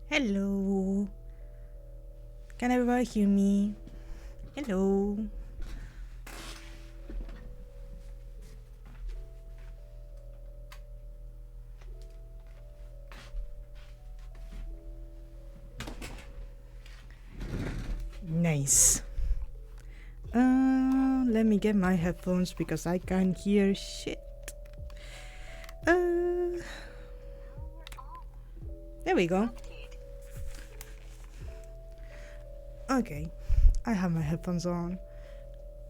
Hello. Can everybody hear me? Hello. Nice. Let me get my headphones because I can't hear shit. There we go. Okay, I have my headphones on.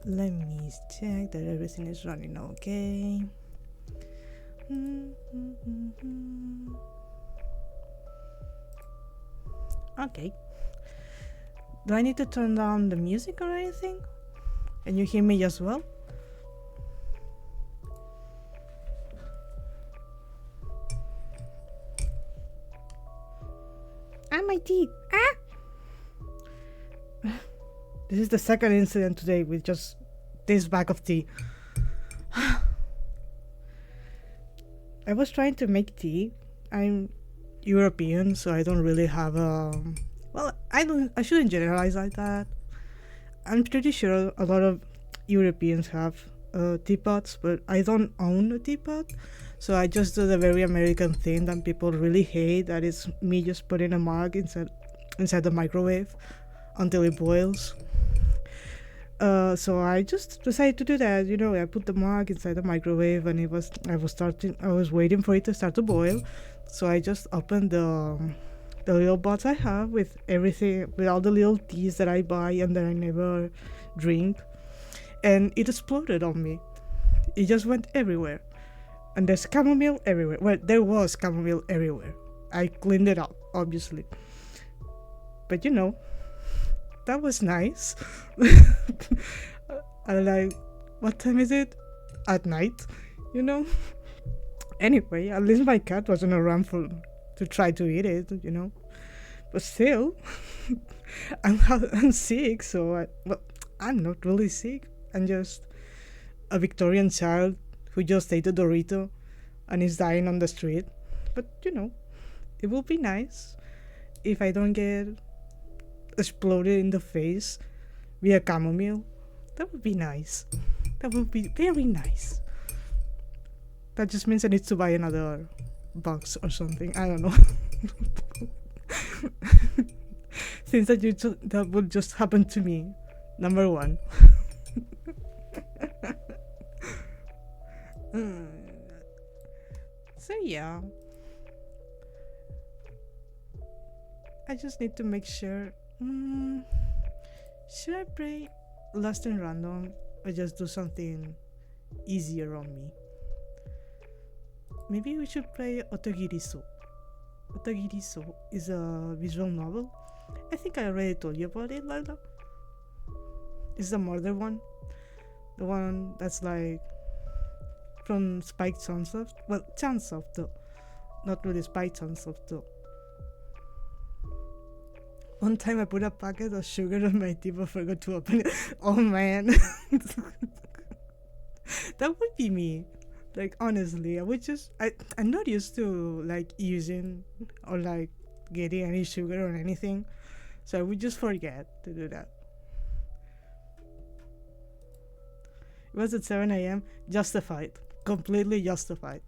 Let me check that everything is running okay. Okay. Do I need to turn down the music or anything? Can you hear me as well? My tea. This is the second incident today with just this bag of tea. I was trying to make tea. I'm European, so I don't really have well, I shouldn't generalize like that. I'm pretty sure a lot of Europeans have teapots, but I don't own a teapot. So I just do the very American thing that people really hate. That is me just putting a mug inside the microwave until it boils. So I just decided to do that. You know, I put the mug inside the microwave, and I was waiting for it to start to boil. So I just opened the little box I have with everything, with all the little teas that I buy and that I never drink, and it exploded on me. It just went everywhere. And there's chamomile everywhere. Well, there was chamomile everywhere. I cleaned it up, obviously. But you know, that was nice. I like, what time is it? At night, you know? Anyway, at least my cat wasn't around to try to eat it, you know? But still, I'm sick, so I'm not really sick. I'm just a Victorian child who just ate a Dorito and is dying on the street. But you know, it will be nice if I don't get exploded in the face via chamomile. That would be nice. That would be very nice. That just means I need to buy another box or something. I don't know. Things that would just happen to me. Number one. So yeah, I just need to make sure. Should I play Lost in Random or just do something easier on me? Maybe we should play Otogirisou. Otogirisou is a visual novel. I think I already told you about it, Lila. It's the murder one. The one that's like from Spike Chunsoft. Well, Chunsoft though. Not really Spike Chunsoft though. One time I put a packet of sugar on my tea but forgot to open it. Oh man. That would be me. Like honestly, I'm not used to like using or like getting any sugar or anything. So I would just forget to do that. was at 7 a.m. Justified. Completely justified.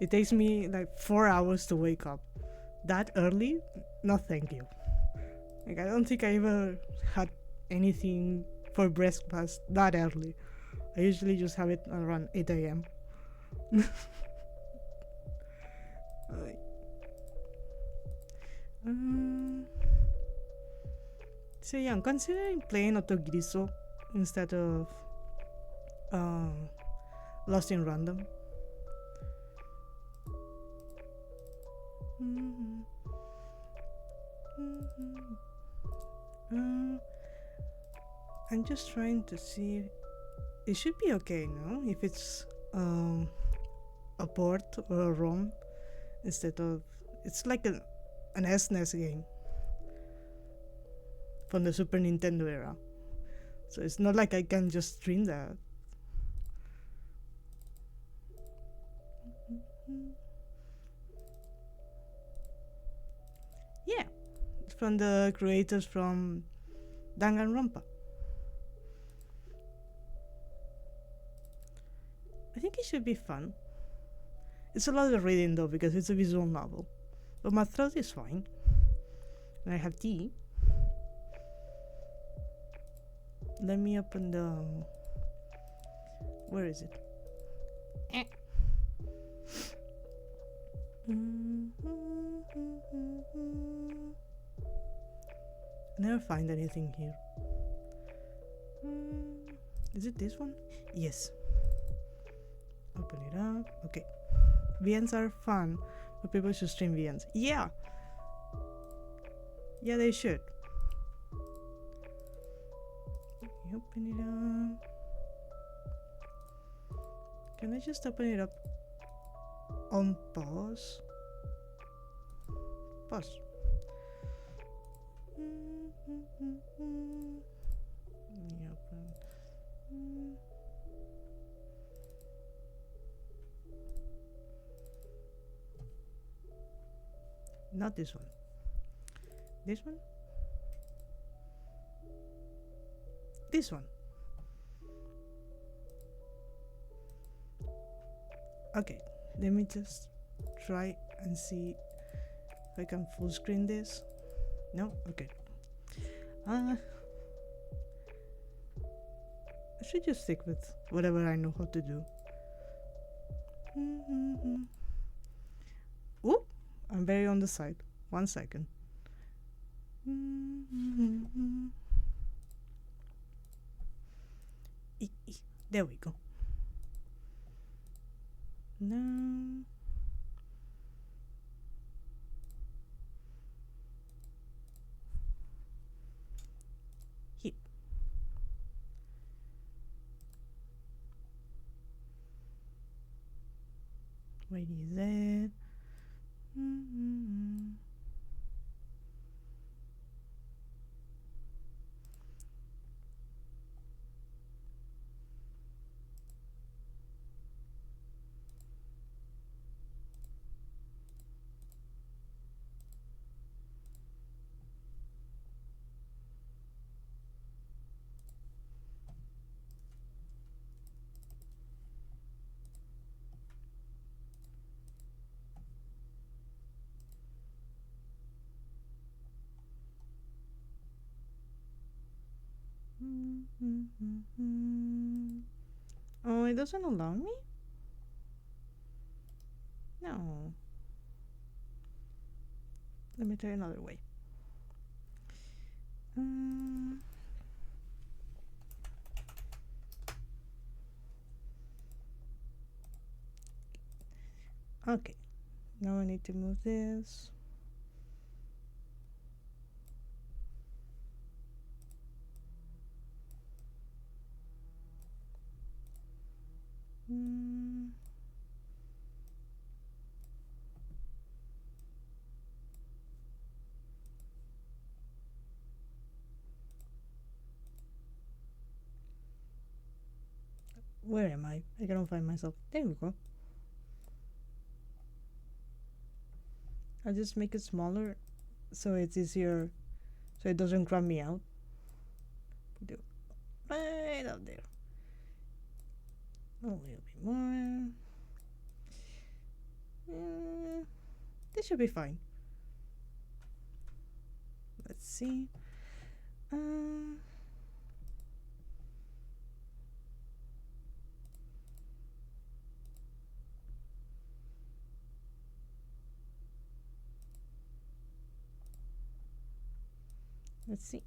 It takes me like 4 hours to wake up. That early? No, thank you. Like, I don't think I ever had anything for breakfast that early. I usually just have it around 8 a.m. um, so yeah, I'm considering playing Otogirisou instead of Lost in Random. I'm just trying to see. It should be okay, no? If it's a port or a ROM instead of. It's like an SNES game from the Super Nintendo era. So it's not like I can just stream that. Yeah, it's from the creators from Danganronpa. I think it should be fun. It's a lot of reading though because it's a visual novel. But my throat is fine. And I have tea. Let me open the. Where is it? I never find anything here. Is it this one? Yes. Open it up. Okay. VNs are fun, but people should stream VNs. Yeah! Yeah, they should. Open it up. Can I just open it up on pause? Pause. Not this one. This one? This one. Okay, let me just try and see if I can full screen this. No? Okay. I should just stick with whatever I know how to do. Oop! I'm very on the side. 1 second. There we go. Now. Here. Where is it? Oh, it doesn't allow me? No. Let me try another way. Okay. Now I need to move this. Where am I? I cannot find myself. There we go. I'll just make it smaller so it's easier, so it doesn't crowd me out. Right up there. A little bit more. This should be fine. Let's see. Let's see.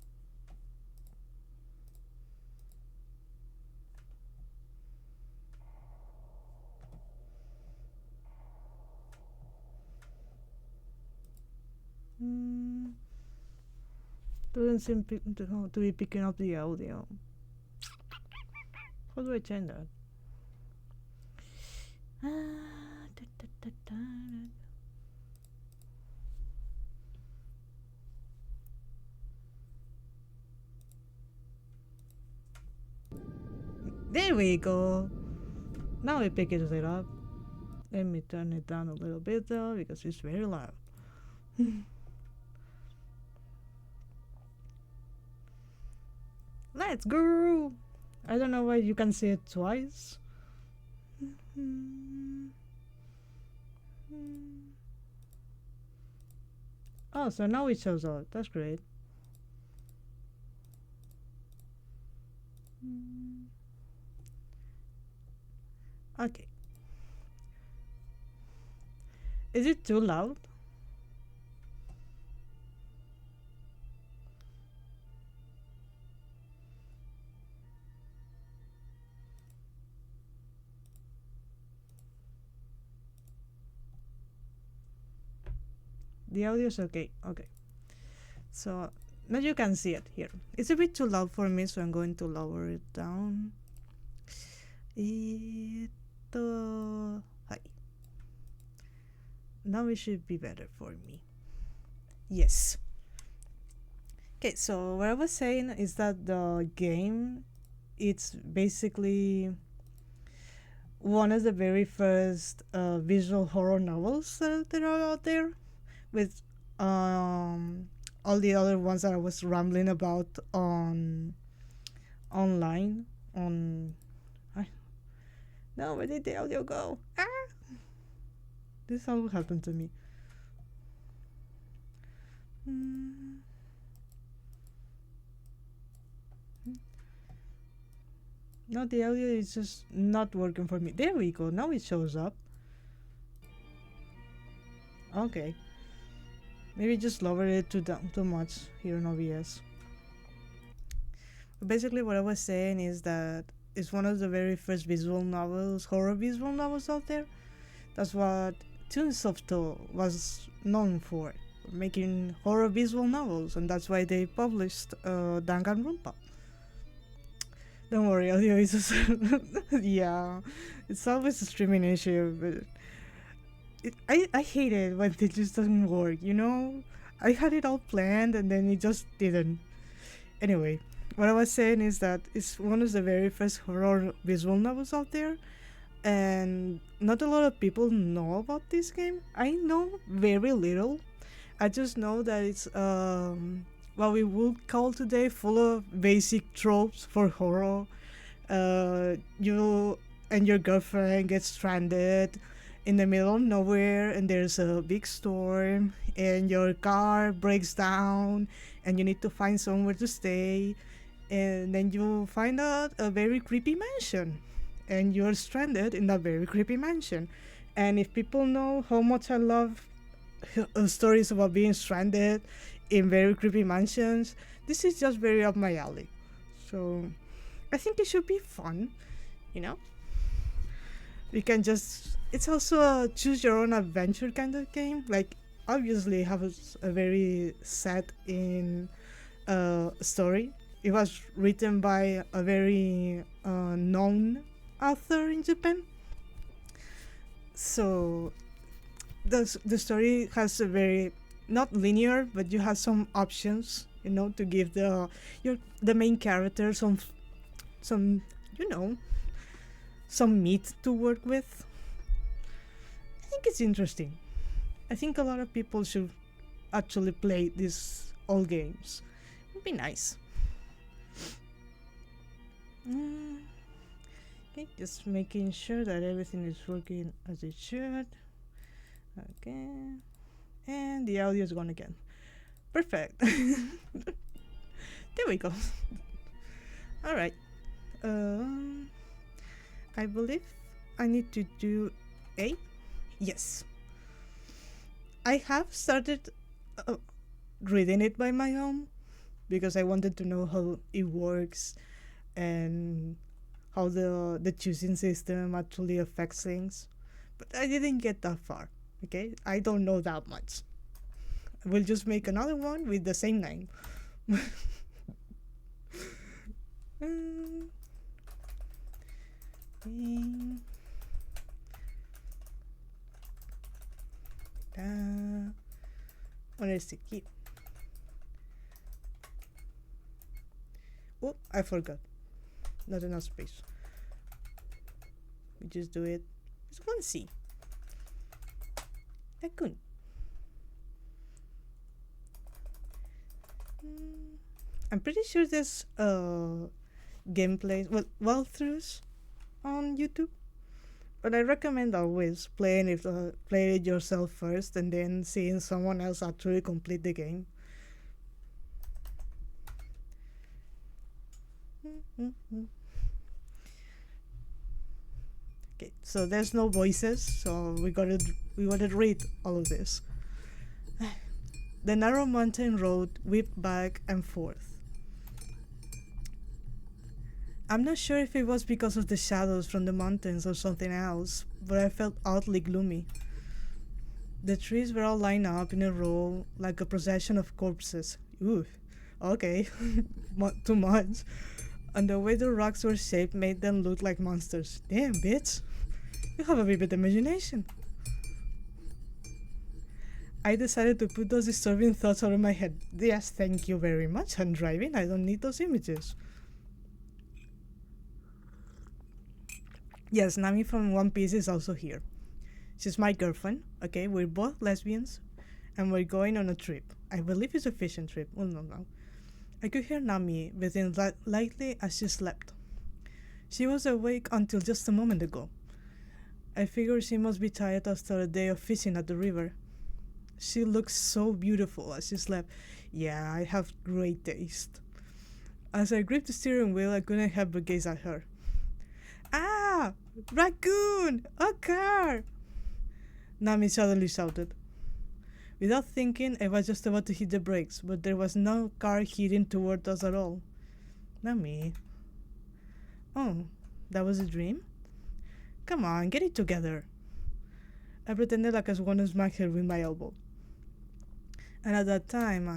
Doesn't seem to be picking up the audio. How do I change that? There we go. Now we pick it up. Let me turn it down a little bit though because it's very loud. Let's go! I don't know why you can see it twice. Oh, so now it shows up. That's great. Okay. Is it too loud? The audio is okay. Okay. So now you can see it here. It's a bit too loud for me, so I'm going to lower it down. Hi. Now it should be better for me. Yes. Okay, so what I was saying is that the game, it's basically one of the very first visual horror novels that are out there, with all the other ones that I was rambling about on online. No, where did the audio go? This all happened to me. No, the audio is just not working for me. There we go. Now it shows up. Okay. Maybe just lower it too much here in OBS. But basically, what I was saying is that it's one of the very first visual novels, horror visual novels out there. That's what Toonsoft was known for, making horror visual novels, and that's why they published Danganronpa. Don't worry, audio is just yeah, it's always a streaming issue, but I hate it when it just doesn't work, you know? I had it all planned and then it just didn't. Anyway, what I was saying is that it's one of the very first horror visual novels out there, and not a lot of people know about this game. I know very little. I just know that it's what we would call today full of basic tropes for horror. You and your girlfriend get stranded in the middle of nowhere and there's a big storm and your car breaks down and you need to find somewhere to stay, and then you find out a very creepy mansion and you're stranded in that very creepy mansion. And if people know how much I love stories about being stranded in very creepy mansions, this is just very up my alley. So I think it should be fun, you know? We can just, it's also a choose your own adventure kind of game. Like, obviously have a very set in story. It was written by a very known author in Japan. So the story has a very, not linear, but you have some options, you know, to give the main character some you know, some meat to work with. I think it's interesting. I think a lot of people should actually play these old games. It would be nice. Can Okay, just making sure that everything is working as it should. Okay. And the audio is gone again. Perfect. There we go. Alright. Um, I believe I need to do A. Yes. I have started uh, reading it by my own because I wanted to know how it works and how the choosing system actually affects things. But I didn't get that far. Okay? I don't know that much. We'll just make another one with the same name. um, where is the key? Oh, I forgot. Not enough space. We just do it. It's one C. Raccoon. I'm pretty sure there's gameplays, well, walkthroughs on YouTube. But I recommend always playing play it yourself first and then seeing someone else actually complete the game. Okay, so there's no voices, so we gotta read all of this. The narrow mountain road whipped back and forth. I'm not sure if it was because of the shadows from the mountains or something else, but I felt oddly gloomy. The trees were all lined up in a row like a procession of corpses. Ooh, okay, too much. And the way the rocks were shaped made them look like monsters. Damn, bitch. You have a vivid imagination. I decided to put those disturbing thoughts out of my head. Yes, thank you very much. I'm driving. I don't need those images. Yes, Nami from One Piece is also here. She's my girlfriend, okay? We're both lesbians, and we're going on a trip. I believe it's a fishing trip. Well, no. I could hear Nami breathing lightly as she slept. She was awake until just a moment ago. I figured she must be tired after a day of fishing at the river. She looked so beautiful as she slept. Yeah, I have great taste. As I gripped the steering wheel, I couldn't help but gaze at her. Ah! Raccoon! A car! Nami suddenly shouted. Without thinking, I was just about to hit the brakes, but there was no car heading toward us at all. Nami. Oh, that was a dream? Come on, get it together. I pretended like I was going to smack her with my elbow. And at that time,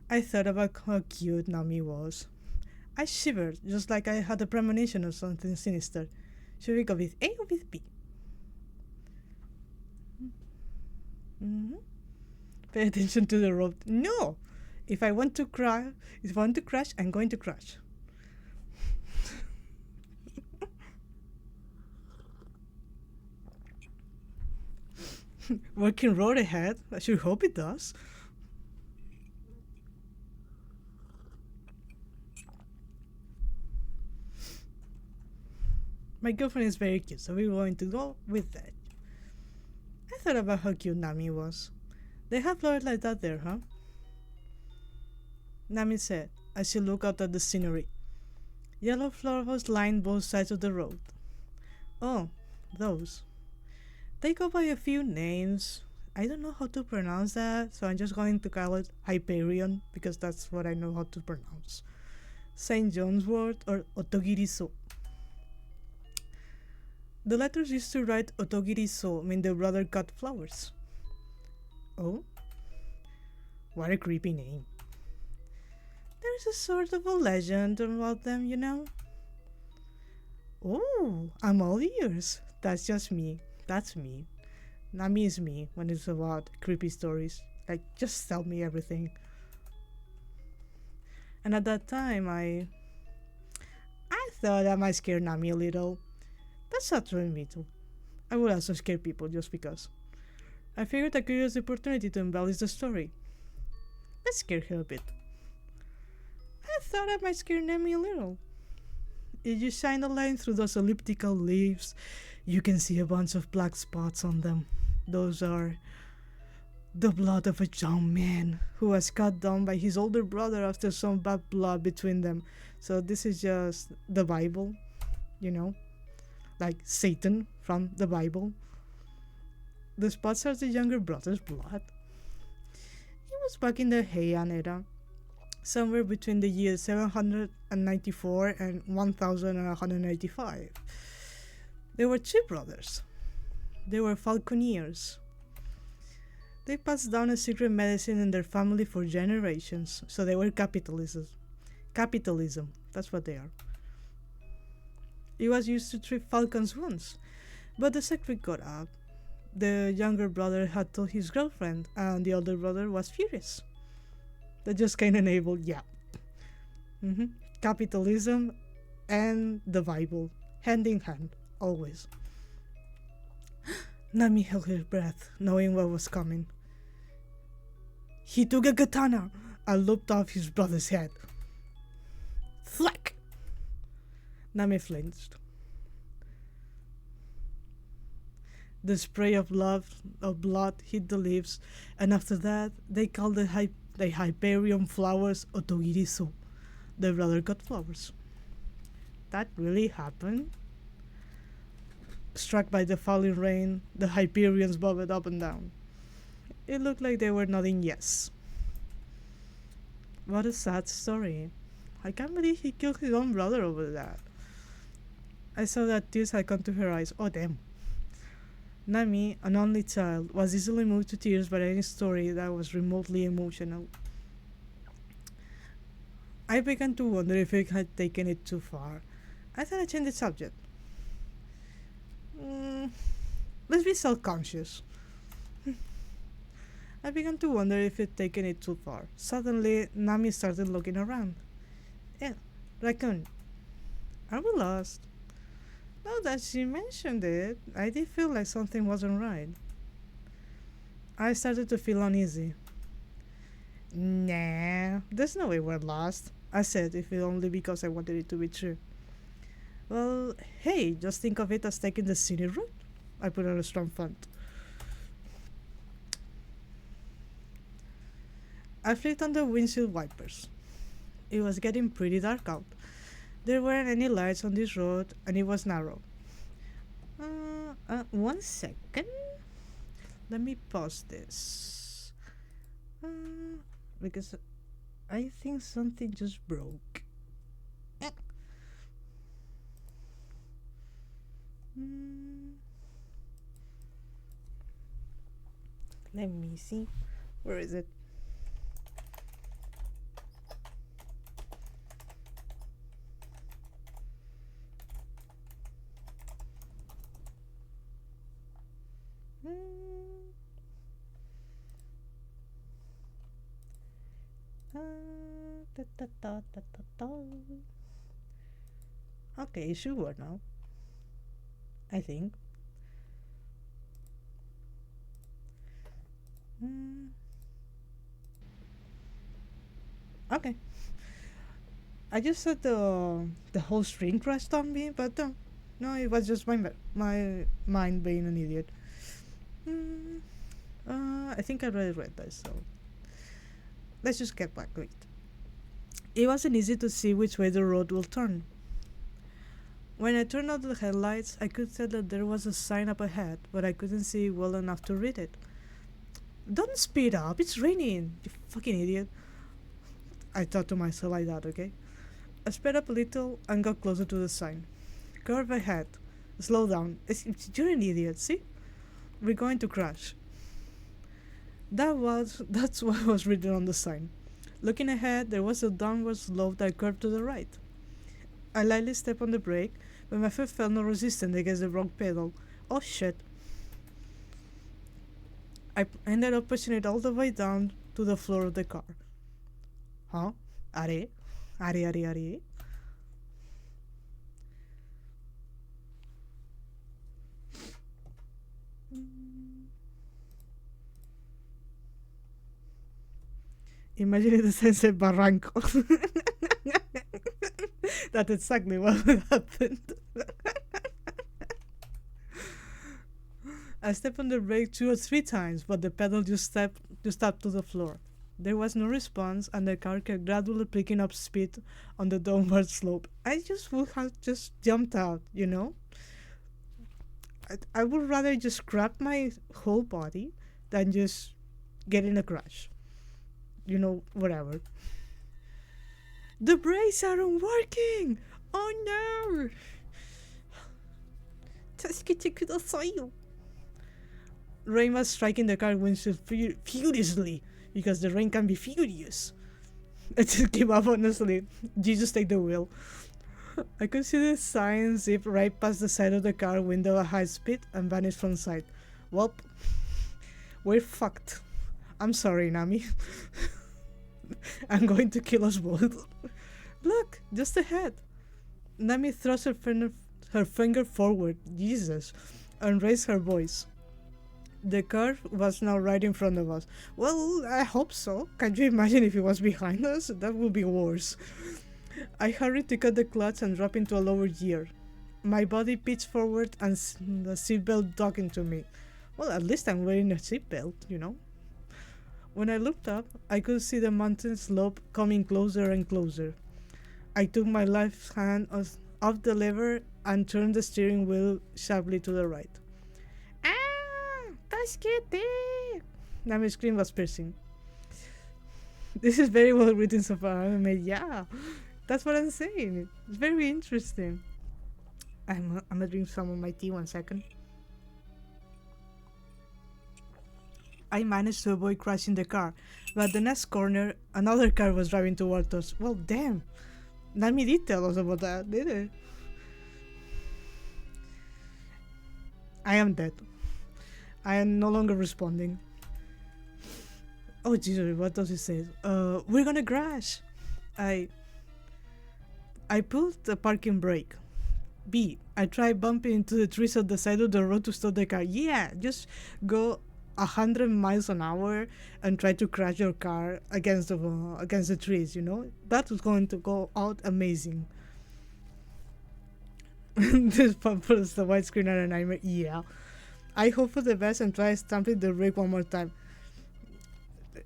I thought about how cute Nami was. I shivered, just like I had a premonition of something sinister. Should we go with A or with B? Mm-hmm. Pay attention to the road. No! If I want to crash, I'm going to crash. Working road ahead. I should hope it does. My girlfriend is very cute, so we're going to go with that. I thought about how cute Nami was. They have flowers like that there, huh? Nami said, as she looked out at the scenery. Yellow flowers lined both sides of the road. Oh, those. They go by a few names. I don't know how to pronounce that, so I'm just going to call it Hyperion, because that's what I know how to pronounce. St. John's Wort or Otogirisou. The letters used to write Otogirisou mean the brother cut flowers. Oh? What a creepy name. There's a sort of a legend about them, you know? Oh, I'm all ears. That's just me. That's me. Nami is me when it's about creepy stories. Like, just tell me everything. And at that time, I thought I might scare Nami a little. That's actually me too. I would also scare people just because. I figured I could use the opportunity to embellish the story. Let's scare her a bit. I thought I might scare Nami a little. If you shine a line through those elliptical leaves, you can see a bunch of black spots on them. Those are the blood of a young man who was cut down by his older brother after some bad blood between them. So this is just the Bible, you know, like Satan from the Bible. The spots are the younger brother's blood. It was back in the Heian era, somewhere between the years 794 and 1185. There were two brothers. They were falconeers. They passed down a secret medicine in their family for generations, so they were capitalism. Capitalism, that's what they are. It was used to treat falcons' wounds, but the secret got out. The younger brother had told his girlfriend, and the older brother was furious. That just kind of enabled, yeah. Capitalism and the Bible, hand in hand, always. Nami held her breath, knowing what was coming. He took a katana and lopped off his brother's head. Thwack! Nami flinched. The spray of blood hit the leaves, and after that, they called the Hyperion flowers Otogirisou. The brother got flowers. That really happened? Struck by the falling rain, the Hyperions bobbed up and down. It looked like they were nodding yes. What a sad story. I can't believe he killed his own brother over that. I saw that tears had come to her eyes. Oh damn. Nami, an only child, was easily moved to tears by any story that was remotely emotional. I began to wonder if it had taken it too far. I thought I changed the subject. Let's be self-conscious. I began to wonder if it had taken it too far. Suddenly, Nami started looking around. Yeah, raccoon. Are we lost? Now that she mentioned it, I did feel like something wasn't right. I started to feel uneasy. Nah, there's no way we're lost, I said, if it only because I wanted it to be true. Well, hey, just think of it as taking the scenic route. I put on a strong front. I flicked on the windshield wipers. It was getting pretty dark out. There weren't any lights on this road, and it was narrow. 1 second. Let me pause this. Because I think something just broke. Let me see. Where is it? Okay, it should work now. I think. Okay. I just said the whole string crashed on me, but no, it was just my mind being an idiot. I think I already read this, so let's just get back to it. It wasn't easy to see which way the road will turn. When I turned on the headlights, I could tell that there was a sign up ahead, but I couldn't see well enough to read it. Don't speed up, it's raining, you fucking idiot. I thought to myself like that, okay? I sped up a little and got closer to the sign. Curve ahead. Slow down. You're an idiot, see? We're going to crash. That's what was written on the sign. Looking ahead, there was a downward slope that curved to the right. I lightly stepped on the brake, but my foot felt no resistance against the wrong pedal. Oh shit. I ended up pushing it all the way down to the floor of the car. Huh? Are? Imagine the sense of barranco. That's exactly what happened. I stepped on the brake 2 or 3 times, but the pedal just tapped to the floor. There was no response, and the car kept gradually picking up speed on the downward slope. I just would have just jumped out. I would rather just scrap my whole body than just get in a crash. Whatever. The brakes aren't working! Oh no! 助けてくださいよ. Rain was striking the car windshield furiously because the rain can be furious. I just gave up, honestly. Jesus, take the wheel. I could see the sign zip right past the side of the car window at high speed and vanish from sight. Well, we're fucked. I'm sorry, Nami. I'm going to kill us both. Look, just ahead. Nami thrust her finger forward, Jesus, and raised her voice. The car was now right in front of us. Well, I hope so. Can you imagine if it was behind us? That would be worse. I hurried to cut the clutch and drop into a lower gear. My body pitched forward and the seatbelt dug into me. Well, at least I'm wearing a seatbelt. When I looked up, I could see the mountain slope coming closer and closer. I took my left hand off the lever and turned the steering wheel sharply to the right. Ah! Tasukete! Nami's scream was piercing. This is very well written so far. Yeah, that's what I'm saying. It's very interesting. I'm gonna drink some of my tea 1 second. I managed to avoid crashing the car, but at the next corner, another car was driving towards us. Well, damn. Nami did tell us about that, did it? I am dead. I am no longer responding. Oh, Jesus, what does it say? We're gonna crash. I pulled the parking brake. B. I tried bumping into the trees on the side of the road to stop the car. Yeah, just go 100 miles an hour and try to crash your car against the trees. That was going to go out amazing. This puts the widescreen at a nightmare. Yeah, I hope for the best and try stamping the brake one more time.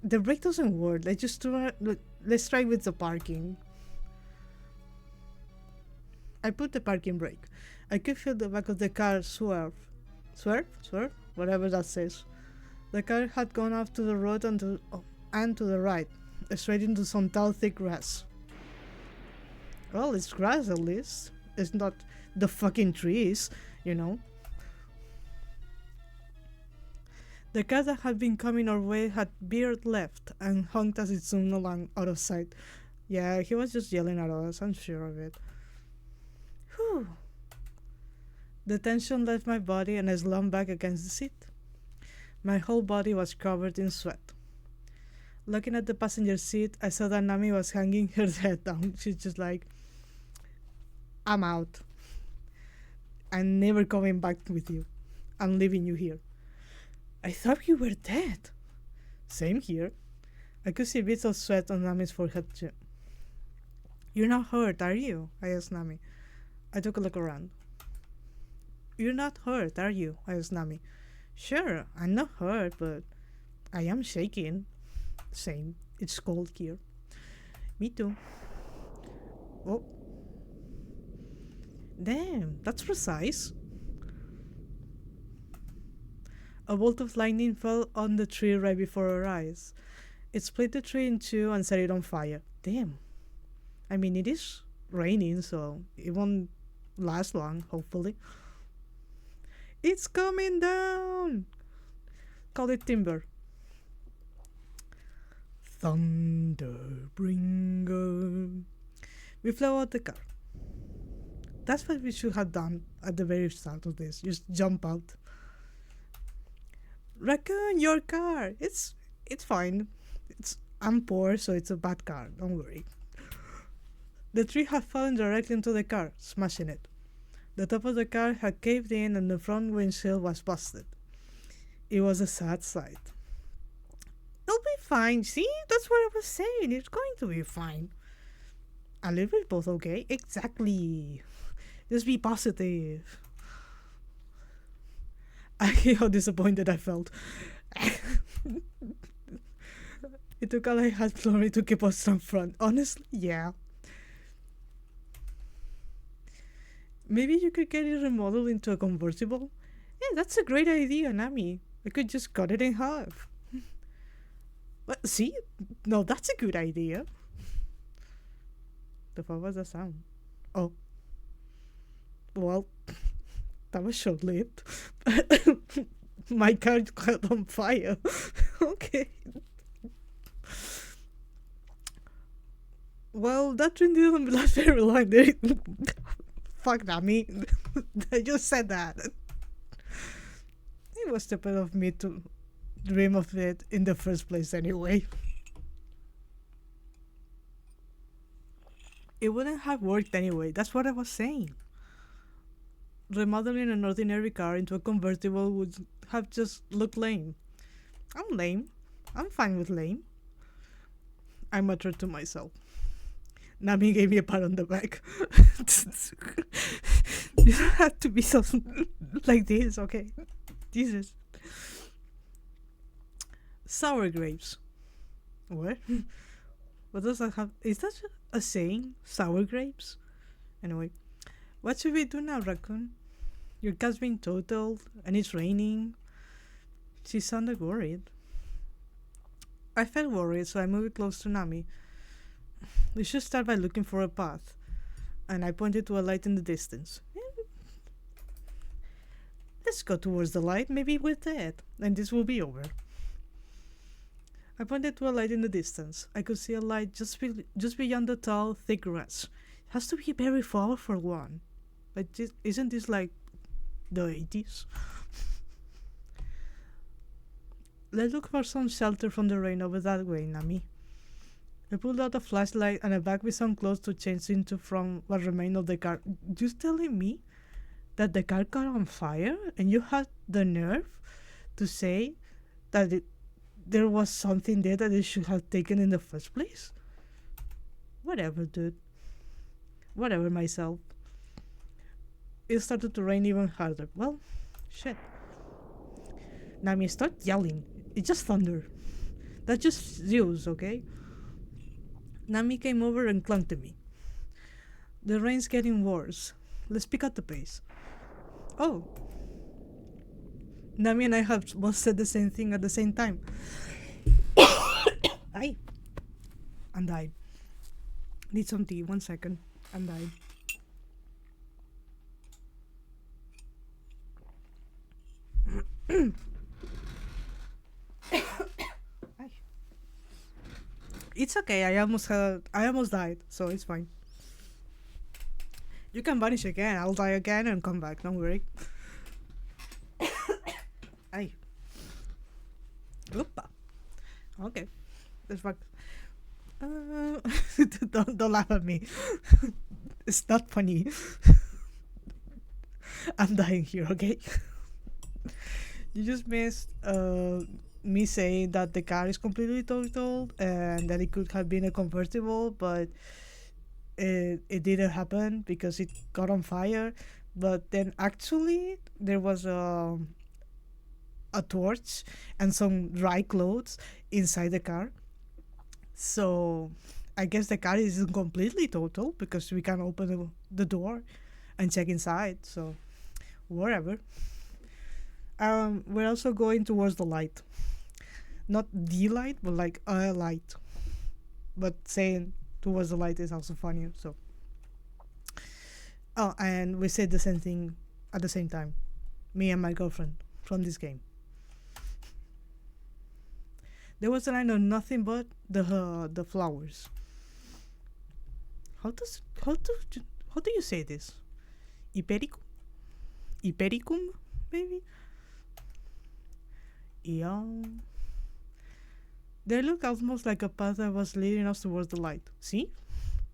The brake doesn't work. Let's try with the parking. I put the parking brake. I could feel the back of the car swerve, whatever that says. The car had gone off to the road and to the right, straight into some tall, thick grass. Well, it's grass at least. It's not the fucking trees. The car that had been coming our way had veered left and honked as it zoomed along out of sight. Yeah, he was just yelling at us, I'm sure of it. Whew. The tension left my body and I slumped back against the seat. My whole body was covered in sweat. Looking at the passenger seat, I saw that Nami was hanging her head down. She's just like, I'm out. I'm never coming back with you. I'm leaving you here. I thought you were dead. Same here. I could see bits of sweat on Nami's forehead too. You're not hurt, are you? I asked Nami. I took a look around. You're not hurt, are you? I asked Nami. Sure, I'm not hurt, but I am shaking. Same. It's cold here. Me too. Oh. Damn, that's precise. A bolt of lightning fell on the tree right before our eyes. It split the tree in two and set it on fire. Damn. I mean, it is raining, so it won't last long, hopefully. It's coming down! Call it timber. Thunderbringer. We flew out the car. That's what we should have done at the very start of this. Just jump out. Raccoon, your car! It's fine. I'm poor, so it's a bad car. Don't worry. The tree had fallen directly into the car, smashing it. The top of the car had caved in and the front windshield was busted. It was a sad sight. It'll be fine, see? That's what I was saying. It's going to be fine. A little bit both, okay? Exactly. Just be positive. I hate how disappointed I felt. It took all I had for me to keep us on front. Honestly, yeah. Maybe you could get it remodeled into a convertible? Yeah, that's a great idea, Nami. I could just cut it in half. But see? No, that's a good idea. The fuck was that sound? Oh, well, that was short lived. My car caught on fire. Okay. Well, that train didn't last very long. Fuck that, me. I just said that. It was stupid of me to dream of it in the first place anyway. It wouldn't have worked anyway. That's what I was saying. Remodeling an ordinary car into a convertible would have just looked lame. I'm lame. I'm fine with lame. I muttered to myself. Nami gave me a pat on the back. You don't have to be so like this, okay? Jesus. Sour grapes. What? What does that have? Is that a saying? Sour grapes? Anyway, what should we do now, Raccoon? Your cat's been totaled and it's raining. She sounded worried. I felt worried, so I moved close to Nami. We should start by looking for a path. And I pointed to a light in the distance. Let's go towards the light, maybe we're dead, and this will be over. I pointed to a light in the distance. I could see a light just beyond the tall, thick grass. It has to be very far for one. But isn't this like the 80s? Let's look for some shelter from the rain over that way, Nami. I pulled out a flashlight and a bag with some clothes to change into from what remained of the car. You telling me that the car caught on fire and you had the nerve to say that there was something there that it should have taken in the first place? Whatever, dude. Whatever, myself. It started to rain even harder. Well, shit. Nami, start yelling. It's just thunder. That's just Zeus, okay? Nami came over and clung to me. The rain's getting worse. Let's pick up the pace. Oh. Nami and I have both said the same thing at the same time. Ay. I'm dying. Need some tea. 1 second. I'm dying. It's okay. I almost died, so it's fine. You can vanish again. I'll die again and come back. Don't worry. Ay. Oopa. Okay. That's fuck. Don't laugh at me. It's not funny. I'm dying here, okay? You just missed me saying that the car is completely totaled and that it could have been a convertible, but it didn't happen because it got on fire. But then actually there was a torch and some dry clothes inside the car. So I guess the car isn't completely total because we can open the door and check inside. So whatever. We're also going towards the light. Not the light, but like a light. But saying towards the light is also funnier. So. Oh, and we said the same thing at the same time. Me and my girlfriend from this game. There was a line of nothing but the flowers. How do you say this? Ipericum? Ipericum, maybe? Yeah. They look almost like a path that was leading us towards the light. See?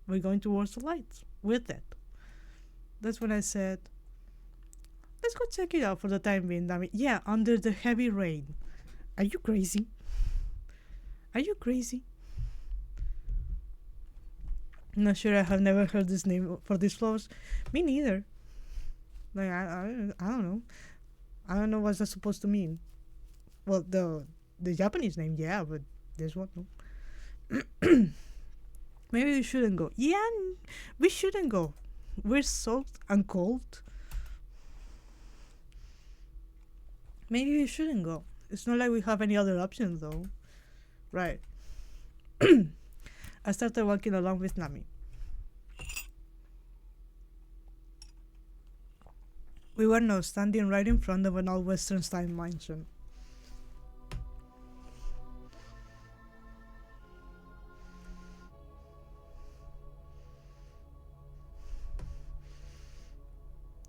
We're going towards the light with that. That's when I said, let's go check it out for the time being, damn it. Yeah, under the heavy rain. Are you crazy? Are you crazy? I'm not sure. I have never heard this name for these flowers. Me neither. Like I don't know. I don't know what's that supposed to mean. Well, the Japanese name, yeah, but this one, no. Maybe we shouldn't go. Yeah, we shouldn't go. We're soaked and cold. Maybe we shouldn't go. It's not like we have any other options, though. Right. I started walking along with Nami. We were now standing right in front of an old Western style mansion.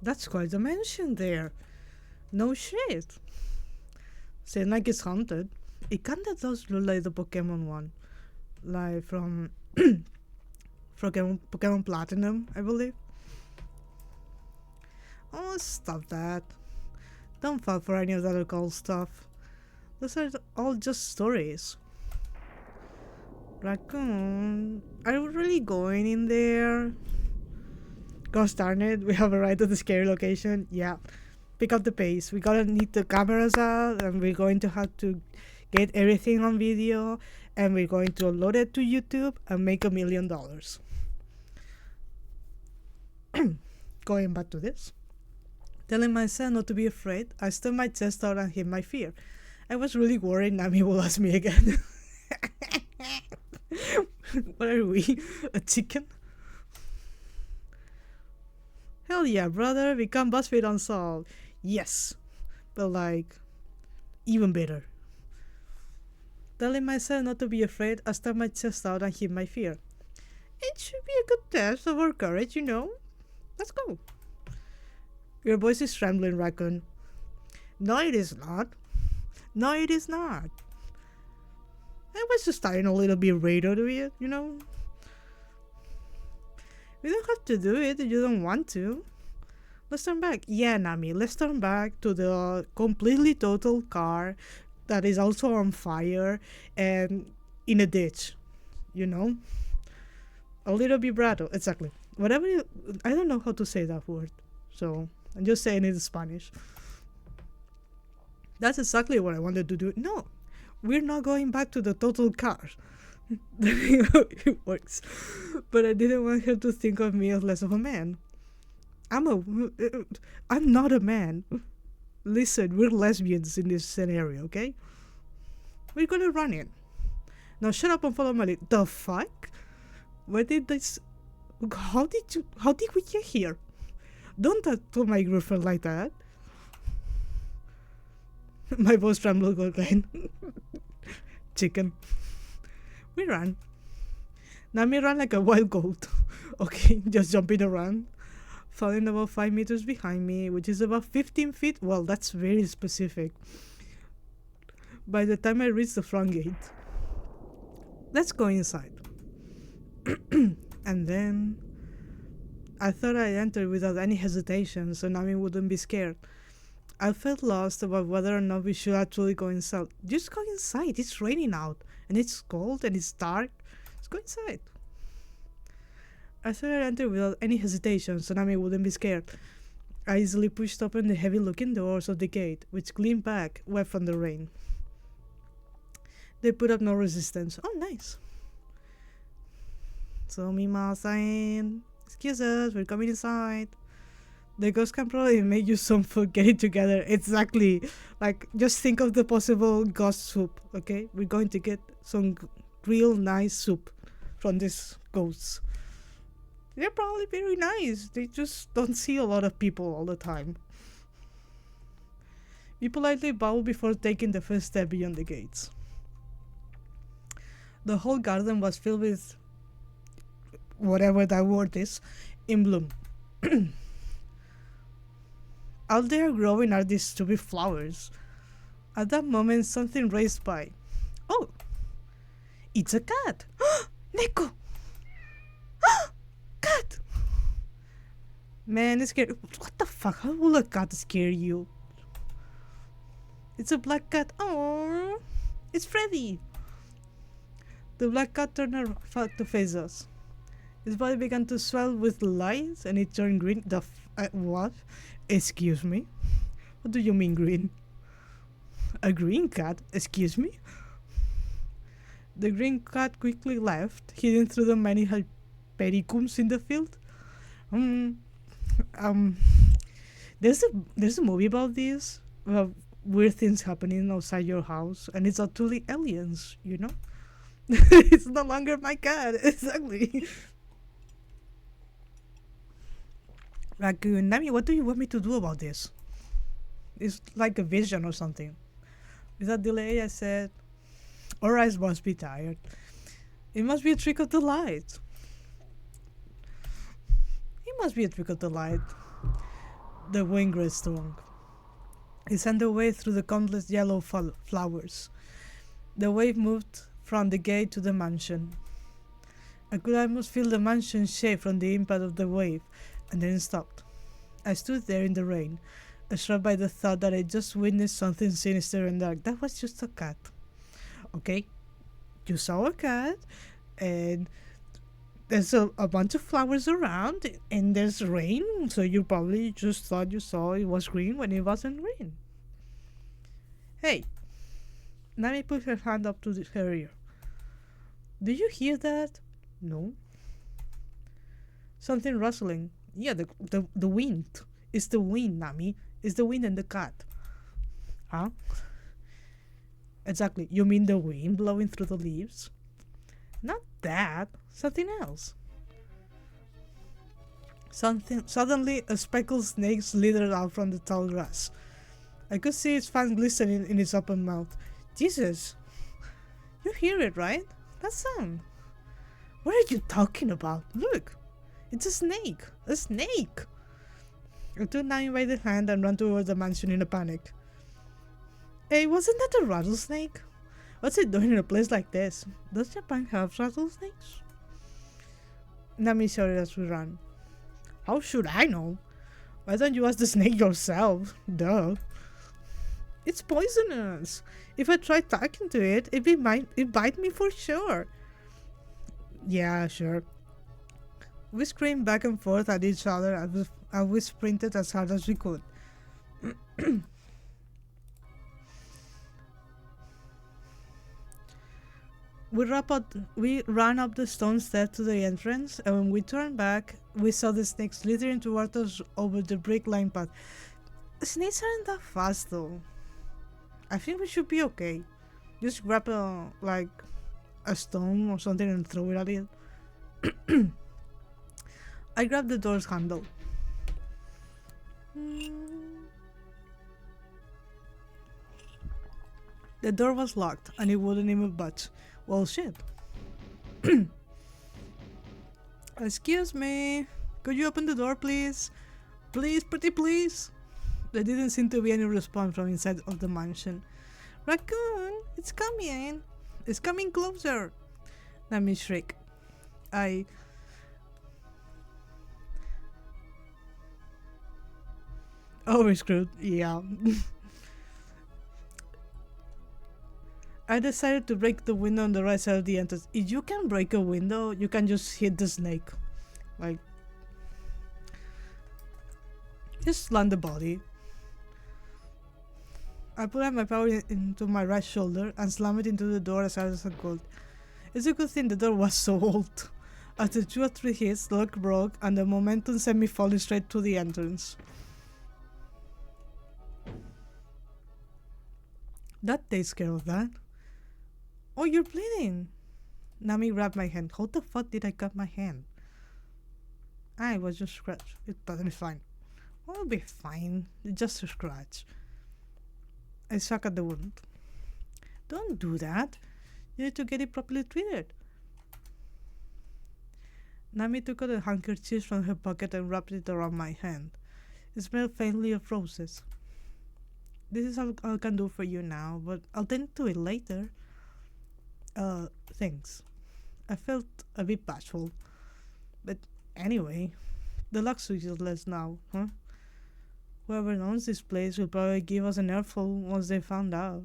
That's quite a mansion there. No shit. Saying like it's haunted. It kinda does look like the Pokemon one. Like from Pokemon Platinum, I believe. Oh, stop that. Don't fall for any of that occult stuff. Those are all just stories. Raccoon, are we really going in there? Gosh darn it, we have arrived at the scary location. Yeah, pick up the pace. We gotta need the cameras out, and we're going to have to get everything on video, and we're going to upload it to YouTube and make $1 million. Going back to this. Telling myself not to be afraid, I stuck my chest out and hid my fear. I was really worried Nami will ask me again. What are we? A chicken? Hell yeah, brother, become BuzzFeed Unsolved. Yes, but like, even better. Telling myself not to be afraid, I stuck my chest out and hid my fear. It should be a good test of our courage, you know? Let's go. Your voice is trembling, Raccoon. No, it is not. No, it is not. I was just starting a little bit radar to it, you know? You don't have to do it if you don't want to. Let's turn back. Yeah, Nami, let's turn back to the completely total car that is also on fire and in a ditch, you know? A little vibrato, exactly. Whatever you, I don't know how to say that word, so I'm just saying it in Spanish. That's exactly what I wanted to do. No, we're not going back to the total car. That's how it works. But I didn't want her to think of me as less of a man. I'm not a man. Listen, we're lesbians in this scenario, okay? We're gonna run in. Now shut up and follow my lead. The fuck? Where did this... How did we get here? Don't talk to my girlfriend like that. My voice trembled again. Chicken. We ran. Nami ran like a wild goat. Okay, just jumping around. Falling about 5 meters behind me, which is about 15 feet. Well, that's very specific. By the time I reached the front gate. Let's go inside. And then... I thought I'd enter without any hesitation, so Nami wouldn't be scared. I felt lost about whether or not we should actually go inside. Just go inside. It's raining out. And it's cold and it's dark. Let's go inside. I thought I'd enter without any hesitation, so Nami wouldn't be scared. I easily pushed open the heavy-looking doors of the gate, which gleamed back, wet from the rain. They put up no resistance. Oh, nice. Sumimasen. Excuse us, we're coming inside. The ghost can probably make you some food, get it together. Exactly. Like, just think of the possible ghost soup, okay? We're going to get some real nice soup from these ghosts. They're probably very nice. They just don't see a lot of people all the time. We politely bow before taking the first step beyond the gates. The whole garden was filled with whatever that word is, in bloom. Out there growing are these stupid flowers. At that moment, something raced by. Oh! It's a cat! Neko! Cat! Man, it's scared. What the fuck? How will a cat scare you? It's a black cat. Oh, it's Freddy! The black cat turned around to face us. His body began to swell with light and it turned green. What? Excuse me? What do you mean green? A green cat? Excuse me? The green cat quickly left, hidden through the many hypericums in the field. Um, um, there's a movie about this. Weird things happening outside your house, and it's actually aliens. You know, it's no longer my cat. Exactly. Raccoon, Nami, what do you want me to do about this? It's like a vision or something. Without delay, I said, "Our eyes must be tired. It must be a trick of the light. It must be a trick of the light." The wind grew strong. It sent a wave through the countless yellow flowers. The wave moved from the gate to the mansion. I could almost feel the mansion shake from the impact of the wave, and then it stopped. I stood there in the rain, struck by the thought that I just witnessed something sinister and dark. That was just a cat. Okay, you saw a cat, and there's a bunch of flowers around, and there's rain, so you probably just thought you saw it was green when it wasn't green. Hey, Nami put her hand up to her ear. Do you hear that? No. Something rustling. Yeah, the wind. It's the wind, Nami. It's the wind and the cat. Huh? Exactly. You mean the wind blowing through the leaves? Not that. Something else. Suddenly, a speckled snake slithered out from the tall grass. I could see its fangs glistening in its open mouth. Jesus! You hear it, right? That sound. What are you talking about? Look! It's a snake! A snake! I took Nami by the hand and ran towards the mansion in a panic. Hey, wasn't that a rattlesnake? What's it doing in a place like this? Does Japan have rattlesnakes? Nami shouted as we ran. How should I know? Why don't you ask the snake yourself? Duh. It's poisonous. If I try talking to it, it bite me for sure. Yeah, sure. We screamed back and forth at each other as we sprinted as hard as we could. We ran up the stone steps to the entrance, and when we turned back, we saw the snake slithering towards us over the brick-lined path. Snakes aren't that fast, though. I think we should be okay. Just grab a stone or something and throw it at it. I grabbed the door's handle. The door was locked, and it wouldn't even budge. Well, shit. Excuse me. Could you open the door, please? Please, pretty please. There didn't seem to be any response from inside of the mansion. Raccoon, it's coming. It's coming closer. Nami shrieked. Oh, we're screwed. Yeah. I decided to break the window on the right side of the entrance. If you can break a window, you can just hit the snake. Like, just land the body. I put out my power into my right shoulder and slammed it into the door as hard as I could. It's a good thing the door was so old. After 2 or 3 hits, the lock broke and the momentum sent me falling straight to the entrance. That takes care of that. Oh, you're bleeding. Nami grabbed my hand. How the fuck did I cut my hand? I was just scratched. But it's fine. I'll be fine. It's just a scratch. I suck at the wound. Don't do that. You need to get it properly treated. Nami took out a handkerchief from her pocket and wrapped it around my hand. It smelled faintly of roses. This is all I can do for you now, but I'll tend to it later. Thanks. I felt a bit bashful. But anyway, the lock's useless now, huh? Whoever owns this place will probably give us an earful once they found out.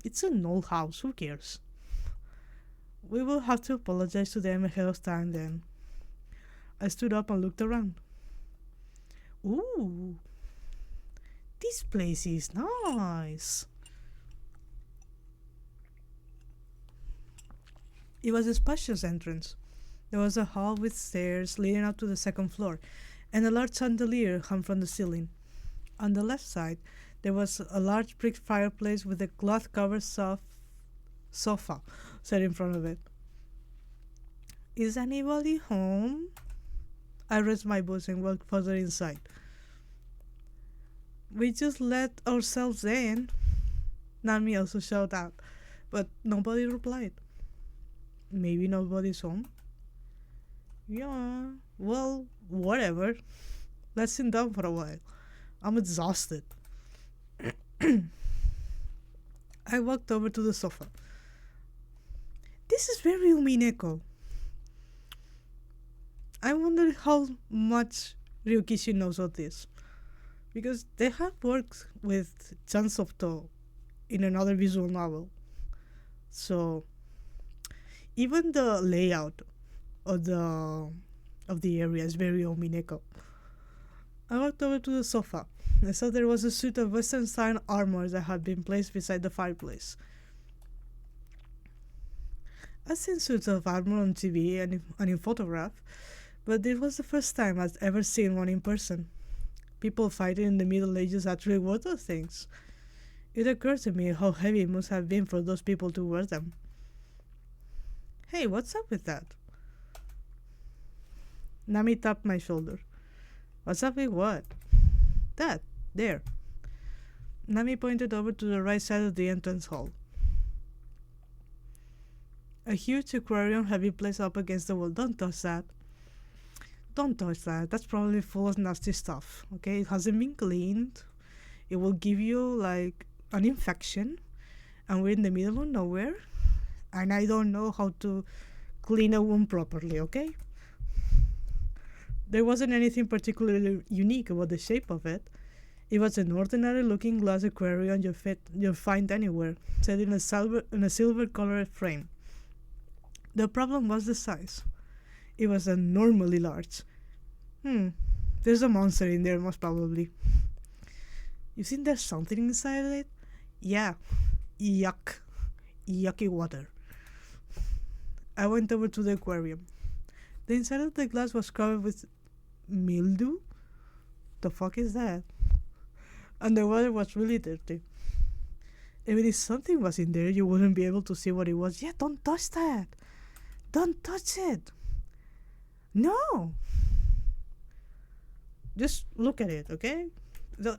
It's an old house, who cares? We will have to apologize to them ahead of time then. I stood up and looked around. Ooh, this place is nice. It was a spacious entrance. There was a hall with stairs leading up to the second floor, and a large chandelier hung from the ceiling. On the left side, there was a large brick fireplace with a cloth covered sofa set in front of it. Is anybody home? I raised my voice and walked further inside. We just let ourselves in, Nami also shouted out, but nobody replied. Maybe nobody's home? Yeah, well, whatever. Let's sit down for a while. I'm exhausted. I walked over to the sofa. This is very Umineko. I wonder how much Ryukishi knows of this. Because they have worked with Chansofto in another visual novel. So even the layout of the area is very Omineko. I walked over to the sofa. I saw there was a suit of Western style armor that had been placed beside the fireplace. I've seen suits of armor on TV and in photograph, but it was the first time I'd ever seen one in person. People fighting in the Middle Ages actually wore those things. It occurred to me how heavy it must have been for those people to wear them. Hey, what's up with that? Nami tapped my shoulder. What's up with what? That, there. Nami pointed over to the right side of the entrance hall. A huge aquarium had been placed up against the wall. Don't touch that. Don't touch that. That's probably full of nasty stuff. Okay, it hasn't been cleaned. It will give you like an infection, and we're in the middle of nowhere, and I don't know how to clean a wound properly. Okay. There wasn't anything particularly unique about the shape of it. It was an ordinary-looking glass aquarium you'll find anywhere, set in a silver-colored frame. The problem was the size. It was abnormally large. There's a monster in there, most probably. You think there's something inside it? Yeah. Yuck. Yucky water. I went over to the aquarium. The inside of the glass was covered with mildew? The fuck is that? And the water was really dirty. Even if something was in there, you wouldn't be able to see what it was. Yeah, don't touch that. Don't touch it. No. Just look at it, okay?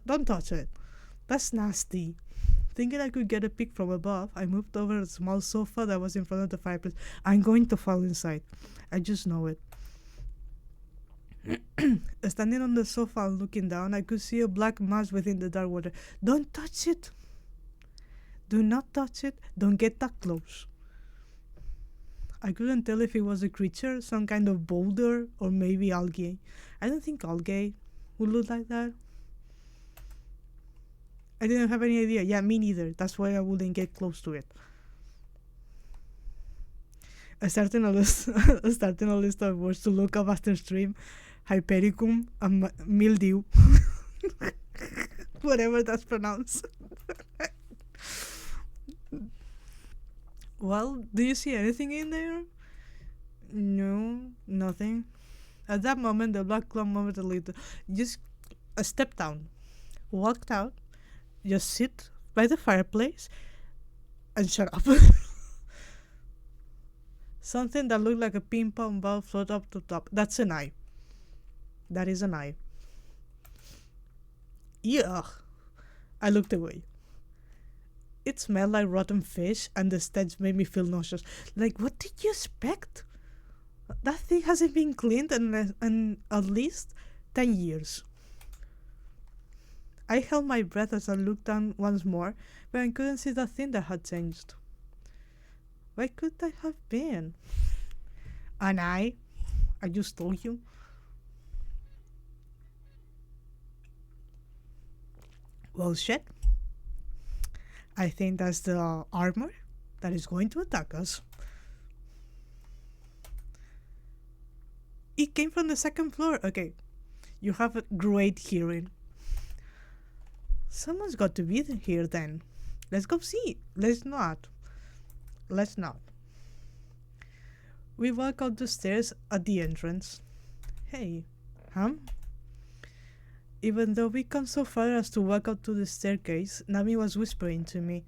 Don't touch it. That's nasty. Thinking I could get a peek from above, I moved over a small sofa that was in front of the fireplace. I'm going to fall inside. I just know it. Standing on the sofa and looking down, I could see a black mass within the dark water. Don't touch it. Do not touch it. Don't get that close. I couldn't tell if it was a creature, some kind of boulder, or maybe algae. I don't think algae would look like that. I didn't have any idea. Yeah, me neither. That's why I wouldn't get close to it. Starting a list of words to look up after stream: Hypericum and mildew. Whatever that's pronounced. Well, do you see anything in there? No, nothing. At that moment, the black cloud moved a little. Just a step down, walked out, just sit by the fireplace, and shut up. Something that looked like a ping pong ball floated up to top. That's an eye. That is an eye. Yuck. I looked away. It smelled like rotten fish, and the stench made me feel nauseous. Like, what did you expect? That thing hasn't been cleaned in at least 10 years. I held my breath as I looked down once more, but I couldn't see the thing that had changed. What could that have been? An eye? I just told you. Well, shit. I think that's the armor that is going to attack us. It came from the second floor. Okay, you have a great hearing. Someone's got to be here then. Let's go see. Let's not. Let's not. We walk up the stairs at the entrance. Hey, huh? Even though we come so far as to walk up to the staircase, Nami was whispering to me.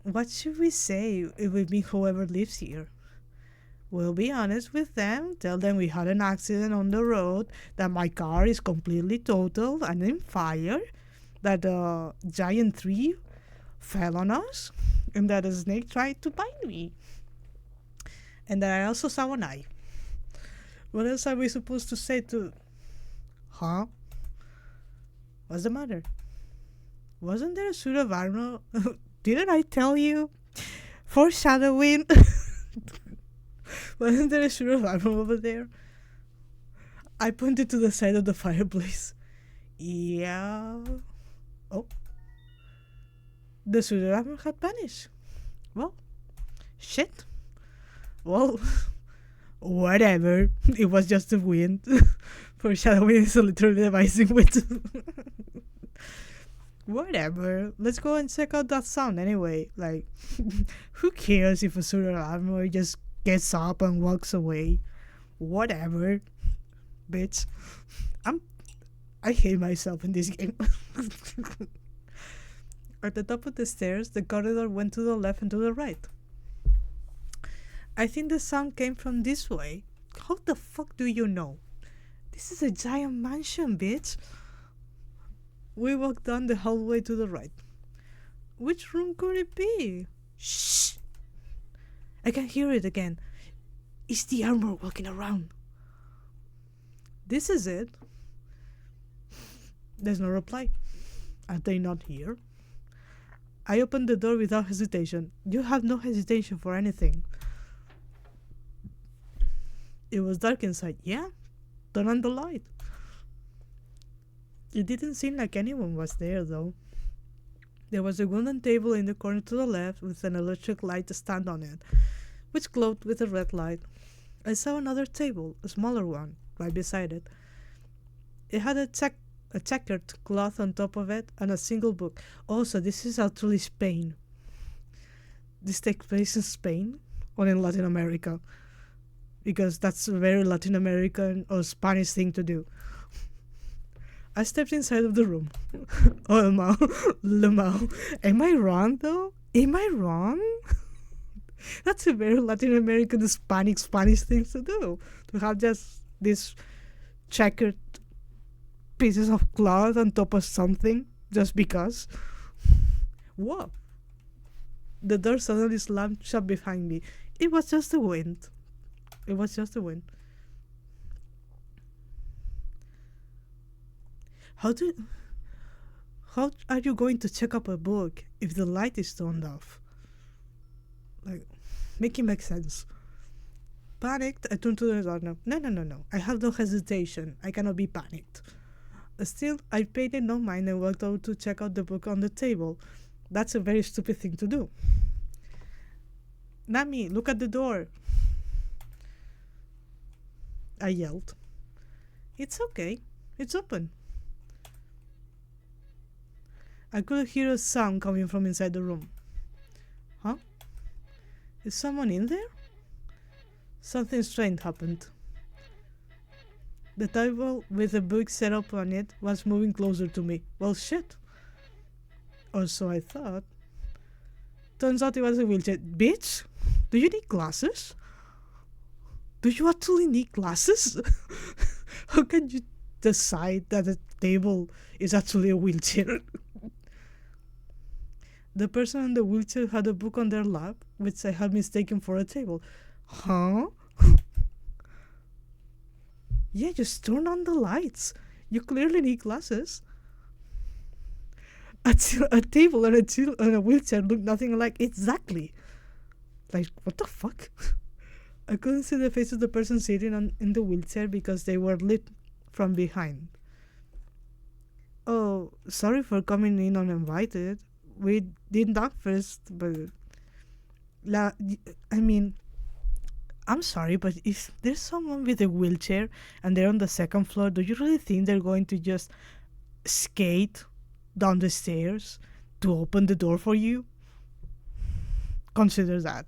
What should we say if we meet whoever lives here? We'll be honest with them, tell them we had an accident on the road, that my car is completely totaled and in fire, that a giant tree fell on us, and that a snake tried to bite me, and that I also saw an eye. What else are we supposed to say to... Huh? What's the matter? Wasn't there a suit of armor? Didn't I tell you? Foreshadowing. Wasn't there a suit of armor over there? I pointed to the side of the fireplace. Yeah. Oh. The suit of armor had vanished. Well, shit. Well, whatever. It was just the wind. Foreshadowing is a literally devising with. Whatever. Let's go and check out that sound anyway. Like, who cares if a suit of armor just gets up and walks away? Whatever. Bitch. I hate myself in this game. At the top of the stairs, the corridor went to the left and to the right. I think the sound came from this way. How the fuck do you know? This is a giant mansion, bitch. We walked down the hallway to the right. Which room could it be? Shh! I can hear it again. It's the armor walking around. This is it. There's no reply. Are they not here? I opened the door without hesitation. You have no hesitation for anything. It was dark inside. Yeah? Turn on the light. It didn't seem like anyone was there, though. There was a wooden table in the corner to the left with an electric light stand on it, which glowed with a red light. I saw another table, a smaller one, right beside it. It had a checkered cloth on top of it and a single book. Also, this is actually Spain. This takes place in Spain or in Latin America, because that's a very Latin American or Spanish thing to do. I stepped inside of the room. Oh, Lemao. Am I wrong, though? Am I wrong? That's a very Latin American Spanish thing to do. To have just these checkered pieces of cloth on top of something, just because. Whoa. The door suddenly slammed shut behind me. It was just the wind. It was just the wind. How are you going to check up a book if the light is turned off? Like, make it make sense. Panicked, I turned to the door. No. I have no hesitation. I cannot be panicked. Still, I paid it no mind and walked out to check out the book on the table. That's a very stupid thing to do. Nami, look at the door. I yelled. It's okay. It's open. I could hear a sound coming from inside the room. Huh? Is someone in there? Something strange happened. The table with a book set up on it was moving closer to me. Well, shit. Or so I thought. Turns out it was a wheelchair. Bitch, do you need glasses? Do you actually need glasses? How can you decide that a table is actually a wheelchair? The person in the wheelchair had a book on their lap, which I had mistaken for a table. Huh? Yeah, just turn on the lights. You clearly need glasses. A table and a wheelchair look nothing alike. Exactly. Like, what the fuck? I couldn't see the face of the person sitting in the wheelchair because they were lit from behind. Oh, sorry for coming in uninvited. We did that first, but... I'm sorry, but if there's someone with a wheelchair and they're on the second floor, do you really think they're going to just skate down the stairs to open the door for you? Consider that.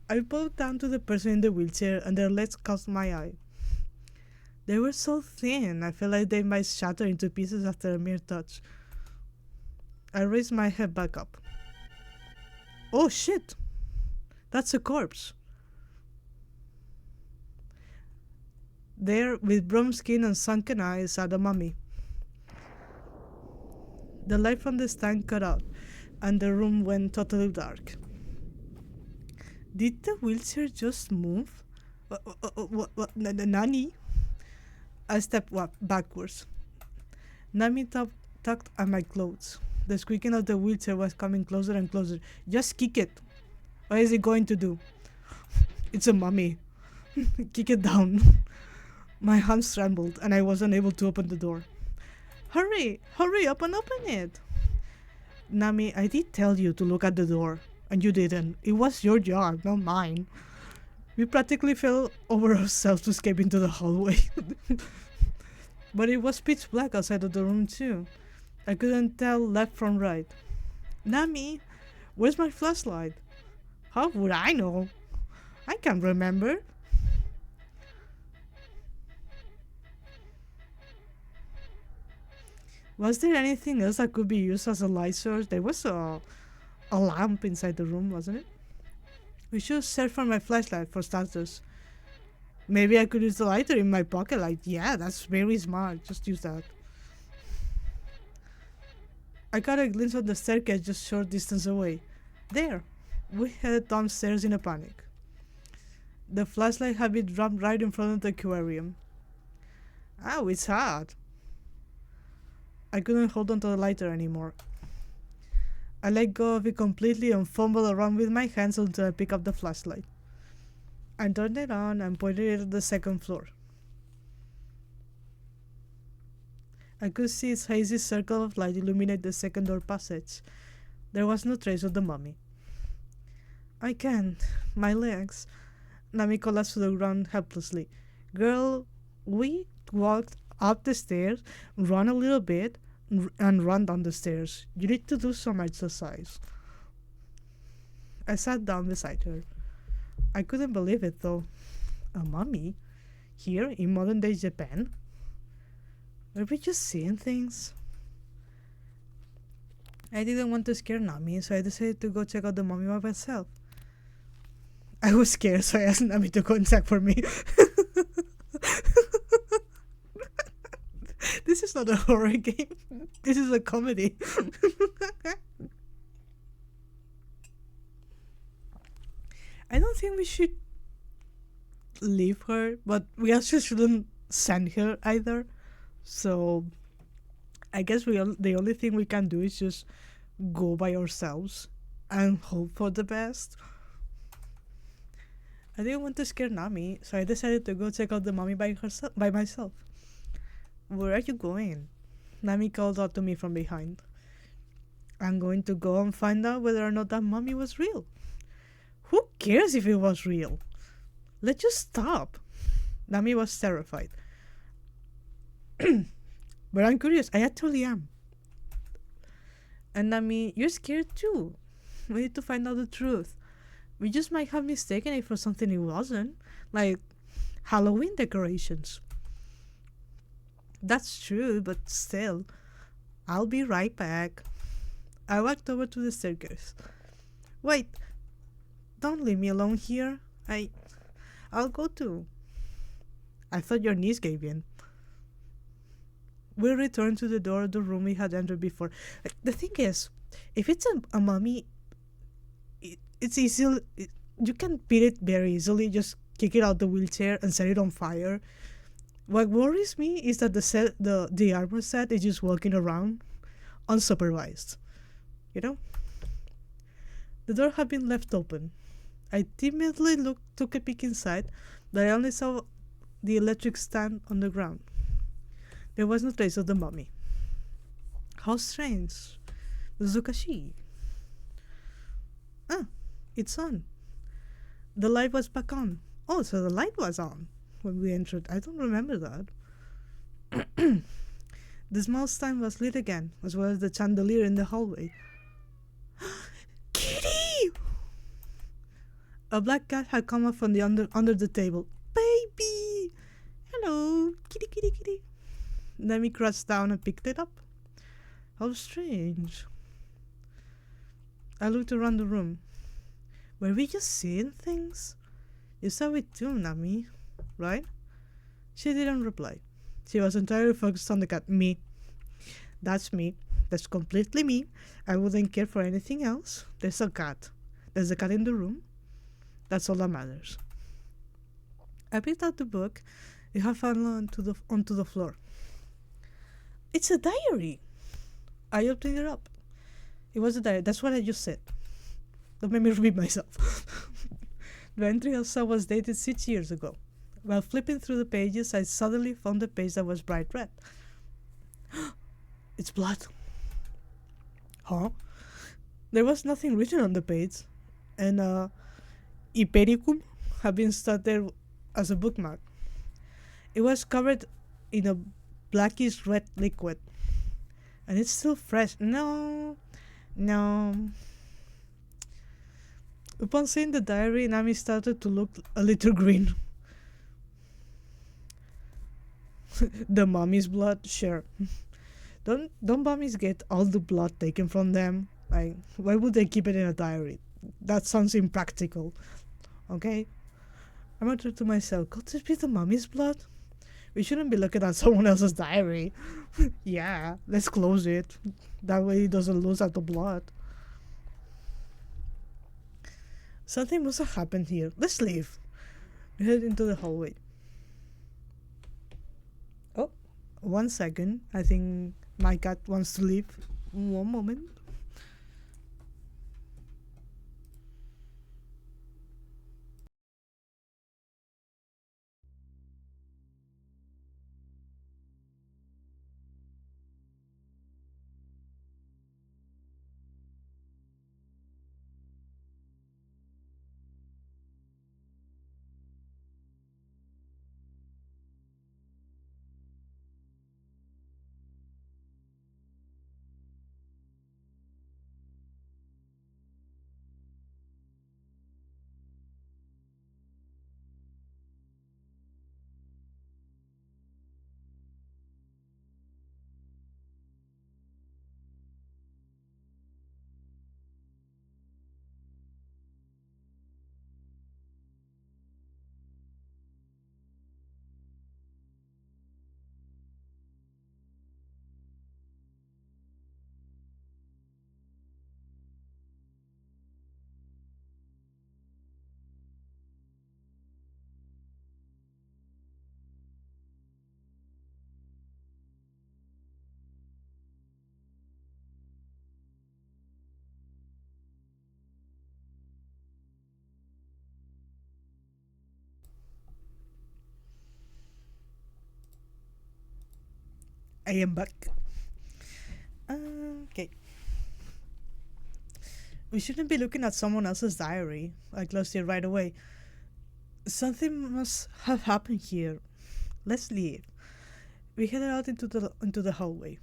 I bowed down to the person in the wheelchair and their legs caught my eye. They were so thin, I felt like they might shatter into pieces after a mere touch. I raised my head back up. Oh shit! That's a corpse. There, with brown skin and sunken eyes, sat a mummy. The light from the stand cut out, and the room went totally dark. Did the wheelchair just move? What? Nani? I stepped backwards. Nami tugged at my clothes. The squeaking of the wheelchair was coming closer and closer. Just kick it. What is it going to do? It's a mummy. Kick it down. My hands trembled and I was unable to open the door. Hurry up and open it. Nami, I did tell you to look at the door, and you didn't. It was your job, not mine. We practically fell over ourselves to escape into the hallway. But it was pitch black outside of the room too. I couldn't tell left from right. Nami, where's my flashlight? How would I know? I can't remember. Was there anything else that could be used as a light source? There was a lamp inside the room, wasn't it? We should search for my flashlight for starters. Maybe I could use the lighter in my pocket. Like, yeah, that's very smart. Just use that. I got a glimpse of the staircase just short distance away. There. We headed downstairs in a panic. The flashlight had been dropped right in front of the aquarium. Oh, it's hot. I couldn't hold onto the lighter anymore. I let go of it completely and fumbled around with my hands until I picked up the flashlight. I turned it on and pointed it at the second floor. I could see its hazy circle of light illuminate the second door passage. There was no trace of the mummy. I can't. My legs. Nami collapsed to the ground helplessly. Girl, we walked up the stairs, run a little bit, and run down the stairs. You need to do some exercise. I sat down beside her. I couldn't believe it though. A mummy? Here in modern day Japan? Were we just seeing things? I didn't want to scare Nami, so I decided to go check out the mummy by myself. I was scared, so I asked Nami to go and check for me. This is not a horror game. This is a comedy. I don't think we should leave her, but we also shouldn't send her either. So I guess the only thing we can do is just go by ourselves and hope for the best. I didn't want to scare Nami, so I decided to go check out the mummy by myself. Where are you going? Nami called out to me from behind. I'm going to go and find out whether or not that mummy was real. Who cares if it was real? Let's just stop. Nami was terrified. But I'm curious. I actually am. And Nami, you're scared too. We need to find out the truth. We just might have mistaken it for something it wasn't. Like Halloween decorations. That's true, but still. I'll be right back. I walked over to the staircase. Wait. Don't leave me alone here. I'll go too. I thought your knees gave in. We returned to the door of the room we had entered before. The thing is, if it's a mummy, it's easy. You can beat it very easily. Just kick it out the wheelchair and set it on fire. What worries me is that the armor set is just walking around unsupervised. You know? The door had been left open. I timidly took a peek inside, but I only saw the electric stand on the ground. There was no trace of the mummy. How strange. Zukashi. Ah, it's on. The light was back on. Oh, so the light was on when we entered. I don't remember that. The small stand was lit again, as well as the chandelier in the hallway. Kitty! A black cat had come up from the under the table. Baby! Hello, kitty, kitty, kitty. Nami crouched down and picked it up. How strange. I looked around the room. Were we just seeing things? You saw it too, Nami, right? She didn't reply. She was entirely focused on the cat. Me. That's me. That's completely me. I wouldn't care for anything else. There's a cat. There's a cat in the room. That's all that matters. I picked up the book. It had fallen onto the floor. It's a diary. I opened it up. It was a diary. That's what I just said. Don't make me repeat myself. The entry I saw was dated 6 years ago. While flipping through the pages, I suddenly found a page that was bright red. It's blood. Huh? There was nothing written on the page, and Ipericum had been stuck there as a bookmark. It was covered in a blackish red liquid, and it's still fresh. No. Upon seeing the diary, Nami started to look a little green. The mummy's blood? Sure. Don't mummies get all the blood taken from them? Like, why would they keep it in a diary? That sounds impractical. Okay? I muttered to myself, could this be the mummy's blood? We shouldn't be looking at someone else's diary. Yeah, let's close it. That way it doesn't lose out the blood. Something must have happened here. Let's leave. We head into the hallway. Oh, 1 second. I think my cat wants to leave. 1 moment. I am back. Okay. We shouldn't be looking at someone else's diary. I closed it right away. Something must have happened here. Let's leave. We headed out into the hallway.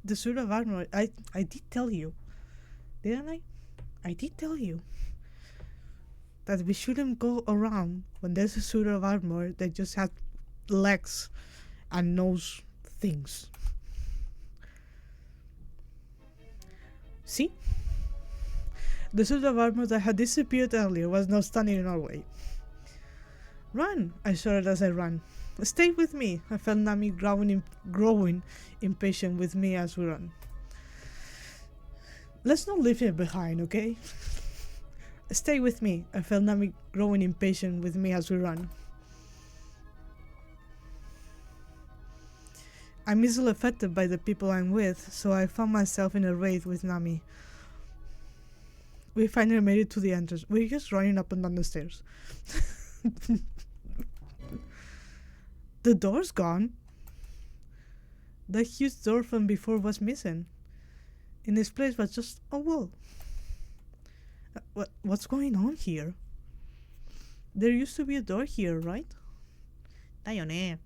The suit of armor. I did tell you, didn't I? I did tell you that we shouldn't go around when there's a suit of armor that just has legs and knows things. See? The suit of armor that had disappeared earlier was now standing in our way. Run! I shouted as I ran. Stay with me! I felt Nami growing impatient with me as we ran. Let's not leave him behind, okay? Stay with me! I felt Nami growing impatient with me as we ran. I'm easily affected by the people I'm with, so I found myself in a race with Nami. We finally made it to the entrance. We're just running up and down the stairs. The door's gone. The huge door from before was missing. In this place was just a wall. What's going on here? There used to be a door here, right? Dayone.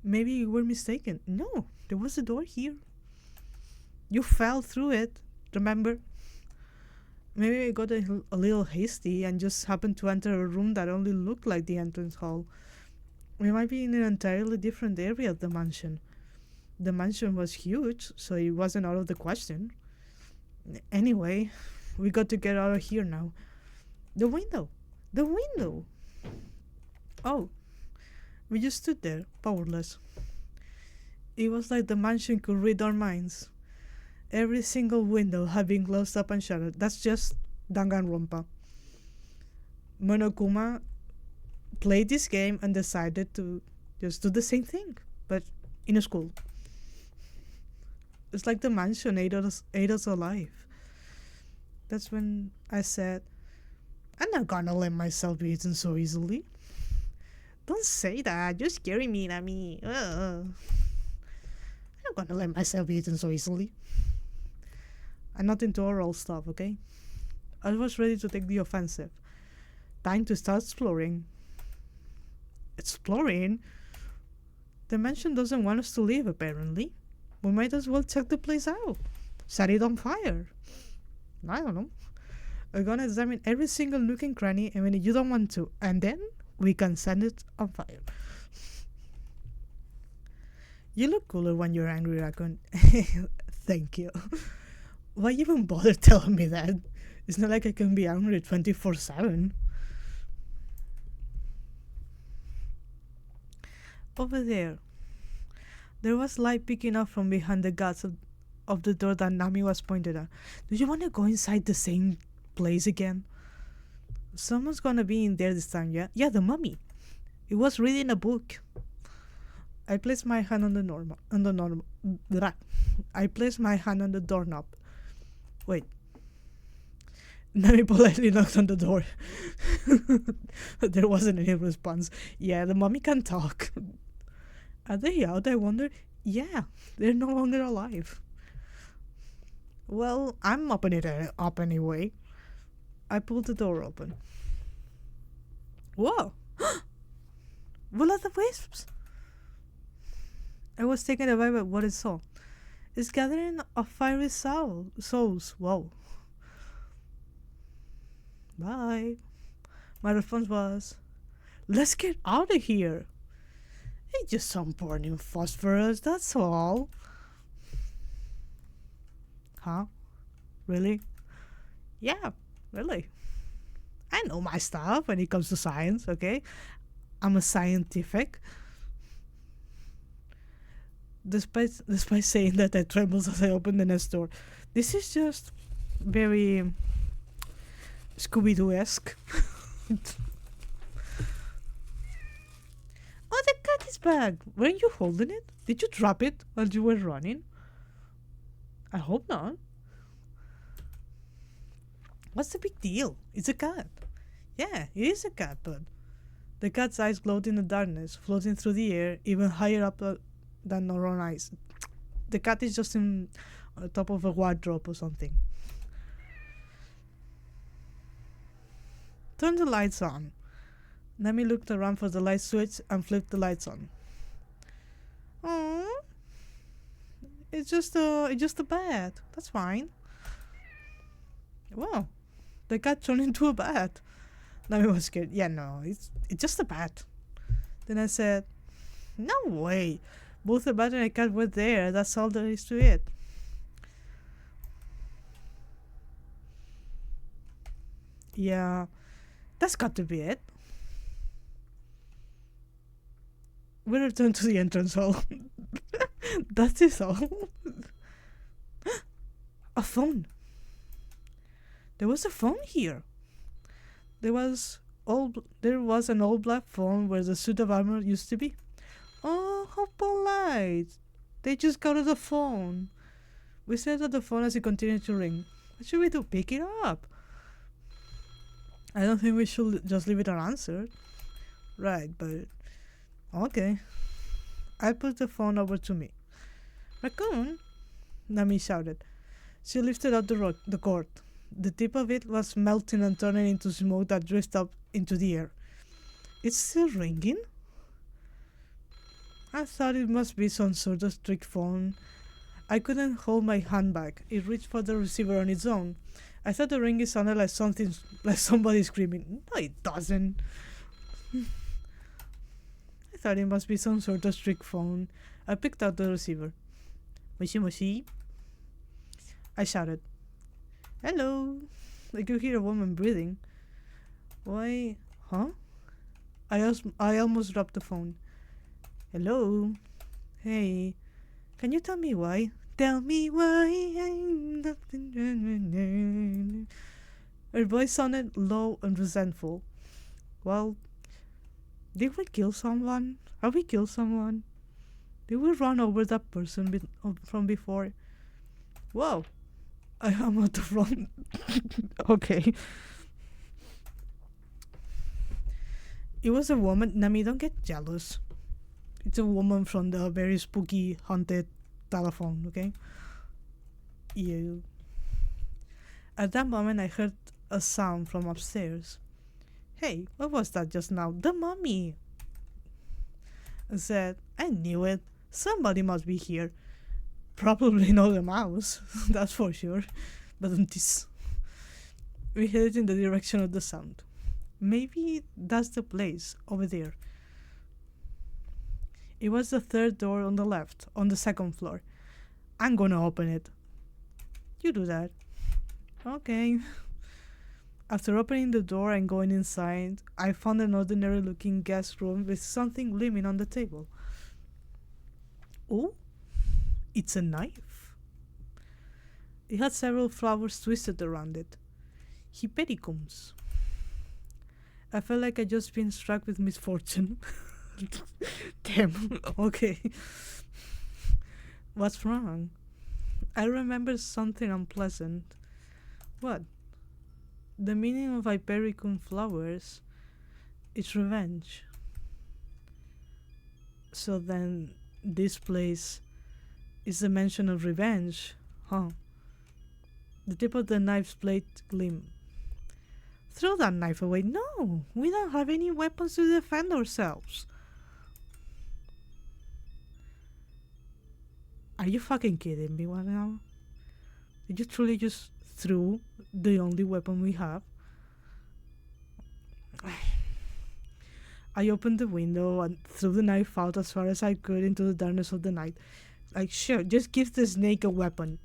Maybe you were mistaken. No, there was a door here. You fell through it, remember? Maybe I got a little hasty and just happened to enter a room that only looked like the entrance hall. We might be in an entirely different area of the mansion. The mansion was huge, so it wasn't out of the question. Anyway, we got to get out of here now. The window! The window! Oh, we just stood there, powerless. It was like the mansion could read our minds. Every single window had been closed up and shuttered. That's just Danganronpa. Monokuma played this game and decided to just do the same thing, but in a school. It's like the mansion ate us alive. That's when I said, I'm not gonna let myself be eaten so easily. Don't say that. You're scaring me, Nami. I'm not gonna let myself be eaten so easily. I'm not into oral stuff, okay? I was ready to take the offensive. Time to start exploring. Exploring? The mansion doesn't want us to leave, apparently. We might as well check the place out. Set it on fire. I don't know. We're gonna examine every single nook and cranny, and when you don't want to, and then we can set it on fire. You look cooler when you're angry, Raccoon. Thank you. Why even bother telling me that? It's not like I can be angry 24/7. Over there. There was light picking up from behind the guards of the door that Nami was pointed at. Do you want to go inside the same place again? Someone's gonna be in there this time, yeah? Yeah, the mummy. It was reading a book. I placed my hand on I placed my hand on the doorknob. Wait. Nami politely knocked on the door. There wasn't any response. Yeah, the mummy can talk. Are they out, I wonder? Yeah, they're no longer alive. Well, I'm opening it up anyway. I pulled the door open. Whoa! Will of the wisps! I was taken aback by what I saw. It's gathering of fiery souls. Whoa. Bye. My response was, let's get out of here. It's just some burning phosphorus, that's all. Huh? Really? Yeah, really. I know my stuff when it comes to science, okay? I'm a scientific. Despite saying that, I trembled as I opened the next door. This is just very Scooby-Doo-esque. Oh, the cat is back. Weren't you holding it? Did you drop it while you were running? I hope not. What's the big deal? It's a cat. Yeah, it is a cat, but the cat's eyes glowed in the darkness, floating through the air, even higher up than our own eyes. The cat is just on top of a wardrobe or something. Turn the lights on. Nami looked around for the light switch and flipped the lights on. Oh, it's just a bat. That's fine. Wow, the cat turned into a bat. Nami was scared. Yeah, no, it's just a bat. Then I said, no way. Both the bat and the cat were there. That's all there is to it. Yeah, that's got to be it. We returned to the entrance hall. That is all. A phone. There was a phone here. There was an old black phone where the suit of armor used to be. Oh, how polite. They just got us a phone. We stared at the phone as it continued to ring. What should we do? Pick it up. I don't think we should just leave it unanswered. Right, but okay. I put the phone over to me. Raccoon? Nami shouted. She lifted up the cord. The tip of it was melting and turning into smoke that drifted up into the air. It's still ringing? I thought it must be some sort of trick phone. I couldn't hold my hand back. It reached for the receiver on its own. I thought the ringing sounded like something, like somebody screaming. No, it doesn't. I thought it must be some sort of trick phone. I picked up the receiver. Moshi moshi. I shouted. Hello. I could hear a woman breathing. Why? Huh? I almost dropped the phone. Hello? Hey. Can you tell me why? Tell me why I'm nothing. Her voice sounded low and resentful. Well, did we kill someone? Have we killed someone? Did we run over that person from before? Whoa! I am at the front. Okay. It was a woman. Nami, don't get jealous. It's a woman from the very spooky haunted telephone, okay? You. At that moment, I heard a sound from upstairs. Hey, what was that just now? The mummy! I said, I knew it. Somebody must be here. Probably not a mouse, that's for sure. But we headed in the direction of the sound. Maybe that's the place, over there. It was the third door on the left, on the second floor. I'm gonna open it. You do that. Okay. After opening the door and going inside, I found an ordinary looking guest room with something gleaming on the table. Oh, it's a knife. It had several flowers twisted around it. Hypericums. I felt like I'd just been struck with misfortune. Damn, okay. What's wrong? I remember something unpleasant. What? The meaning of Hypericum flowers is revenge. So then, this place is a mention of revenge, huh? The tip of the knife's blade gleamed. Throw that knife away. No, we don't have any weapons to defend ourselves. Are you fucking kidding me right now? Did you truly just throw the only weapon we have? I opened the window and threw the knife out as far as I could into the darkness of the night. Like, sure, just give the snake a weapon.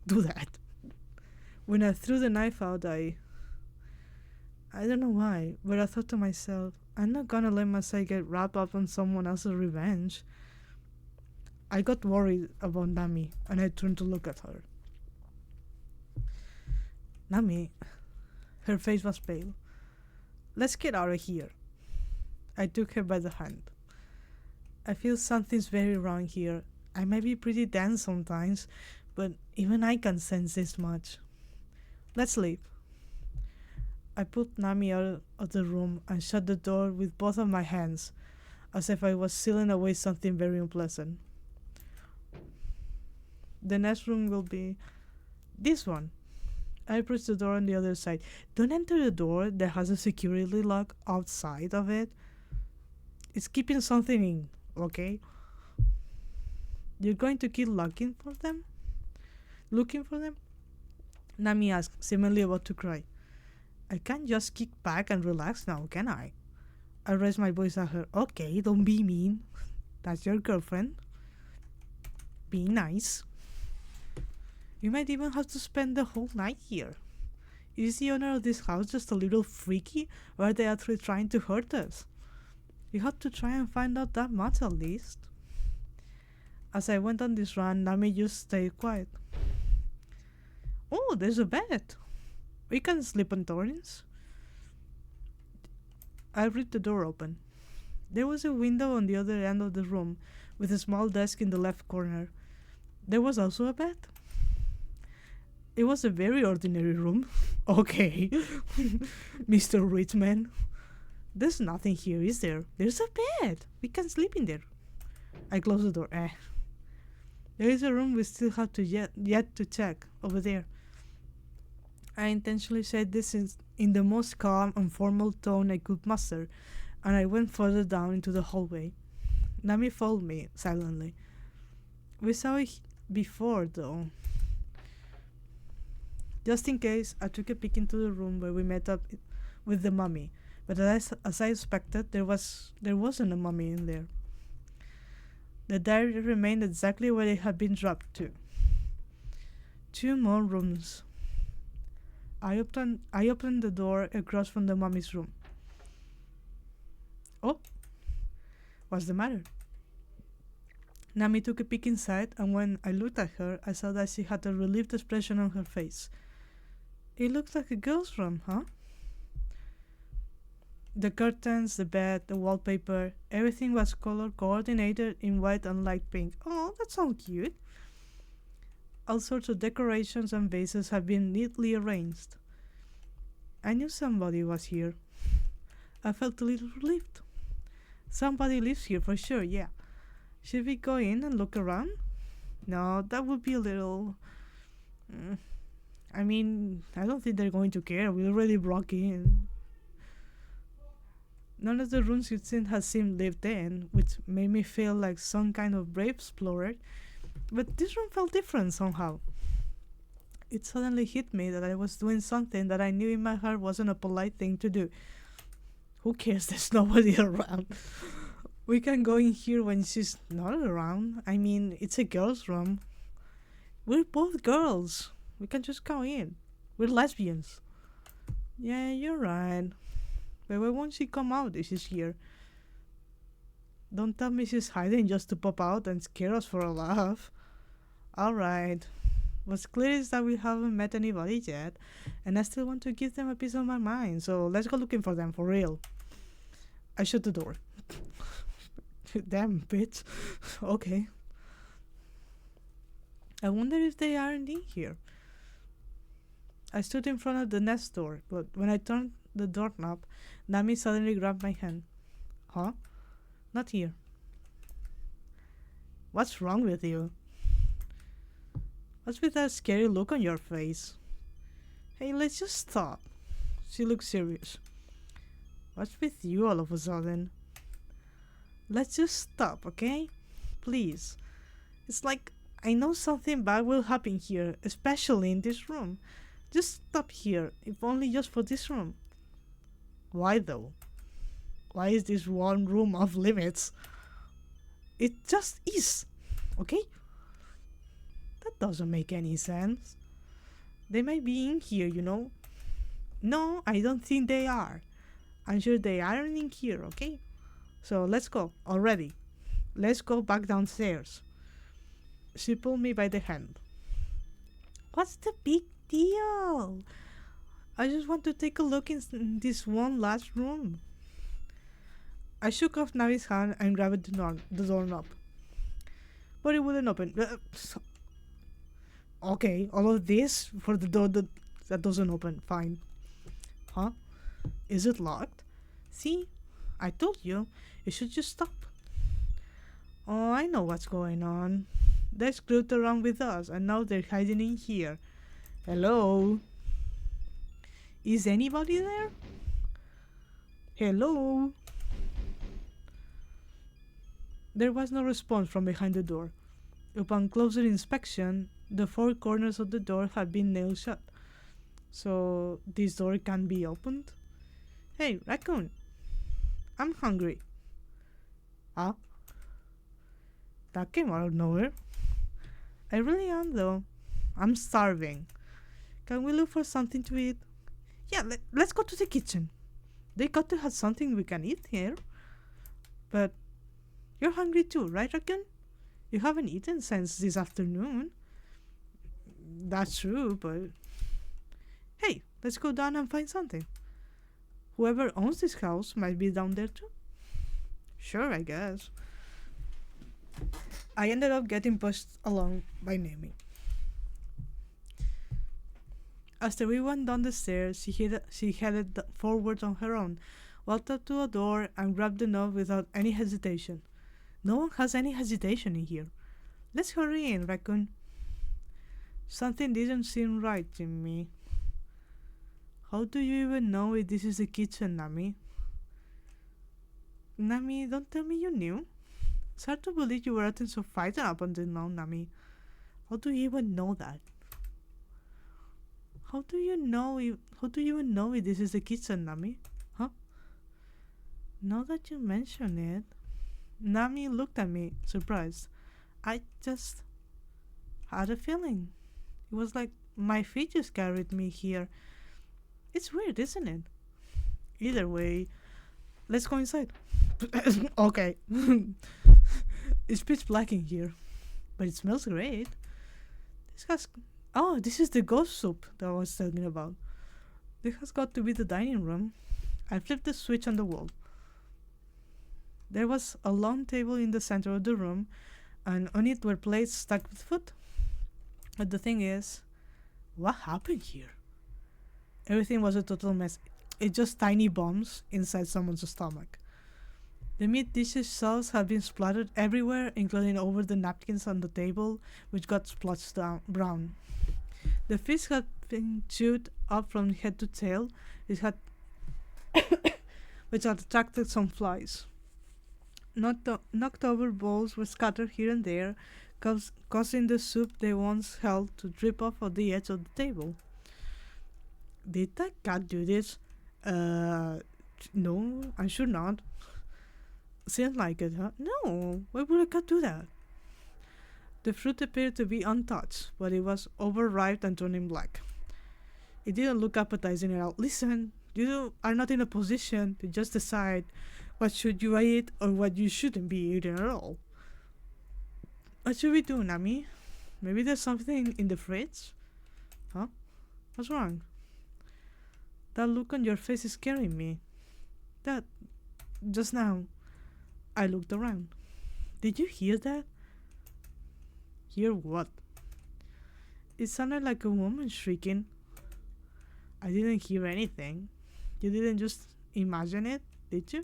Do that. When I threw the knife out, I don't know why, but I thought to myself, I'm not gonna let myself get wrapped up on someone else's revenge. I got worried about Nami, and I turned to look at her. Nami, her face was pale. Let's get out of here. I took her by the hand. I feel something's very wrong here. I might be pretty dense sometimes, but even I can sense this much. Let's leave. I put Nami out of the room and shut the door with both of my hands, as if I was sealing away something very unpleasant. The next room will be this one. I pressed the door on the other side. Don't enter the door that has a security lock outside of it. It's keeping something in, okay? You're going to keep looking for them? Nami asked, seemingly about to cry. I can't just kick back and relax now, can I? I raised my voice at her. Okay, don't be mean. That's your girlfriend. Be nice. You might even have to spend the whole night here. Is the owner of this house just a little freaky, or are they actually trying to hurt us? You have to try and find out that much at least. As I went on this run, Nami just stayed quiet. Oh, there's a bed. We can sleep on Torrens. I ripped the door open. There was a window on the other end of the room, with a small desk in the left corner. There was also a bed. It was a very ordinary room. Okay, Mr. Richman. There's nothing here, is there? There's a bed. We can sleep in there. I closed the door. There is a room we still have to yet to check over there. I intentionally said this in the most calm and formal tone I could muster, and I went further down into the hallway. Nami followed me silently. We saw it before, though. Just in case, I took a peek into the room where we met up with the mummy, but as I expected, there wasn't a mummy in there. The diary remained exactly where it had been dropped to. 2 more rooms. I opened the door across from the mummy's room. Oh, what's the matter? Nami took a peek inside, and when I looked at her, I saw that she had a relieved expression on her face. It looks like a girl's room, huh? The curtains, the bed, the wallpaper, everything was color coordinated in white and light pink. Oh, that sounds cute. All sorts of decorations and vases had been neatly arranged. I knew somebody was here. I felt a little relieved. Somebody lives here for sure, yeah. Should we go in and look around? No, that would be a little... I mean, I don't think they're going to care. We already broke in. None of the rooms you'd seen had seemed lived in, which made me feel like some kind of brave explorer. But this room felt different somehow. It suddenly hit me that I was doing something that I knew in my heart wasn't a polite thing to do. Who cares? There's nobody around. We can go in here when she's not around. I mean, it's a girl's room. We're both girls. We can just go in. We're lesbians. Yeah, you're right. But why won't she come out if she's here? Don't tell me she's hiding just to pop out and scare us for a laugh. Alright. What's clear is that we haven't met anybody yet, and I still want to give them a piece of my mind, so let's go looking for them for real. I shut the door. Damn, bitch. Okay. I wonder if they aren't in here. I stood in front of the nest door, but when I turned the doorknob, Nami suddenly grabbed my hand. Huh? Not here. What's wrong with you? What's with that scary look on your face? Hey, let's just stop. She looked serious. What's with you all of a sudden? Let's just stop, okay? Please. It's like I know something bad will happen here, especially in this room. Just stop here, if only just for this room. Why though? Why is this one room off limits? It just is, okay? That doesn't make any sense. They might be in here, you know. No, I don't think they are. I'm sure they aren't in here, okay? So let's go, already. Let's go back downstairs. She pulled me by the hand. What's the big deal? I just want to take a look in this one last room. I shook off Navi's hand and grabbed the doorknob. But it wouldn't open. Okay, all of this for the door that doesn't open. Fine. Huh? Is it locked? See? I told you. You should just stop. Oh, I know what's going on. They screwed around with us and now they're hiding in here. Hello? Is anybody there? Hello? There was no response from behind the door. Upon closer inspection, the 4 corners of the door had been nailed shut. So, this door can't be opened? Hey, raccoon! I'm hungry. Huh? That came out of nowhere. I really am though. I'm starving. Can we look for something to eat? Yeah, let's go to the kitchen. They got to have something we can eat here. But you're hungry too, right, raccoon? You haven't eaten since this afternoon. That's true, but... Hey, let's go down and find something. Whoever owns this house might be down there too. Sure, I guess. I ended up getting pushed along by Nami. After we went down the stairs, she headed forward on her own, walked up to a door and grabbed the knob without any hesitation. No one has any hesitation in here. Let's hurry in, raccoon. Something didn't seem right to me. How do you even know if this is the kitchen, Nami? Nami, don't tell me you knew. It's hard to believe you were acting so frightened up until now, Nami. How do you even know that? How do you even know if this is the kitchen, Nami? Huh? Now that you mention it, Nami looked at me, surprised. I just had a feeling. It was like my feet just carried me here. It's weird, isn't it? Either way, let's go inside. Okay. It's pitch black in here, but it smells great. This has. Oh, this is the ghost soup that I was talking about. This has got to be the dining room. I flipped the switch on the wall. There was a long table in the center of the room, and on it were plates stacked with food. But the thing is, what happened here? Everything was a total mess. It's just tiny bombs inside someone's stomach. The meat dishes sauce had been splattered everywhere, including over the napkins on the table, which got splotched brown. The fish had been chewed up from head to tail, which had, which had attracted some flies. Knocked over bowls were scattered here and there, causing the soup they once held to drip off of the edge of the table. Did that cat do this? No, I'm sure not. Seems like it, huh? No, why would a cat do that? The fruit appeared to be untouched, but it was overripe and turning black. It didn't look appetizing at all. Listen, you are not in a position to just decide what should you eat or what you shouldn't be eating at all. What should we do, Nami? Maybe there's something in the fridge? Huh? What's wrong? That look on your face is scaring me. That... just now. I looked around. Did you hear that? Hear what? It sounded like a woman shrieking. I didn't hear anything. You didn't just imagine it, did you?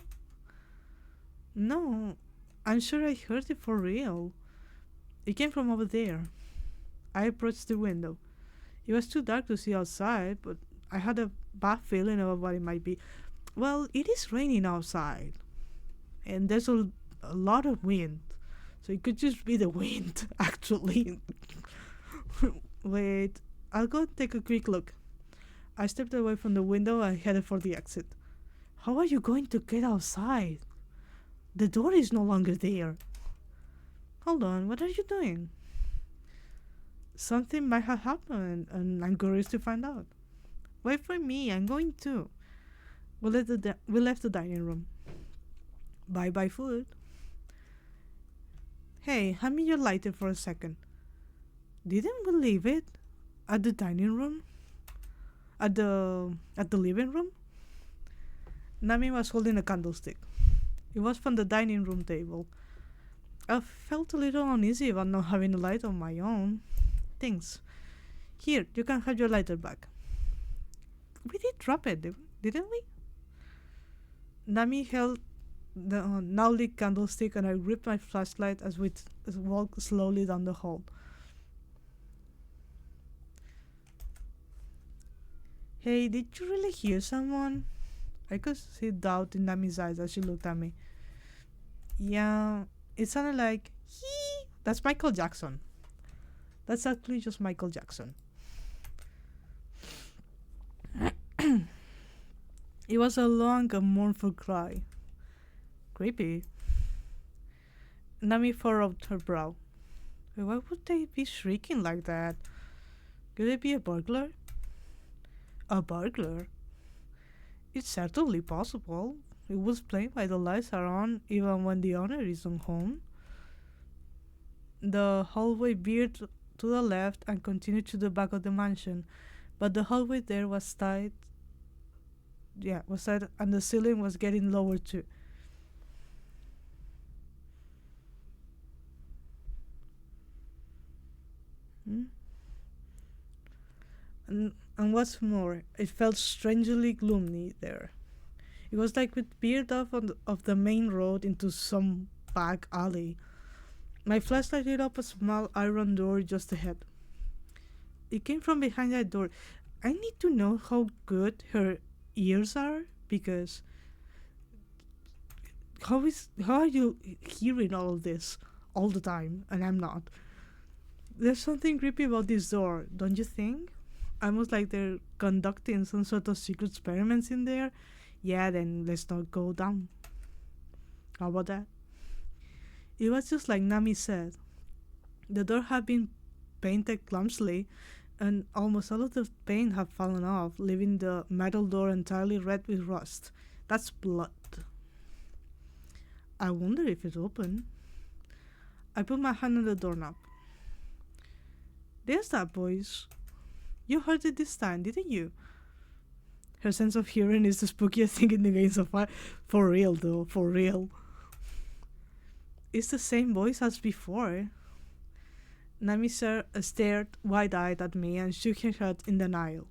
No, I'm sure I heard it for real. It came from over there. I approached the window. It was too dark to see outside, but I had a bad feeling about what it might be. Well, it is raining outside. And there's a lot of wind. So it could just be the wind, actually. Wait, I'll go and take a quick look. I stepped away from the window and headed for the exit. How are you going to get outside? The door is no longer there. Hold on, what are you doing? Something might have happened, and I'm curious to find out. Wait for me, I'm going too. We left the dining room. Bye-bye food. Hey, hand me your lighter for a second. Didn't we leave it at the dining room? At the living room? Nami was holding a candlestick. It was from the dining room table. I felt a little uneasy about not having a light on my own. Thanks. Here, you can have your lighter back. We did drop it, didn't we? Nami held the now lit candlestick and I gripped my flashlight as we walked slowly down the hall. Hey, did you really hear someone? I could see doubt in Nami's eyes as she looked at me. Yeah, it sounded like, hee! That's Michael Jackson. That's actually just Michael Jackson. It was a long and mournful cry. Creepy. Nami furrowed her brow. Why would they be shrieking like that? Could it be a burglar? A burglar? It's certainly possible. It was playing while the lights are on, even when the owner isn't home. The hallway veered to the left and continued to the back of the mansion, but the hallway there was tight. Was tight, and the ceiling was getting lower too. And what's more, it felt strangely gloomy there. It was like we'd veered off of the main road into some back alley. My flashlight lit up a small iron door just ahead. It came from behind that door. I need to know how good her ears are because how are you hearing all of this all the time and I'm not? There's something creepy about this door, don't you think? Almost like they're conducting some sort of secret experiments in there. Yeah, then let's not go down. How about that? It was just like Nami said. The door had been painted clumsily, and almost all of the paint had fallen off, leaving the metal door entirely red with rust. That's blood. I wonder if it's open. I put my hand on the doorknob. There's that voice. You heard it this time, didn't you? Her sense of hearing is the spookiest thing in the game so far. For real, though, for real. It's the same voice as before. Nami stared wide-eyed at me and shook her head in denial.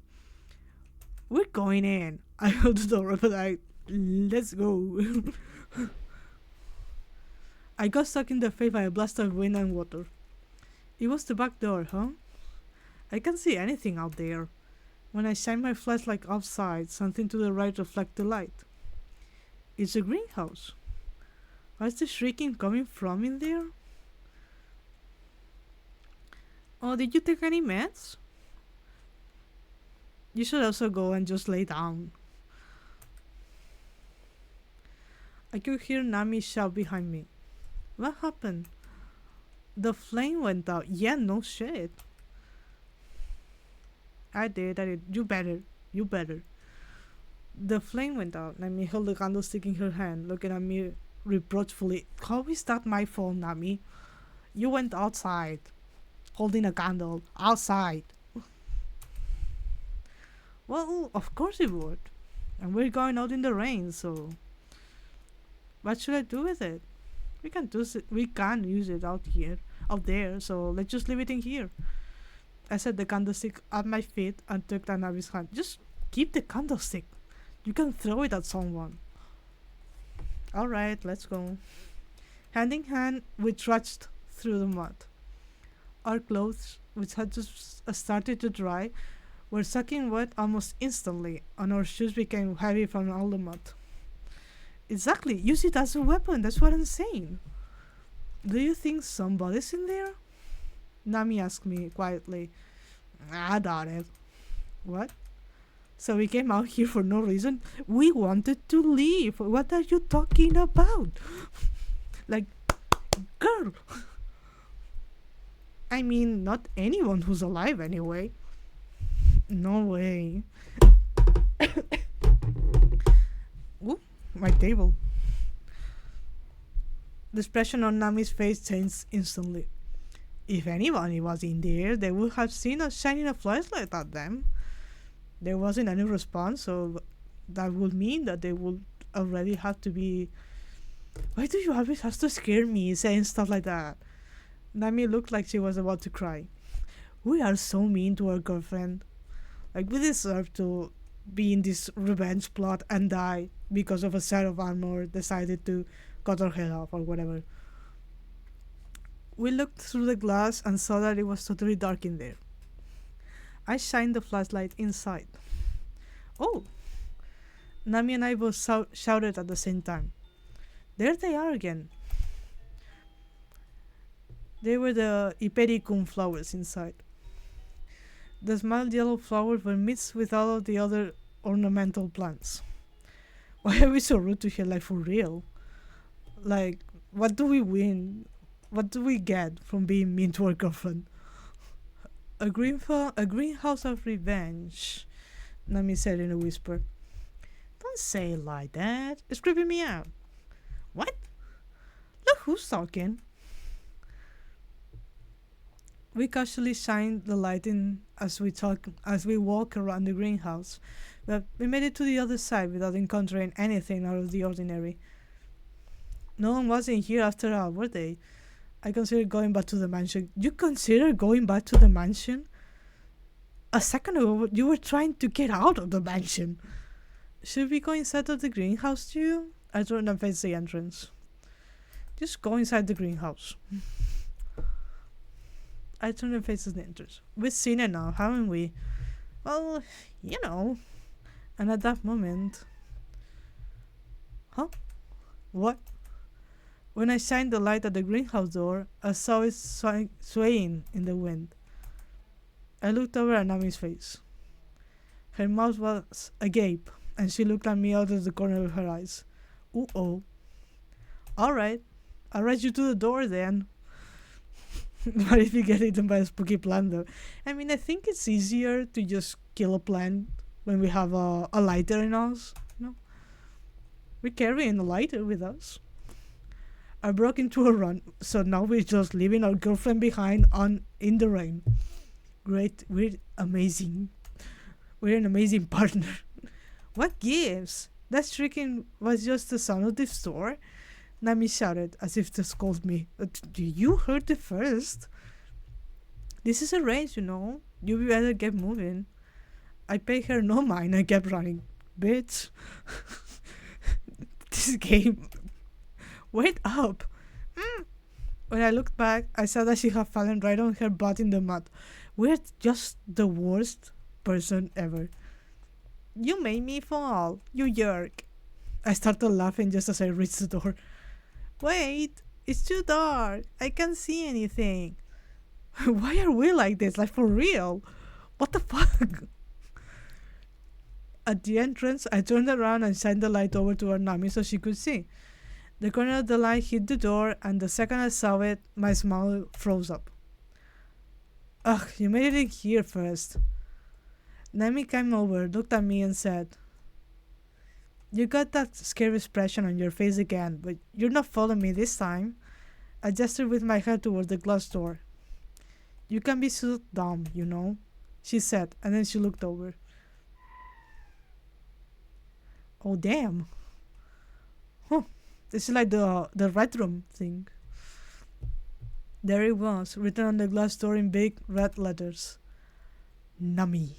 We're going in. I held the door open. Let's go. I got stuck in the face by a blast of wind and water. It was the back door, huh? I can't see anything out there. When I shine my flashlight outside, something to the right reflects the light. It's a greenhouse. Where's the shrieking coming from in there? Oh, did you take any meds? You should also go and just lay down. I could hear Nami shout behind me. What happened? The flame went out. Yeah, no shit. I did. You better. You better. The flame went out. Nami held the candlestick in her hand, looking at me reproachfully. How is that my fault, Nami? You went outside, holding a candle. Outside. Well, of course it would. And we're going out in the rain, so... What should I do with it? We can't use it out there, so let's just leave it in here. I set the candlestick at my feet and took Nami's hand. Just keep the candlestick. You can throw it at someone. Alright, let's go. Hand in hand, we trudged through the mud. Our clothes, which had just started to dry, were soaking wet almost instantly, and our shoes became heavy from all the mud. Exactly, use it as a weapon, that's what I'm saying. Do you think somebody's in there? Nami asked me quietly. I doubt it. What? So we came out here for no reason? We wanted to leave. What are you talking about? Like, girl. I mean, not anyone who's alive anyway. No way. Ooh, my table. The expression on Nami's face changed instantly. If anyone was in there, they would have seen us shining a flashlight at them. There wasn't any response, so that would mean that they would already have to be... Why do you always have to scare me saying stuff like that? Nami looked like she was about to cry. We are so mean to our girlfriend. Like, we deserve to be in this revenge plot and die because of a set of armor decided to cut our head off or whatever. We looked through the glass and saw that it was totally dark in there. I shined the flashlight inside. Oh! Nami and I both shouted at the same time. There they are again. They were the Ipericum flowers inside. The small yellow flowers were mixed with all of the other ornamental plants. Why are we so rude to her, like, for real? Like, what do we win? What do we get from being mean to our girlfriend? A greenhouse of revenge, Nami said in a whisper. Don't say it like that. It's creeping me out. What? Look who's talking. We casually shined the light in as we walk around the greenhouse, but we made it to the other side without encountering anything out of the ordinary. No one was in here after all, were they? I considered going back to the mansion. You consider going back to the mansion? A second ago, you were trying to get out of the mansion. Should we go inside of the greenhouse too? I turned and faced the entrance. Just go inside the greenhouse. I turned and faced the entrance. We've seen it now, haven't we? Well, you know. And at that moment, huh? What? When I shined the light at the greenhouse door, I saw it swaying in the wind. I looked over at Nami's face. Her mouth was agape, and she looked at me out of the corner of her eyes. Ooh oh. Alright, I'll ride you to the door then. What if you get eaten by a spooky plant though? I mean, I think it's easier to just kill a plant when we have a lighter in us. No, we're carrying a lighter with us. I broke into a run, so now we're just leaving our girlfriend behind on in the rain. Great, we're amazing. We're an amazing partner. What gives? That shrieking was just the sound of the store. Nami shouted as if to scold me. You heard it first. This is a race, you know. You better get moving. I paid her no mind and kept running. Bitch. This game. Wait up. When I looked back, I saw that she had fallen right on her butt in the mud. We're just the worst person ever. You made me fall, you jerk. I started laughing just as I reached the door. Wait, it's too dark. I can't see anything. Why are we like this? Like for real? What the fuck? At the entrance, I turned around and shined the light over to Nami so she could see. The corner of the light hit the door, and the second I saw it, my smile froze up. Ugh, you made it in here first. Nami came over, looked at me, and said, You got that scary expression on your face again, but you're not following me this time. I gestured with my head towards the glass door. You can be so dumb, you know, she said, and then she looked over. Oh, damn. Huh. This is like the red room thing. There it was, written on the glass door in big red letters. Nami.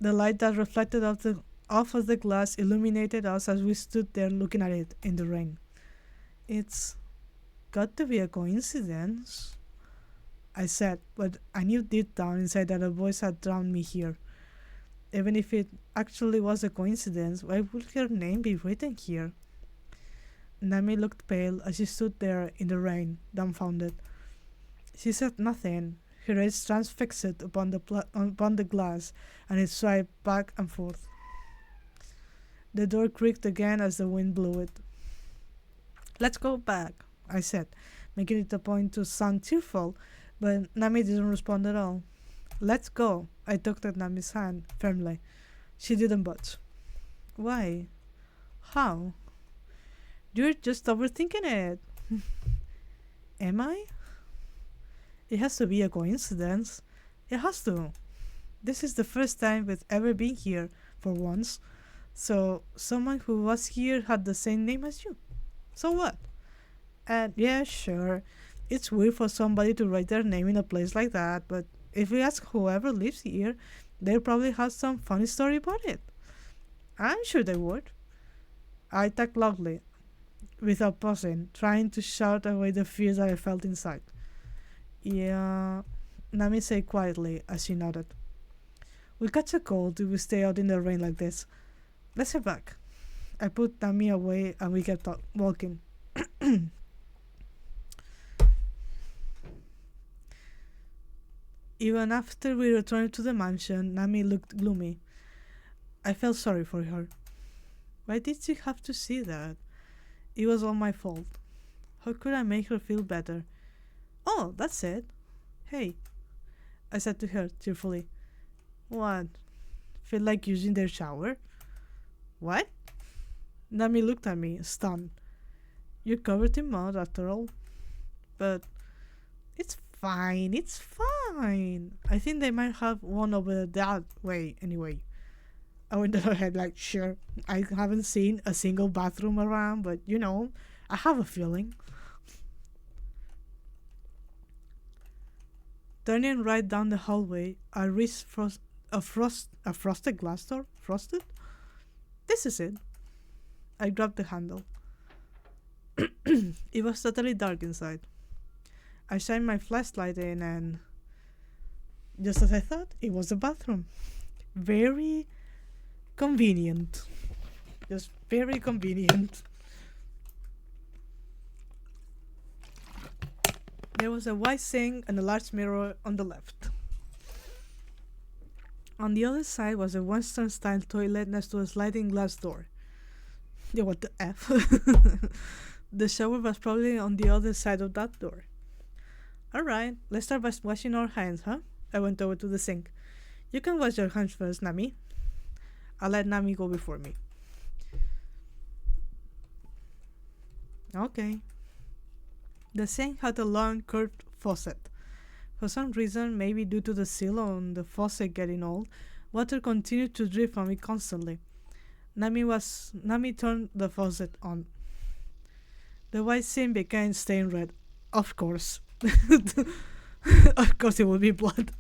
The light that reflected off of the glass illuminated us as we stood there looking at it in the rain. It's got to be a coincidence, I said, but I knew deep down inside that a voice had drawn me here. Even if it actually was a coincidence, why would her name be written here? Nami looked pale as she stood there in the rain, dumbfounded. She said nothing. Her eyes transfixed upon the glass, and it swayed back and forth. The door creaked again as the wind blew it. Let's go back, I said, making it a point to sound cheerful, but Nami didn't respond at all. Let's go. I tugged at Nami's hand firmly. She didn't budge. Why? How? You're just overthinking it. Am I? It has to be a coincidence. It has to. This is the first time we've ever been here, for once. So, someone who was here had the same name as you. So what? And yeah, sure, it's weird for somebody to write their name in a place like that, but if we ask whoever lives here, they'll probably have some funny story about it. I'm sure they would. I talked loudly, without pausing, trying to shout away the fears that I felt inside. Yeah, Nami said quietly as she nodded. We'll catch a cold if we stay out in the rain like this. Let's head back. I put Nami away and we kept walking. Even after we returned to the mansion, Nami looked gloomy. I felt sorry for her. Why did she have to see that? It was all my fault. How could I make her feel better? Oh, that's it. Hey, I said to her cheerfully. What? Feel like using their shower? What? Nami looked at me, stunned. You're covered in mud after all. But it's fine, it's fine. I think they might have one over that way anyway. I went to her head like, sure, I haven't seen a single bathroom around, but you know, I have a feeling. Turning right down the hallway, I reached a frosted glass door. Frosted? This is it. I grabbed the handle. It was totally dark inside. I shined my flashlight in and Just as I thought, it was a bathroom. Very convenient. Just very convenient. There was a white sink and a large mirror on the left. On the other side was a Western style toilet next to a sliding glass door. Yeah, what the F? The shower was probably on the other side of that door. Alright, let's start by washing our hands, huh? I went over to the sink. You can wash your hands first, Nami. I'll let Nami go before me. Okay. The sink had a long, curved faucet. For some reason, maybe due to the seal on the faucet getting old, water continued to drip from it constantly. Nami turned the faucet on. The white sink began stained red. Of course. Of course it will be blood.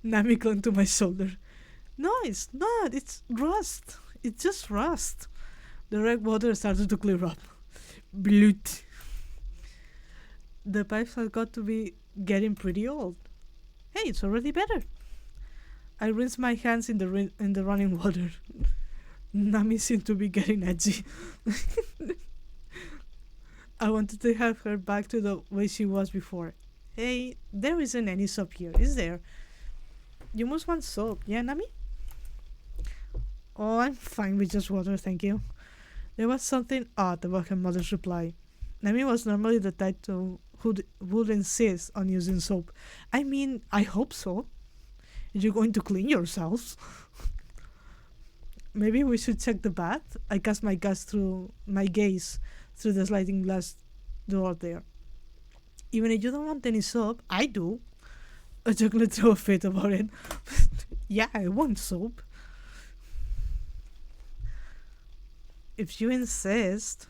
Nami clung to my shoulder. No, it's not. It's rust. It's just rust. The red water started to clear up. Blood. The pipes had got to be getting pretty old. Hey, it's already better. I rinsed my hands in the running water. Nami seemed to be getting edgy. I wanted to have her back to the way she was before. Hey, there isn't any soap here, is there? You must want soap, yeah, Nami? Oh, I'm fine with just water, thank you. There was something odd about her mother's reply. Nami was normally the type who would insist on using soap. I mean, I hope so. You're going to clean yourselves. Maybe we should check the bath. I cast my gaze through the sliding glass door there. Even if you don't want any soap, I do. A chocolate threw a fit about it. Yeah, I want soap. If you insist.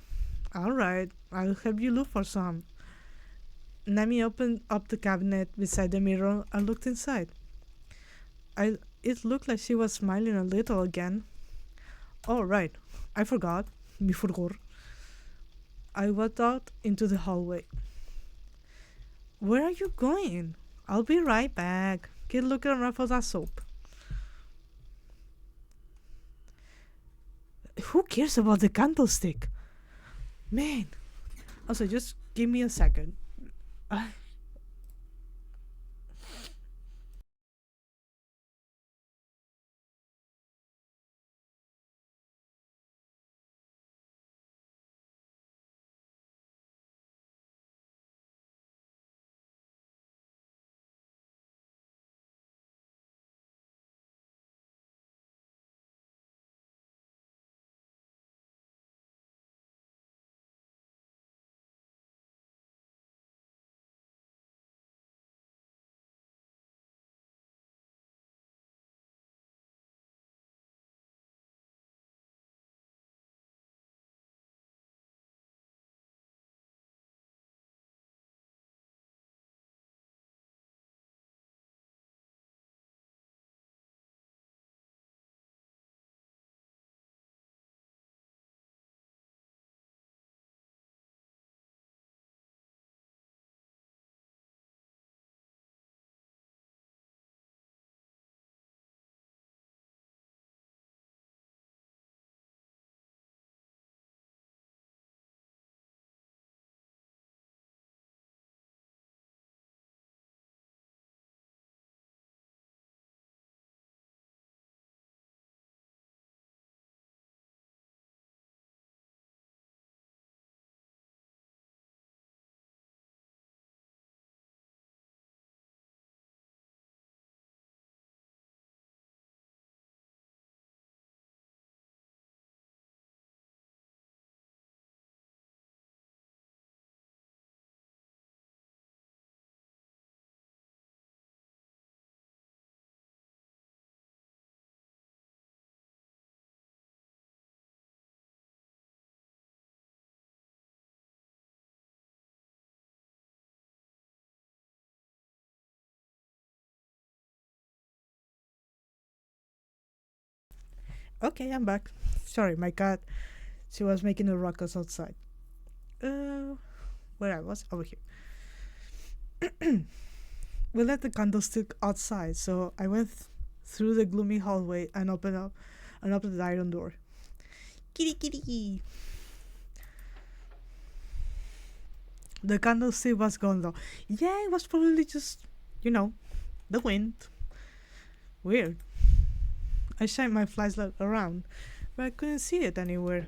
Alright, I'll help you look for some. Nami opened up the cabinet beside the mirror and looked inside. It looked like she was smiling a little again. Oh, right. I forgot. Me forgot. I walked out into the hallway. Where are you going? I'll be right back. Keep looking around for that soap. Who cares about the candlestick? Man. Also, just give me a second. Okay, I'm back. Sorry, my cat. She was making a ruckus outside. Where I was? Over here. We left the candlestick outside, so I went through the gloomy hallway and opened the iron door. Kitty kitty. The candlestick was gone though. Yeah, it was probably just, you know, the wind. Weird. I shined my flashlight around, but I couldn't see it anywhere.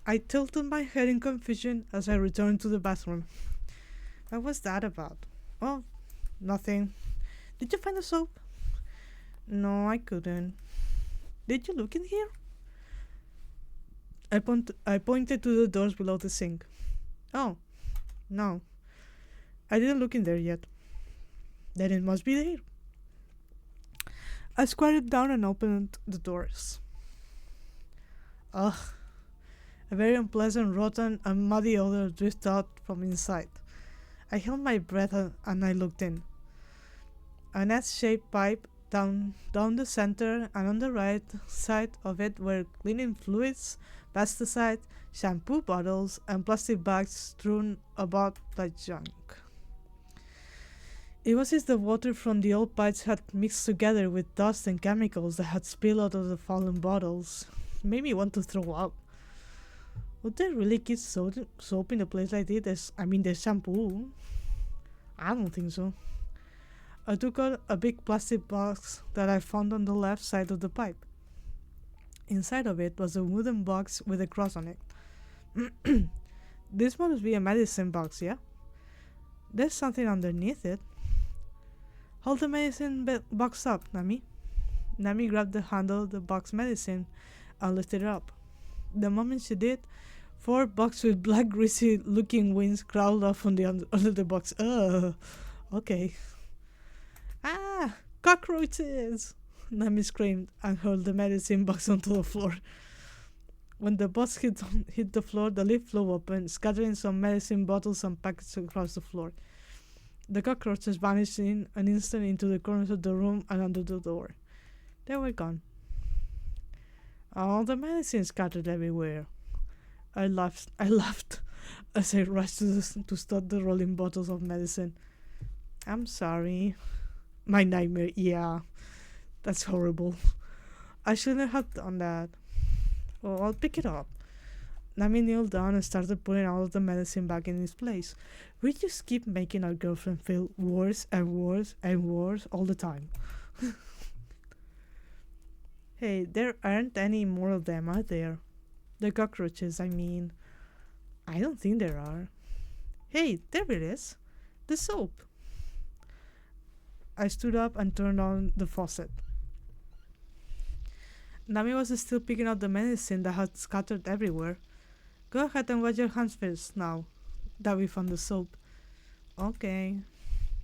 I tilted my head in confusion as I returned to the bathroom. What was that about? Oh, nothing. Did you find the soap? No, I couldn't. Did you look in here? I pointed to the doors below the sink. Oh, no. I didn't look in there yet. Then it must be there. I squatted down and opened the doors. Ugh. A very unpleasant, rotten, and muddy odor drifted out from inside. I held my breath and I looked in. An S-shaped pipe down the center, and on the right side of it were cleaning fluids, pesticide, shampoo bottles, and plastic bags strewn about like junk. It was as if the water from the old pipes had mixed together with dust and chemicals that had spilled out of the fallen bottles. It made me want to throw up. Would they really keep soap in a place like this? There's shampoo. I don't think so. I took out a big plastic box that I found on the left side of the pipe. Inside of it was a wooden box with a cross on it. This must be a medicine box, yeah? There's something underneath it. Hold the medicine box up, Nami. Nami grabbed the handle of the box medicine and lifted it up. The moment she did, 4 bugs with black greasy looking wings crawled off from under the box. Ugh. Okay. Ah! Cockroaches! Nami screamed and hurled the medicine box onto the floor. When the box hit the floor, the lid flew open, scattering some medicine bottles and packets across the floor. The cockroaches vanished in an instant into the corners of the room and under the door. They were gone. All the medicine scattered everywhere. I laughed as I rushed to stop the rolling bottles of medicine. I'm sorry. My nightmare, yeah. That's horrible. I shouldn't have done that. Oh, I'll pick it up. Nami kneeled down and started putting all of the medicine back in its place. We just keep making our girlfriend feel worse and worse and worse all the time. Hey, there aren't any more of them, are there? The cockroaches, I mean. I don't think there are. Hey, there it is. The soap. I stood up and turned on the faucet. Nami was still picking out the medicine that had scattered everywhere. Go ahead and wash your hands first now that we found the soap. Okay.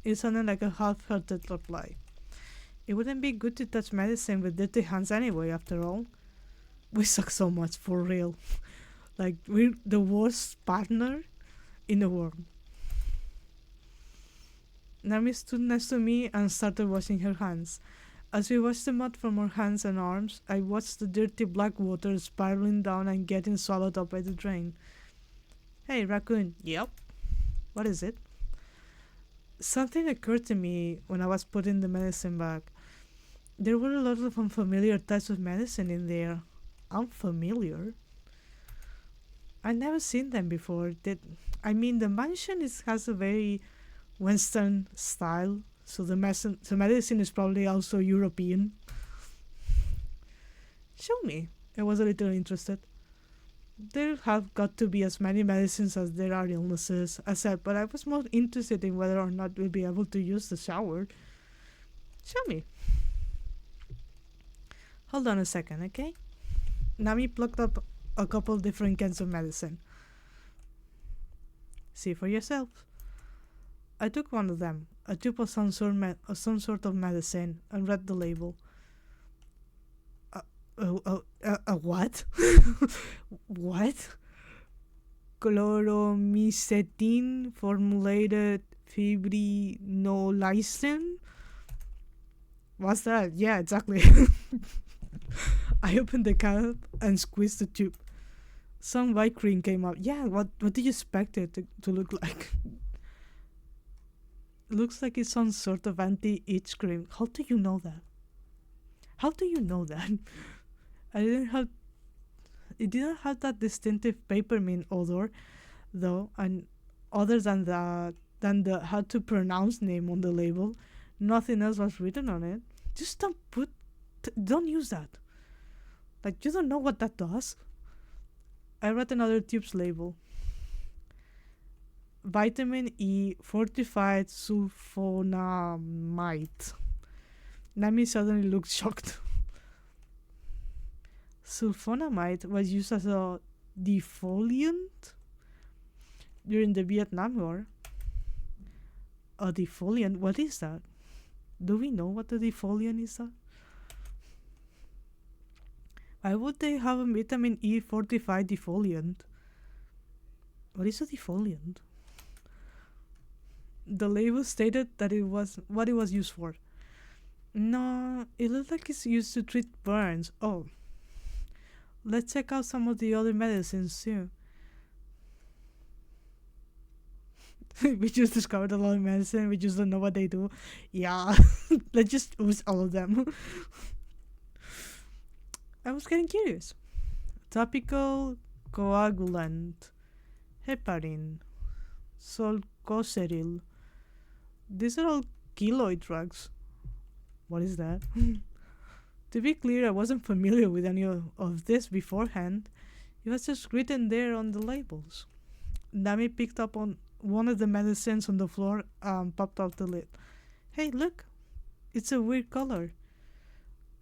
It sounded like a half-hearted reply. It wouldn't be good to touch medicine with dirty hands anyway, after all. We suck so much, for real. Like, we're the worst partner in the world. Nami stood next to me and started washing her hands. As we washed the mud from our hands and arms, I watched the dirty black water spiraling down and getting swallowed up by the drain. Hey, raccoon. Yep. What is it? Something occurred to me when I was putting the medicine back. There were a lot of unfamiliar types of medicine in there. Unfamiliar? I'd never seen them before. The mansion has a very Western style, so the medicine is probably also European. Show me. I was a little interested. There have got to be as many medicines as there are illnesses, I said, but I was more interested in whether or not we'll be able to use the shower. Show me. Hold on a second, okay? Nami plucked up a couple different kinds of medicine. See for yourself. I took one of them, a tube of some sort of medicine, and read the label. A what? What? Chloromycetin formulated fibrinolysin? What's that? Yeah, exactly. I opened the cap and squeezed the tube. Some white cream came out. Yeah, what did you expect it to look like? looks like it's some sort of anti-itch cream. How do you know that? How do you know that? I didn't have. It didn't have that distinctive peppermint odor, though, and other than the how to pronounce name on the label, nothing else was written on it. Just don't use that. Like, you don't know what that does. I read another tube's label. Vitamin E fortified sulfonamide. Nami suddenly looked shocked. Sulfonamide was used as a defoliant during the Vietnam War. A defoliant? What is that? Do we know what a defoliant is? Why would they have a vitamin E fortified defoliant? What is a defoliant? The label stated that it was what it was used for. No, it looks like it's used to treat burns. Oh, let's check out some of the other medicines too. We just discovered a lot of medicine. We just don't know what they do. Yeah, let's just use all of them. I was getting curious. Topical coagulant, heparin, solcoceril. These are all keloid drugs. What is that? To be clear, I wasn't familiar with any of this beforehand. It was just written there on the labels. Nami picked up on one of the medicines on the floor and popped out the lid. Hey, look! It's a weird color.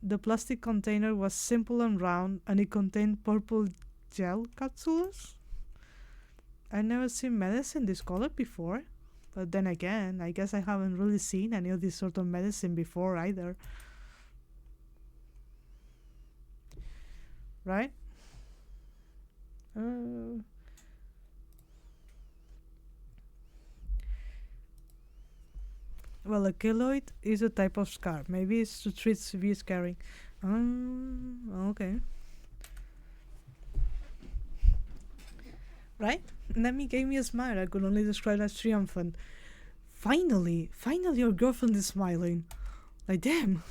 The plastic container was simple and round, and it contained purple gel capsules. I've never seen medicine this color before. But then again, I guess I haven't really seen any of this sort of medicine before either. Right? Well, a keloid is a type of scar. Maybe it's to treat severe scarring. Okay. Right? Nami gave me a smile I could only describe as triumphant. Finally your girlfriend is smiling. Like, damn.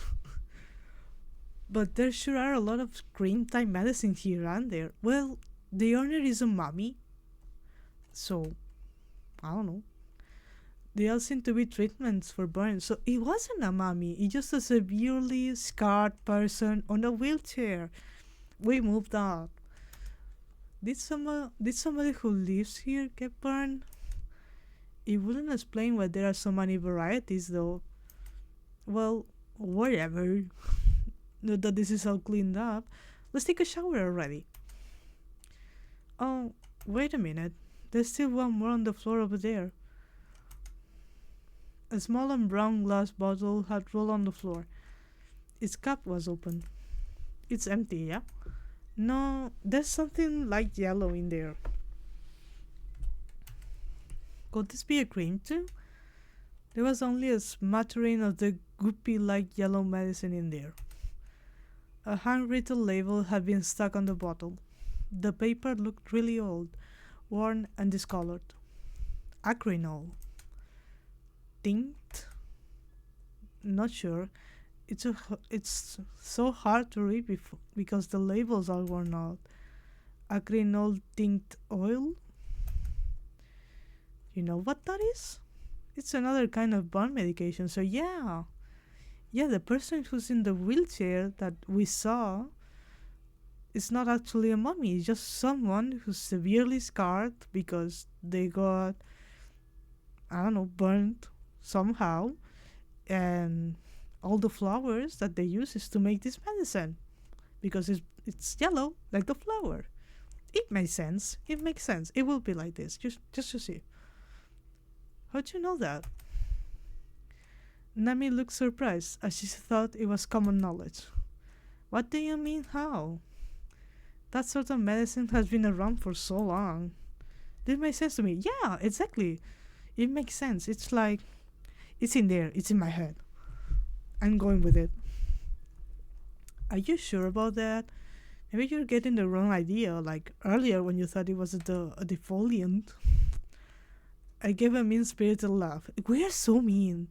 But there sure are a lot of screen time medicine here, aren't there? Well, the owner is a mommy. So, I don't know. They all seem to be treatments for burns. So it wasn't a mommy. It's just a severely scarred person on a wheelchair. We moved on. Did somebody who lives here get burned? It wouldn't explain why there are so many varieties, though. Well, whatever. Now that this is all cleaned up, let's take a shower already. Oh, wait a minute. There's still one more on the floor over there. A small and brown glass bottle had rolled on the floor. Its cap was open. It's empty, yeah? No, there's something light yellow in there. Could this be a cream too? There was only a smattering of the goopy light yellow medicine in there. A handwritten label had been stuck on the bottle. The paper looked really old, worn and discolored. Acrinol. Tinct? Not sure. It's so hard to read because the labels are worn out. Acrinol tinct oil? You know what that is? It's another kind of burn medication, so yeah. Yeah, the person who's in the wheelchair that we saw is not actually a mummy. It's just someone who's severely scarred because they got, I don't know, burnt somehow. And all the flowers that they use is to make this medicine because it's yellow like the flower. It makes sense. It makes sense. It will be like this. Just to see. How'd you know that? Nami looked surprised as she thought it was common knowledge. What do you mean, how? That sort of medicine has been around for so long. This makes sense to me. Yeah, exactly. It makes sense. It's like, it's in there. It's in my head. I'm going with it. Are you sure about that? Maybe you're getting the wrong idea, like earlier when you thought it was a defoliant. I gave a mean spirited laugh. We are so mean.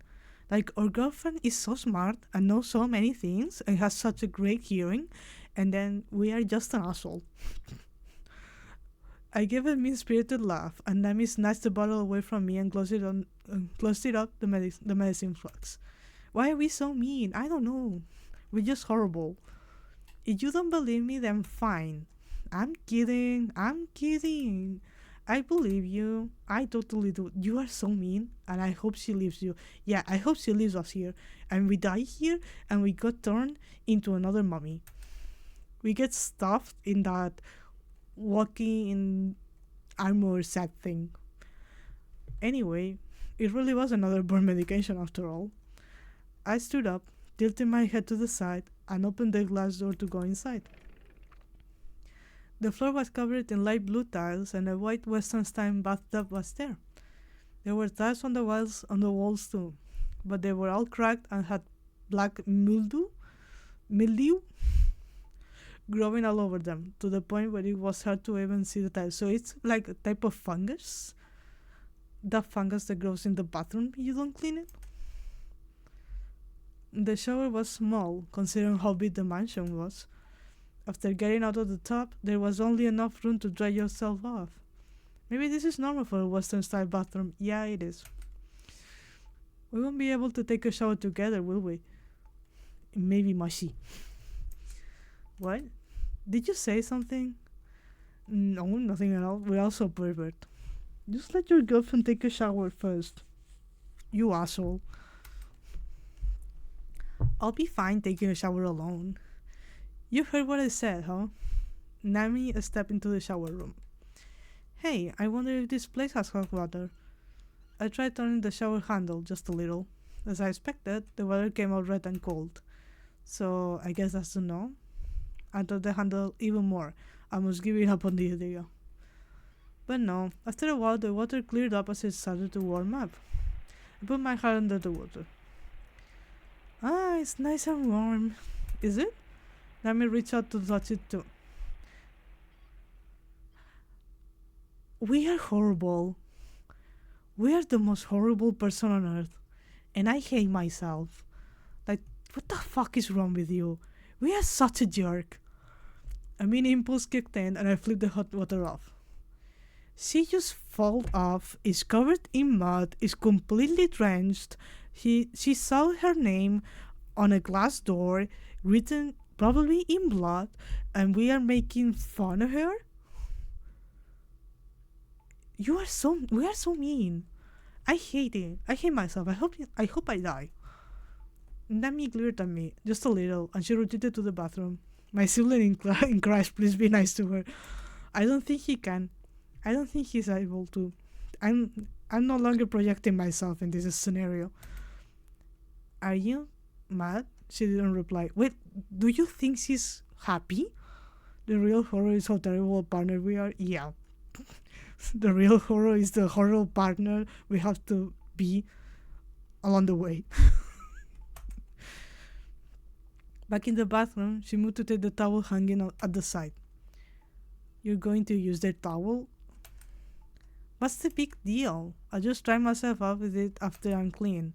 Like, our girlfriend is so smart and knows so many things and has such a great hearing, and then we are just an asshole. I gave a mean spirited laugh, and Nami snatched the bottle away from me and closed it up the medicine flask. Why are we so mean? I don't know. We're just horrible. If you don't believe me, then fine. I'm kidding. I'm kidding. I believe you. I totally do. You are so mean, and I hope she leaves you. Yeah, I hope she leaves us here, and we die here, and we got turned into another mummy. We get stuffed in that walking in armor set thing. Anyway, it really was another burn medication after all. I stood up, tilting my head to the side, and opened the glass door to go inside. The floor was covered in light blue tiles, and a white Western-style bathtub was there. There were tiles on the walls too, but they were all cracked and had black mildew growing all over them, to the point where it was hard to even see the tiles. So it's like a type of fungus, that fungus that grows in the bathroom if you don't clean it. The shower was small, considering how big the mansion was. After getting out of the tub, there was only enough room to dry yourself off. Maybe this is normal for a Western-style bathroom. Yeah, it is. We won't be able to take a shower together, will we? Maybe mushy. What? Did you say something? No, nothing at all. We're also pervert. Just let your girlfriend take a shower first. You asshole. I'll be fine taking a shower alone. You heard what I said, huh? Nami stepped into the shower room. Hey, I wonder if this place has hot water. I tried turning the shower handle just a little. As I expected, the water came out red and cold. So, I guess that's a no. I turned the handle even more. I was giving up on the idea. But no, after a while the water cleared up as it started to warm up. I put my hand under the water. Ah, it's nice and warm. Is it? Let me reach out to touch it too. We are horrible. We are the most horrible person on earth. And I hate myself. Like, what the fuck is wrong with you? We are such a jerk. A mean impulse kicked in and I flipped the hot water off. She just fell off, is covered in mud, is completely drenched. She saw her name on a glass door, written probably in blood, and we are making fun of her? We are so mean. I hate it. I hate myself. I hope I die. Nami glared at me, just a little, and she retreated to the bathroom. My sibling in Christ, please be nice to her. I don't think he can. I don't think he's able to. I'm no longer projecting myself in this scenario. Are you mad? She didn't reply. Wait, do you think she's happy? The real horror is how terrible a partner we are. Yeah. The real horror is the horrible partner we have to be along the way. Back in the bathroom, she moved to take the towel hanging at the side. You're going to use the towel? What's the big deal? I just dry myself off with it after I'm clean.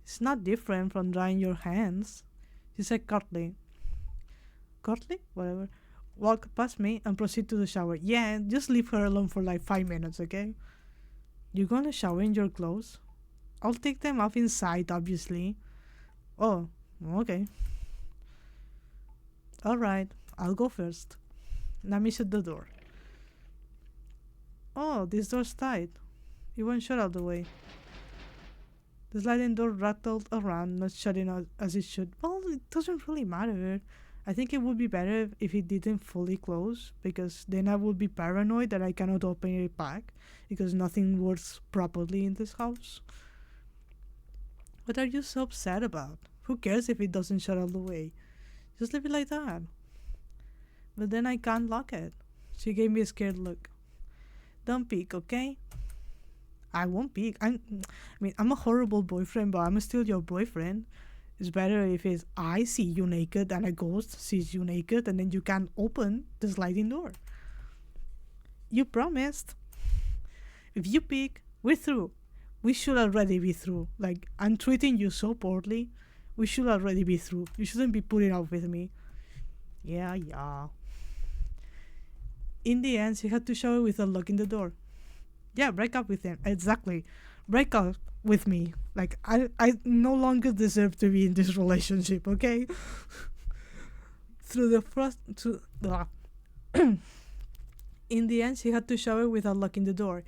It's not different from drying your hands, she said curtly. Curtly? Whatever. Walk past me and proceed to the shower. Yeah, just leave her alone for like 5 minutes, okay? You're gonna shower in your clothes? I'll take them off inside, obviously. Oh, okay. Alright, I'll go first. Nami shut the door. Oh, this door's tight. It won't shut all the way. The sliding door rattled around, not shutting as it should. Well, it doesn't really matter. I think it would be better if it didn't fully close, because then I would be paranoid that I cannot open it back, because nothing works properly in this house. What are you so upset about? Who cares if it doesn't shut all the way? Just leave it like that. But then I can't lock it. She gave me a scared look. Don't peek, okay? I won't peek. I'm a horrible boyfriend, but I'm still your boyfriend. It's better if it's I see you naked and a ghost sees you naked and then you can't open the sliding door. You promised. If you peek, We're through. We should already be through. Like, I'm treating you so poorly. We should already be through. You shouldn't be putting up with me. Yeah, yeah. In the end, she had to shower with a lock in the door. Yeah, break up with him. Exactly. Break up with me. Like, I no longer deserve to be in this relationship, okay? Through the frost. In the end, she had to shower without locking the door.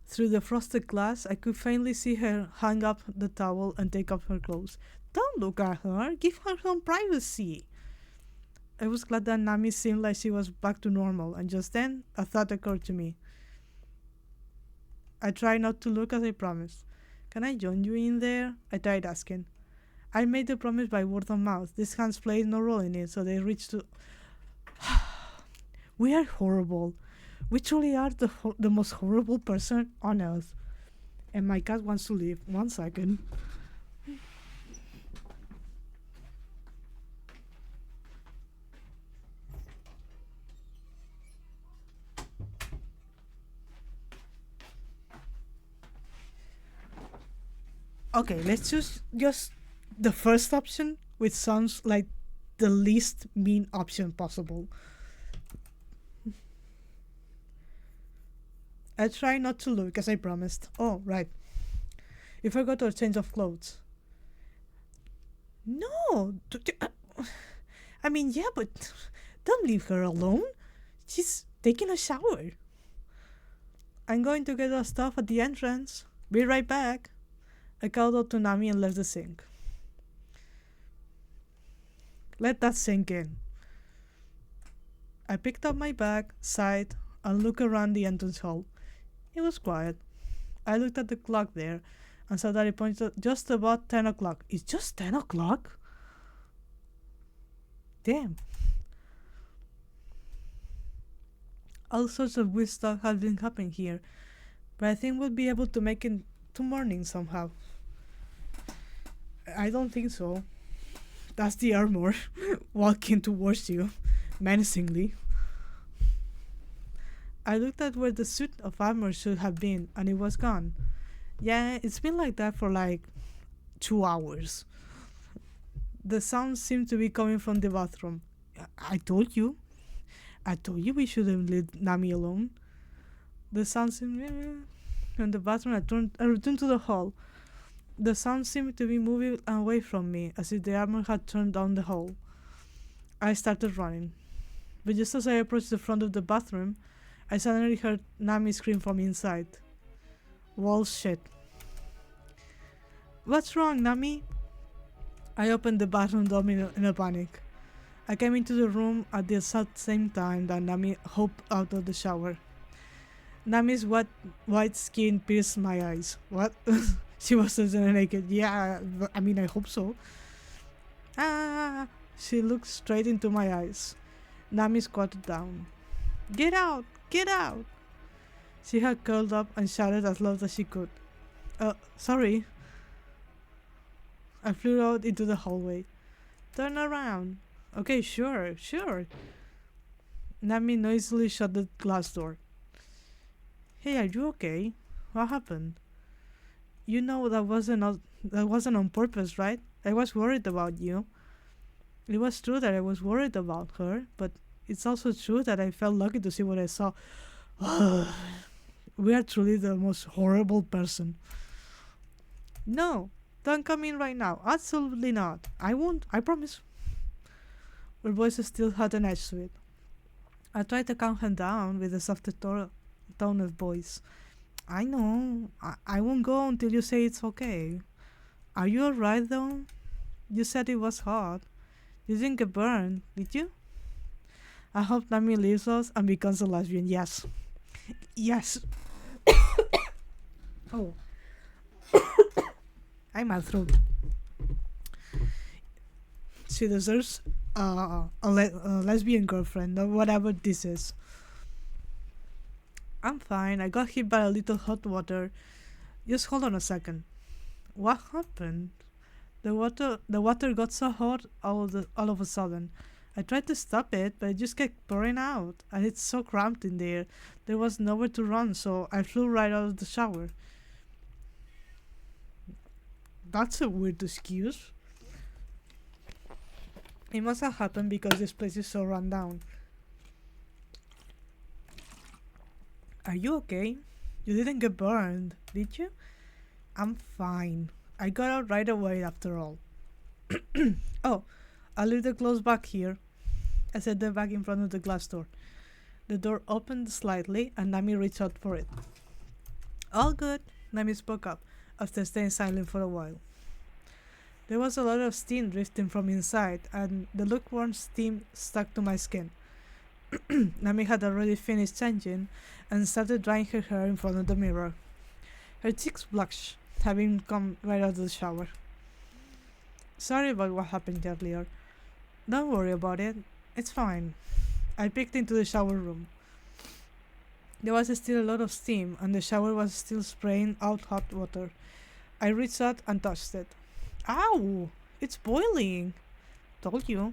Through the frosted glass, I could faintly see her hang up the towel and take off her clothes. Don't look at her. Give her some privacy. I was glad that Nami seemed like she was back to normal, and just then, a thought occurred to me. I tried not to look as I promised. Can I join you in there? I tried asking. I made the promise by word of mouth. These hands played no role in it, so they reached to... We are horrible. We truly are the most horrible person on earth. And my cat wants to leave. 1 second. Okay, let's choose just the first option, which sounds like the least mean option possible. I try not to look as I promised. Oh, right. You forgot our change of clothes. No! I mean, yeah, but don't leave her alone. She's taking a shower. I'm going to get our stuff at the entrance. Be right back. I called out to Nami and left the sink. Let that sink in. I picked up my bag, sighed, and looked around the entrance hall. It was quiet. I looked at the clock there and saw that it pointed just about 10 o'clock. It's just 10 o'clock? Damn. All sorts of weird stuff has been happening here, but I think we'll be able to make it to morning somehow. I don't think so. That's the armor walking towards you, menacingly. I looked at where the suit of armor should have been, and it was gone. Yeah, it's been like that for like 2 hours. The sound seemed to be coming from the bathroom. I told you. I told you we shouldn't leave Nami alone. The sound seemed... In the bathroom, I returned to the hall. The sound seemed to be moving away from me, as if the armor had turned down the hall. I started running. But just as I approached the front of the bathroom, I suddenly heard Nami scream from inside. Well, shit. What's wrong, Nami? I opened the bathroom door in a panic. I came into the room at the exact same time that Nami hopped out of the shower. Nami's white skin pierced my eyes. What? She was suddenly naked. Yeah, I mean, I hope so. Ah! She looked straight into my eyes. Nami squatted down. Get out! Get out! She had curled up and shouted as loud as she could. Sorry. I flew out into the hallway. Turn around. Okay, sure. Nami noisily shut the glass door. Hey, are you okay? What happened? You know that wasn't on purpose, right? I was worried about you. It was true that I was worried about her, but it's also true that I felt lucky to see what I saw. We are truly the most horrible person. No, don't come in right now. Absolutely not. I won't. I promise. Her voice still had an edge to it. I tried to calm her down with a softer tone of voice. I know. I won't go until you say it's okay. Are you alright though? You said it was hot. You didn't get burned, did you? I hope Nami leaves us and becomes a lesbian. Yes. Yes. Oh. I'm my throat. She deserves a lesbian girlfriend or whatever this is. I'm fine. I got hit by a little hot water. Just hold on a second. What happened? The water got so hot all of a sudden. I tried to stop it, but it just kept pouring out, and it's so cramped in there. There was nowhere to run, so I flew right out of the shower. That's a weird excuse. It must have happened because this place is so run down. Are you okay? You didn't get burned, did you? I'm fine. I got out right away after all. Oh, I'll leave the clothes back here. I set them back in front of the glass door. The door opened slightly and Nami reached out for it. All good, Nami spoke up after staying silent for a while. There was a lot of steam drifting from inside, and the lukewarm steam stuck to my skin. Nami had already finished changing and started drying her hair in front of the mirror. Her cheeks blushed, having come right out of the shower. Sorry about what happened earlier. Don't worry about it. It's fine. I peeked into the shower room. There was still a lot of steam, and the shower was still spraying out hot water. I reached out and touched it. Ow! It's boiling! Told you.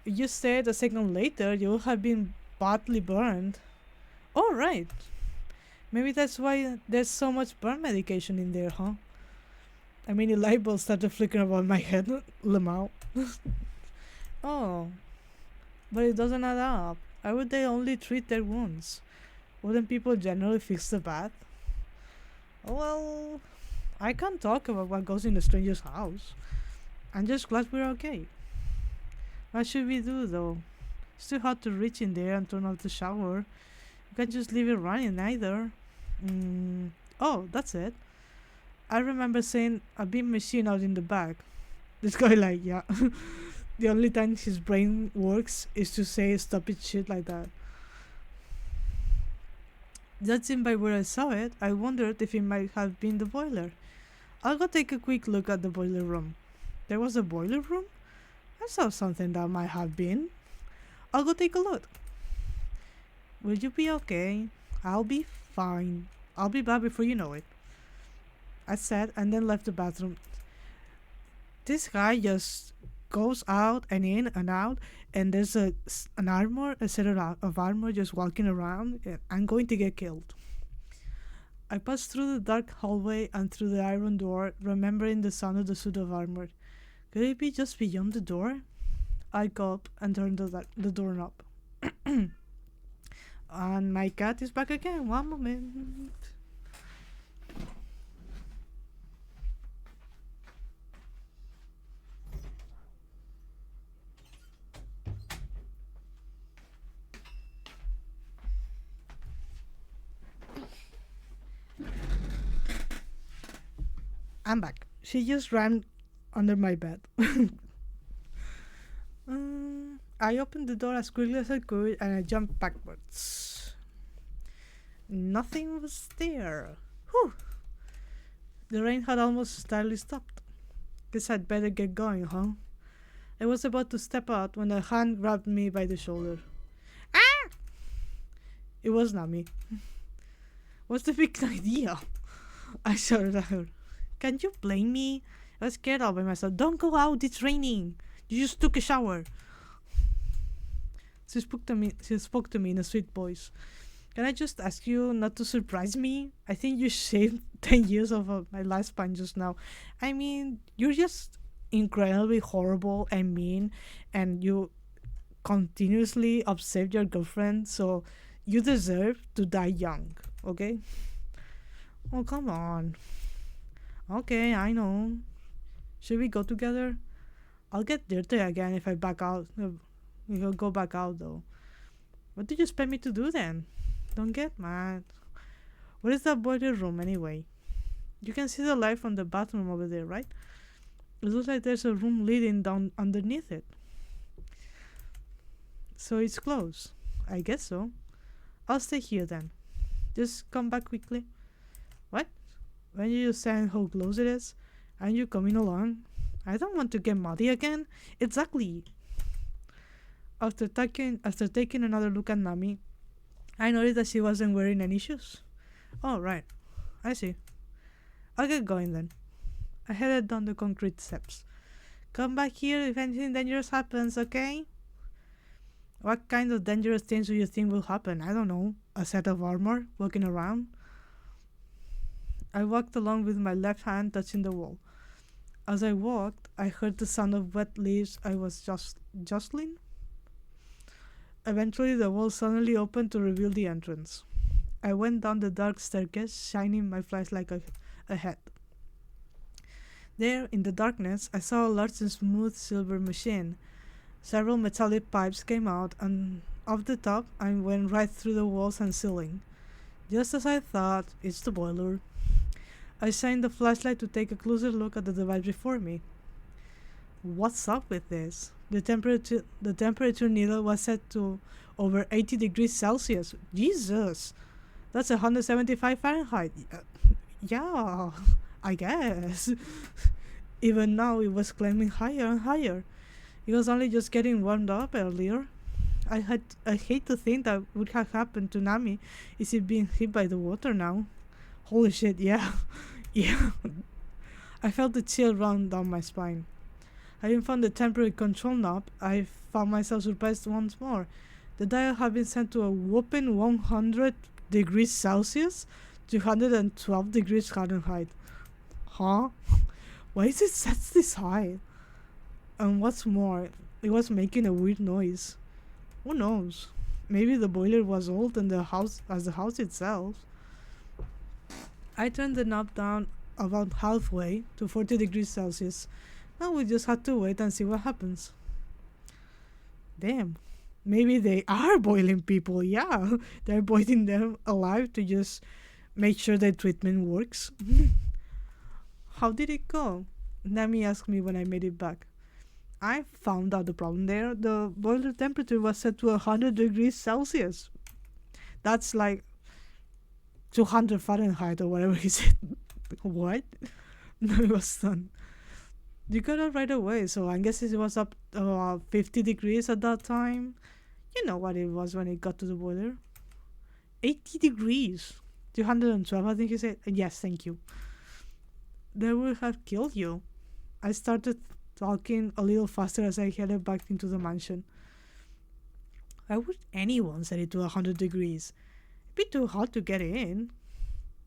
If you stayed a second later, you would have been badly burned. Oh, right. Maybe that's why there's so much burn medication in there, huh? I mean, the light bulb started flickering above my head. Lemao. Oh, but it doesn't add up. Why would they only treat their wounds? Wouldn't people generally fix the bath? Well, I can't talk about what goes in a stranger's house. I'm just glad we're okay. What should we do though? It's too hot to reach in there and turn off the shower. You can't just leave it running either. Oh, that's it. I remember seeing a big machine out in the back. This guy like, yeah. The only time his brain works is to say stupid shit like that. Judging by where I saw it, I wondered if it might have been the boiler. I'll go take a quick look at the boiler room. There was a boiler room? I saw something that might have been. I'll go take a look. Will you be okay? I'll be fine. I'll be back before you know it. I said and then left the bathroom. This guy just goes out and in and out, and there's an set of armor just walking around. I'm going to get killed. I passed through the dark hallway and through the iron door, remembering the sound of the suit of armor. Could it be just beyond the door? I got up and turned the doorknob. And my cat is back again. One moment. I'm back. She just ran under my bed. I opened the door as quickly as I could and I jumped backwards. Nothing was there. Whew. The rain had almost entirely stopped. Guess I'd better get going, huh? I was about to step out when a hand grabbed me by the shoulder. Ah! It was Nami. What's the big idea? I shouted at her. Can you blame me? I was scared all by myself. Don't go out, it's raining. You just took a shower. She spoke to me in a sweet voice. Can I just ask you not to surprise me? I think you shaved 10 years of my lifespan just now. I mean, you're just incredibly horrible and mean, and you continuously upset your girlfriend, so you deserve to die young, okay? Oh, come on. Okay, I know. Should we go together? I'll get dirty again if I back out. We'll go back out though. What did you expect me to do then? Don't get mad. What is that boiler room anyway? You can see the light from the bathroom over there, right? It looks like there's a room leading down underneath it. So it's closed. I guess so. I'll stay here then. Just come back quickly. What? When you saying how close it is? Aren't you coming along? I don't want to get muddy again. Exactly. After taking another look at Nami, I noticed that she wasn't wearing any shoes. Oh, right. I see. I'll get going then. I headed down the concrete steps. Come back here if anything dangerous happens, okay? What kind of dangerous things do you think will happen? I don't know. A set of armor walking around? I walked along with my left hand touching the wall. As I walked, I heard the sound of wet leaves I was just jostling. Eventually, the wall suddenly opened to reveal the entrance. I went down the dark staircase, shining my flashlight ahead. There, in the darkness, I saw a large and smooth silver machine. Several metallic pipes came out, and off the top, I went right through the walls and ceiling. Just as I thought, it's the boiler. I shined the flashlight to take a closer look at the device before me. What's up with this? The temperature needle was set to over 80 degrees Celsius. Jesus! That's 175 Fahrenheit. Yeah, I guess. Even now, it was climbing higher and higher. It was only just getting warmed up earlier. I hate to think that would have happened to Nami. Is it being hit by the water now? Holy shit, yeah. Yeah. I felt the chill run down my spine. Having found the temporary control knob, I found myself surprised once more. The dial had been set to a whopping 100 degrees Celsius, 212 degrees Fahrenheit. Huh? Why is it set this high? And what's more, it was making a weird noise. Who knows? Maybe the boiler was old and the house itself. I turned the knob down about halfway to 40 degrees Celsius. Now we just have to wait and see what happens. Damn. Maybe they are boiling people, yeah. They're boiling them alive to just make sure the treatment works. How did it go? Nami asked me when I made it back. I found out the problem there. The boiler temperature was set to 100 degrees Celsius. That's like 200 Fahrenheit or whatever he said. What? No, it was done. You got it right away, so I guess it was up 50 degrees at that time. You know what it was when it got to the boiler. 80 degrees. 212, I think he said. Yes, thank you. They would have killed you. I started talking a little faster as I headed back into the mansion. Why would anyone set it to 100 degrees? It'd be too hot to get in.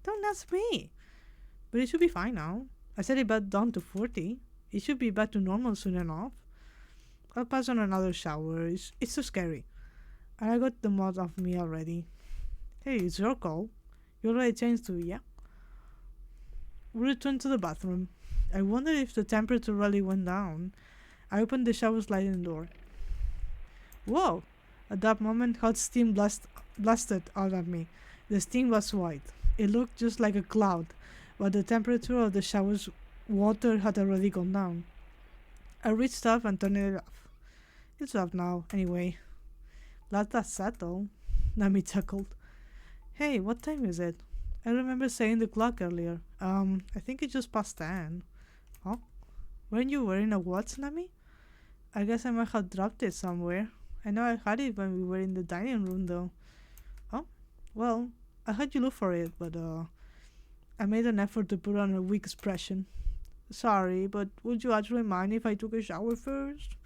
Don't ask me. But it should be fine now. I set it back down to 40. It should be back to normal soon enough. I'll pass on another shower. It's so scary. And I got the mod off me already. Hey, it's your call. You already changed to, yeah? We returned to the bathroom. I wondered if the temperature really went down. I opened the shower sliding door. Whoa! At that moment, hot steam blasted out at me. The steam was white. It looked just like a cloud, but the temperature of the shower's water had already gone down. I reached up and turned it off. It's off now, anyway. Glad that's settled. Nami chuckled. Hey, what time is it? I remember saying the clock earlier. I think it just passed 10. Huh? Weren't you wearing a watch, Nami? I guess I might have dropped it somewhere. I know I had it when we were in the dining room, though. Oh? Well, I had you look for it, but, I made an effort to put on a weak expression. Sorry, but would you actually mind if I took a shower first?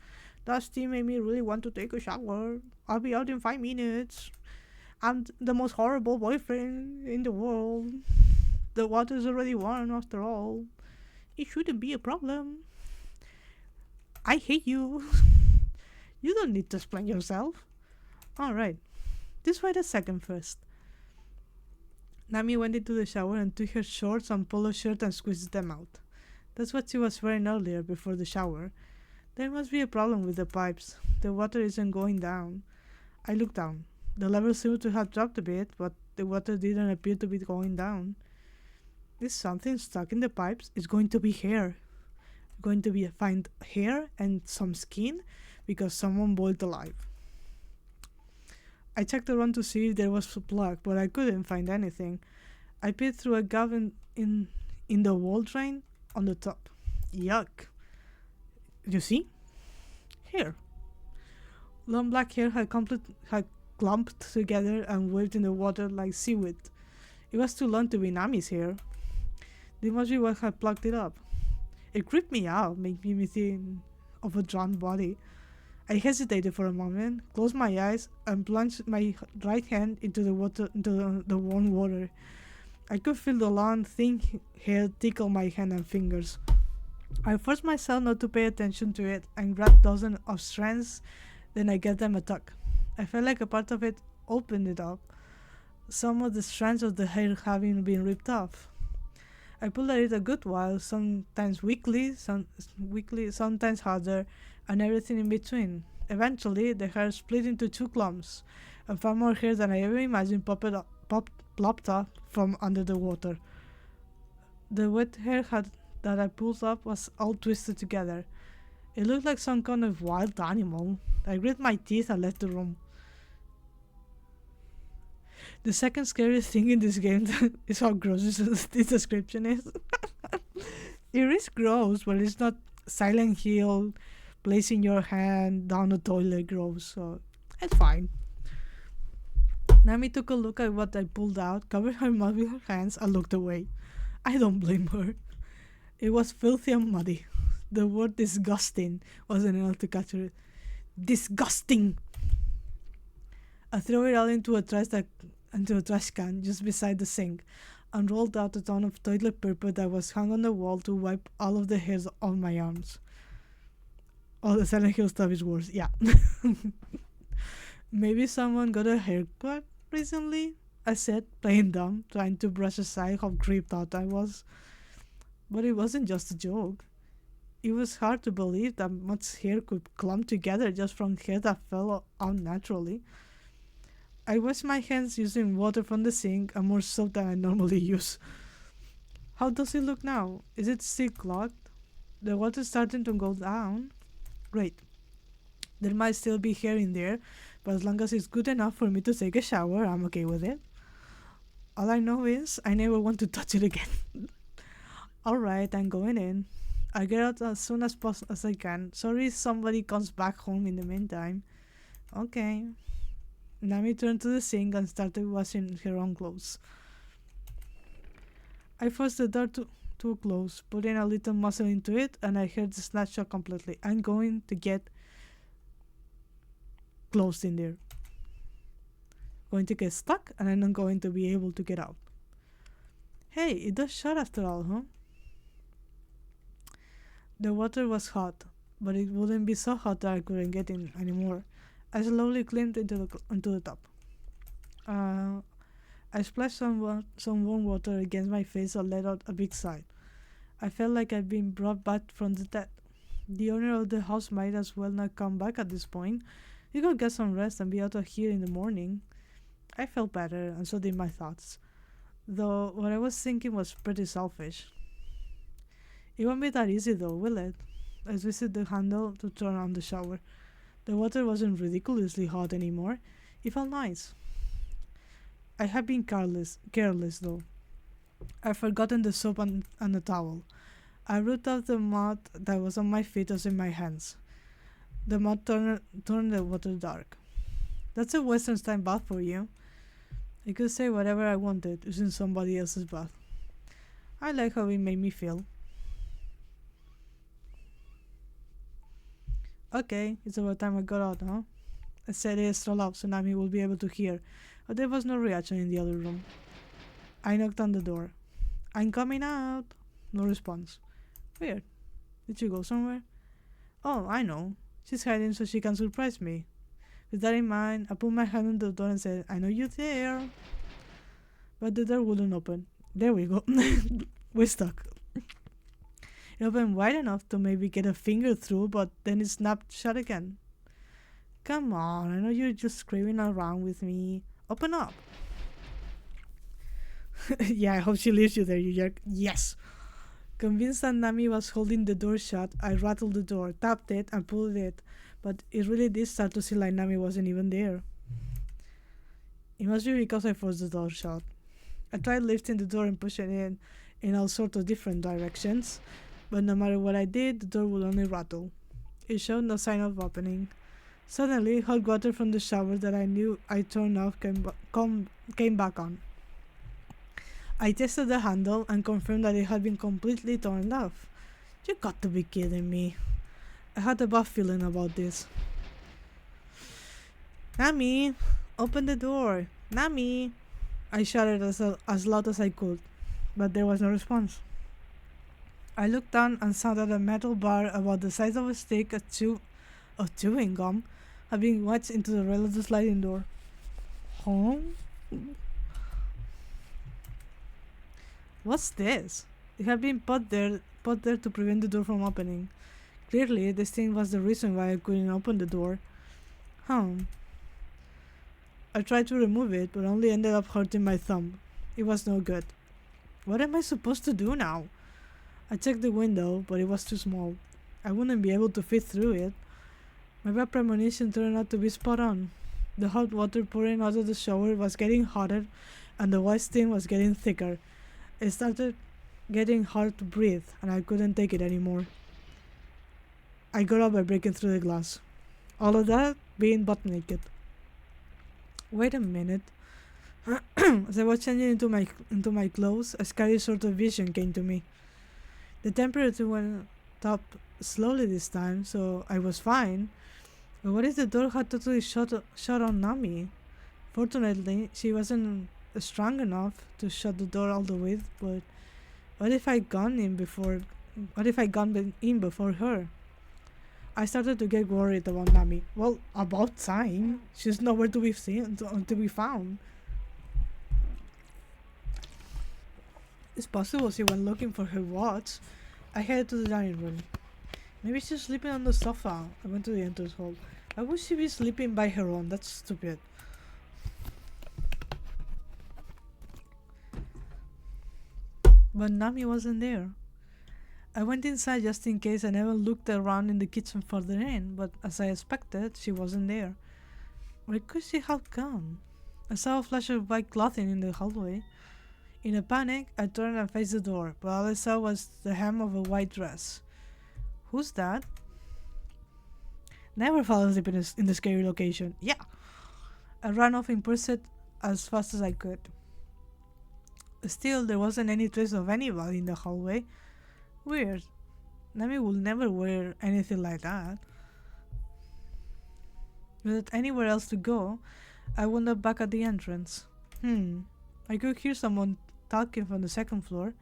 That steam made me really want to take a shower. I'll be out in 5 minutes. I'm the most horrible boyfriend in the world. The water's already warm after all. It shouldn't be a problem. I hate you. You don't need to explain yourself. Alright, just wait a second first. Nami went into the shower and took her shorts and polo shirt and squeezed them out. That's what she was wearing earlier before the shower. There must be a problem with the pipes. The water isn't going down. I looked down. The level seemed to have dropped a bit, but the water didn't appear to be going down. Is something stuck in the pipes? It's going to be hair. Going to find hair and some skin because someone boiled alive. I checked around to see if there was a plug, but I couldn't find anything. I peered through a gap in the wall drain on the top. Yuck. You see? Hair. Long black hair had clumped together and waved in the water like seaweed. It was too long to be Nami's hair. This must be what had plucked it up. It creeped me out, making me think of a drowned body. I hesitated for a moment, closed my eyes, and plunged my right hand into the water, into the warm water. I could feel the long, thin hair tickle my hand and fingers. I forced myself not to pay attention to it and grabbed dozens of strands, then I gave them a tug. I felt like a part of it opened it up, some of the strands of the hair having been ripped off. I pulled at it a good while, sometimes weakly, sometimes harder, and everything in between. Eventually, the hair split into two clumps, and far more hair than I ever imagined plopped up from under the water. The wet hair that I pulled up was all twisted together. It looked like some kind of wild animal. I grit my teeth and left the room. The second scariest thing in this game is how gross this description is. It is gross, but it's not Silent Hill placing your hand down a toilet gross, so it's fine. Nami took a look at what I pulled out, covered her mouth with her hands, and looked away. I don't blame her. It was filthy and muddy. The word disgusting wasn't enough to capture it. Disgusting! I threw it all into a trash can just beside the sink and rolled out a ton of toilet paper that was hung on the wall to wipe all of the hairs off my arms. Oh, the Silent Hill stuff is worse, yeah. Maybe someone got a haircut recently? I said, playing dumb, trying to brush aside how creeped out I was. But it wasn't just a joke. It was hard to believe that much hair could clump together just from hair that fell out naturally. I washed my hands using water from the sink and more soap than I normally use. How does it look now? Is it still clogged? The water's starting to go down. Great. There might still be hair in there, but as long as it's good enough for me to take a shower, I'm okay with it. All I know is I never want to touch it again. Alright, I'm going in. I'll get out as soon as I can. Sorry if somebody comes back home in the meantime. Okay. Nami turned to the sink and started washing her own clothes. I forced the door to close, putting a little muscle into it, and I heard the snap shut completely. I'm going to get closed in there. Going to get stuck, and I'm not going to be able to get out. Hey, it does shut after all, huh? The water was hot, but it wouldn't be so hot that I couldn't get in anymore. I slowly climbed into the top. I splashed some warm water against my face and let out a big sigh. I felt like I'd been brought back from the dead. The owner of the house might as well not come back at this point. You could get some rest and be out of here in the morning. I felt better, and so did my thoughts. Though what I was thinking was pretty selfish. It won't be that easy though, will it? I twisted the handle to turn on the shower. The water wasn't ridiculously hot anymore. It felt nice. I had been careless though. I'd forgotten the soap and the towel. I rubbed off the mud that was on my feet and in my hands. The mud turned the water dark. That's a Western style bath for you. I could say whatever I wanted using somebody else's bath. I like how it made me feel. Okay, it's about time I got out, huh? I said it extra loud so Nami will be able to hear, but there was no reaction in the other room. I knocked on the door. I'm coming out. No response. Weird. Did she go somewhere? Oh, I know. She's hiding so she can surprise me. With that in mind, I put my hand on the door and said, I know you're there. But the door wouldn't open. There we go. We're stuck. It opened wide enough to maybe get a finger through, but then it snapped shut again. Come on, I know you're just screaming around with me. Open up. Yeah, I hope she leaves you there, you jerk. Yes. Convinced that Nami was holding the door shut, I rattled the door, tapped it, and pulled it, but it really did start to seem like Nami wasn't even there. It must be because I forced the door shut. I tried lifting the door and pushing it in all sorts of different directions, but no matter what I did, the door would only rattle. It showed no sign of opening. Suddenly, hot water from the shower that I knew I turned off came back on. I tested the handle and confirmed that it had been completely turned off. You got to be kidding me. I had a bad feeling about this. Nami, open the door. Nami. I shouted as loud as I could, but there was no response. I looked down and saw that a metal bar about the size of a stick of chewing gum had been wedged into the rail of the sliding door. Huh? What's this? It had been put there to prevent the door from opening. Clearly, this thing was the reason why I couldn't open the door. Huh. I tried to remove it, but only ended up hurting my thumb. It was no good. What am I supposed to do now? I checked the window, but it was too small. I wouldn't be able to fit through it. My bad premonition turned out to be spot on. The hot water pouring out of the shower was getting hotter, and the white steam was getting thicker. It started getting hard to breathe, and I couldn't take it anymore. I got up by breaking through the glass. All of that being butt naked. Wait a minute. As I was changing into my clothes, a scary sort of vision came to me. The temperature went up slowly this time, so I was fine. But what if the door had totally shut on Nami? Fortunately, she wasn't strong enough to shut the door all the way. But what if I gone in before? What if I gone in before her? I started to get worried about Nami. Well, about time. She's nowhere to be seen, to be found. It's possible she went looking for her watch. I headed to the dining room. Maybe she's sleeping on the sofa. I went to the entrance hall. Why would she be sleeping by her own? That's stupid. But Nami wasn't there. I went inside just in case. I never looked around in the kitchen further in, but as I expected, she wasn't there. Where could she have gone? I saw a flash of white clothing in the hallway. In a panic, I turned and faced the door, but all I saw was the hem of a white dress. Who's that? Never fall asleep in the scary location. Yeah! I ran off in pursuit as fast as I could. Still, there wasn't any trace of anybody in the hallway. Weird. Nami will never wear anything like that. Without anywhere else to go, I wound up back at the entrance. I could hear someone talking from the second floor.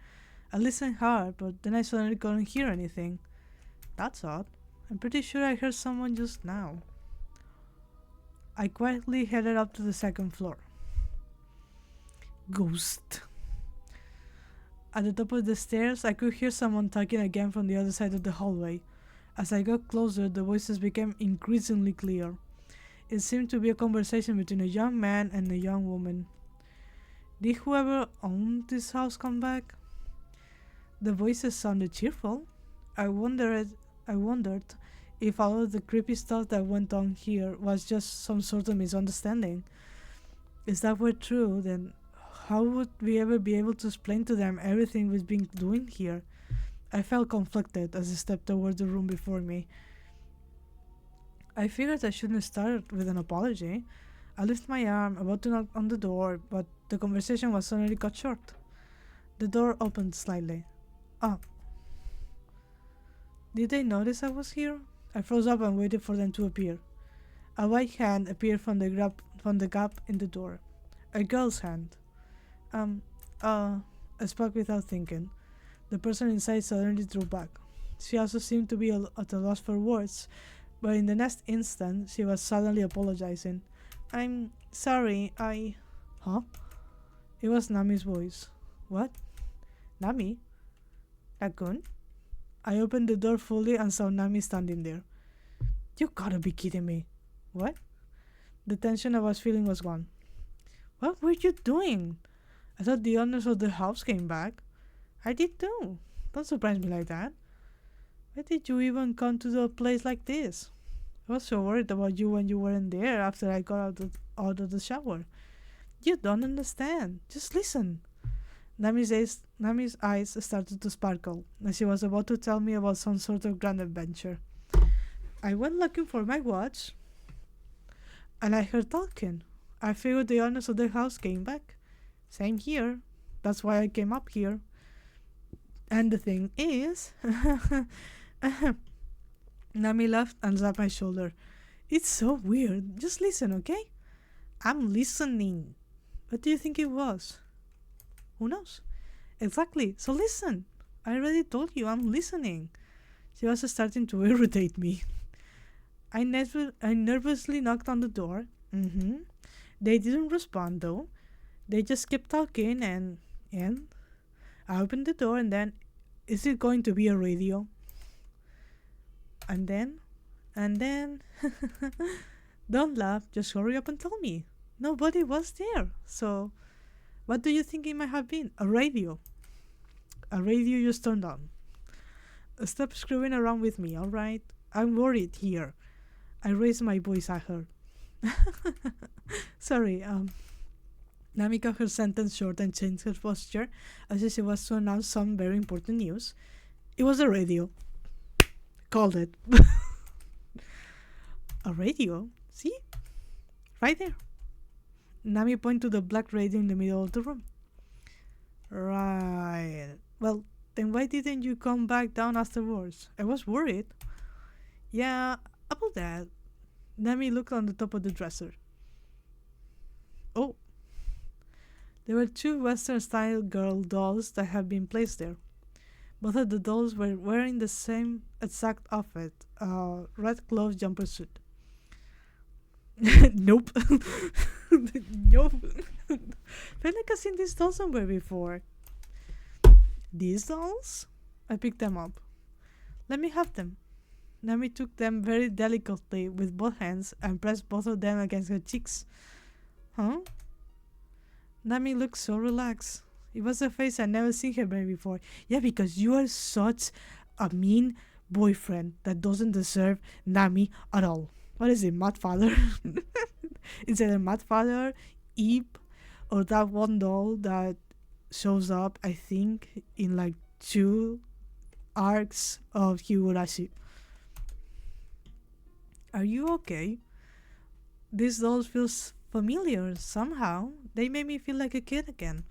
I listened hard, but then I suddenly couldn't hear anything. That's odd. I'm pretty sure I heard someone just now. I quietly headed up to the second floor. Ghost. At the top of the stairs, I could hear someone talking again from the other side of the hallway. As I got closer, the voices became increasingly clear. It seemed to be a conversation between a young man and a young woman. Did whoever owned this house come back? The voices sounded cheerful. I wondered if all of the creepy stuff that went on here was just some sort of misunderstanding. If that were true, then how would we ever be able to explain to them everything we've been doing here? I felt conflicted as I stepped toward the room before me. I figured I shouldn't start with an apology. I lifted my arm, about to knock on the door, but the conversation was suddenly cut short. The door opened slightly. Oh. Did they notice I was here? I froze up and waited for them to appear. A white hand appeared from the gap in the door. A girl's hand. I spoke without thinking. The person inside suddenly drew back. She also seemed to be at a loss for words, but in the next instant, she was suddenly apologizing. I'm sorry, Huh? It was Nami's voice. What? Nami? Raccoon? I opened the door fully and saw Nami standing there. You gotta be kidding me. What? The tension I was feeling was gone. What were you doing? I thought the owners of the house came back. I did too. Don't surprise me like that. Why did you even come to a place like this? I was so worried about you when you weren't there after I got out of the shower. You don't understand. Just listen. Nami's eyes started to sparkle, and she was about to tell me about some sort of grand adventure. I went looking for my watch, and I heard talking. I figured the owners of the house came back. Same here. That's why I came up here. And the thing is... Nami laughed and slapped my shoulder. It's so weird. Just listen, okay? I'm listening. What do you think it was? Who knows? Exactly. So listen. I already told you I'm listening. She was starting to irritate me. I nervously knocked on the door. They didn't respond though. They just kept talking and I opened the door and then is it going to be a radio? And then don't laugh, just hurry up and tell me. Nobody was there. So what do you think it might have been? A radio. A radio you turned on. Stop screwing around with me, alright? I'm worried here. I raised my voice at her. Sorry, Nami cut her sentence short and changed her posture as if she was to announce some very important news. It was a radio. Called it. A radio? See? Right there. Nami pointed to the black radio in the middle of the room. Right. Well, then why didn't you come back down afterwards? I was worried. Yeah, about that. Nami looked on the top of the dresser. Oh. There were two Western-style girl dolls that had been placed there. Both of the dolls were wearing the same exact outfit, a red cloth jumper suit. Nope. Nope. Feel like I've seen these dolls somewhere before. These dolls? I picked them up. Let me have them. Nami took them very delicately with both hands and pressed both of them against her cheeks. Huh? Nami looked so relaxed. It was a face I'd never seen her make before. Yeah, because you are such a mean boyfriend that doesn't deserve Nami at all. What is it, Mad Father? Is it a Mad Father, Eve, or that one doll that shows up, I think, in like 2 arcs of Higurashi? Are you okay? These dolls feel familiar somehow. They made me feel like a kid again.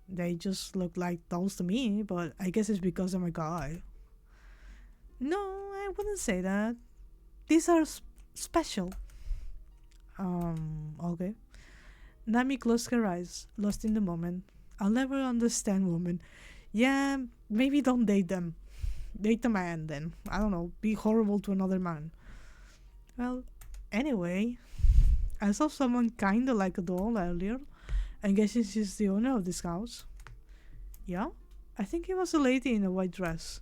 They just look like dolls to me, but I guess it's because I'm a guy. No, I wouldn't say that. These are special. Okay. Nami closed her eyes, lost in the moment. I'll never understand women. Yeah, maybe don't date them. Date a man then. I don't know, be horrible to another man. Well, anyway, I saw someone kinda like a doll earlier. I'm guessing she's the owner of this house. Yeah? I think it was a lady in a white dress.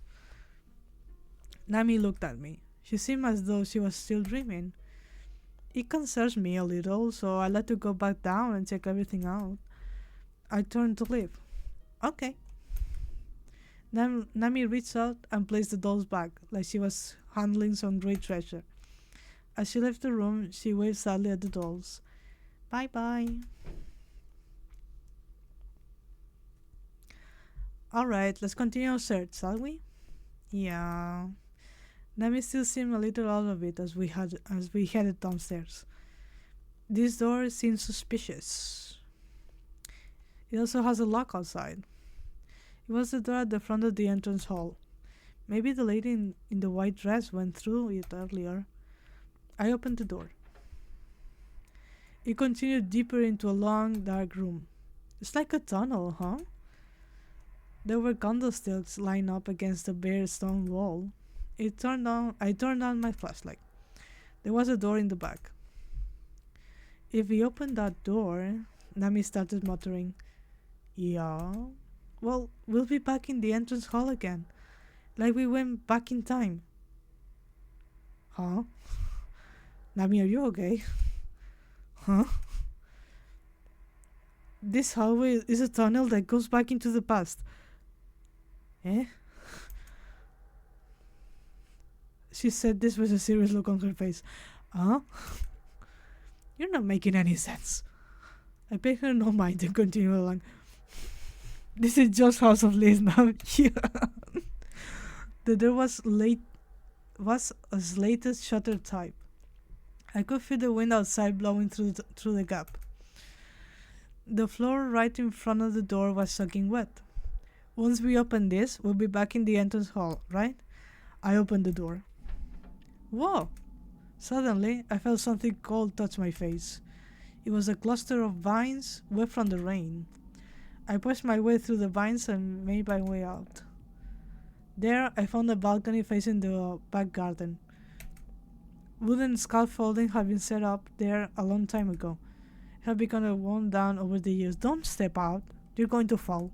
Nami looked at me. She seemed as though she was still dreaming. It concerns me a little, so I let her go back down and check everything out. I turned to leave. Okay. Nami reached out and placed the dolls back, like she was handling some great treasure. As she left the room, she waved sadly at the dolls. Bye-bye. Alright, let's continue our search, shall we? Yeah. Nami still seemed a little out of it as we headed downstairs. This door seems suspicious. It also has a lock outside. It was the door at the front of the entrance hall. Maybe the lady in the white dress went through it earlier. I opened the door. It continued deeper into a long, dark room. It's like a tunnel, huh? There were candlesticks lined up against the bare stone wall. I turned on my flashlight. There was a door in the back. If we opened that door, Nami started muttering. Yeah? Well, we'll be back in the entrance hall again. Like we went back in time. Huh? Nami, are you okay? Huh? This hallway is a tunnel that goes back into the past. Eh? She said this with a serious look on her face. Huh? You're not making any sense. I paid her no mind and continued along. This is just House of Liz now. Yeah. The door was a slated shutter type. I could feel the wind outside blowing through the gap. The floor right in front of the door was soaking wet. Once we open this, we'll be back in the entrance hall, right? I opened the door. Whoa! Suddenly, I felt something cold touch my face. It was a cluster of vines wet from the rain. I pushed my way through the vines and made my way out. There, I found a balcony facing the back garden. Wooden scaffolding had been set up there a long time ago. It had become worn down over the years. Don't step out, you're going to fall.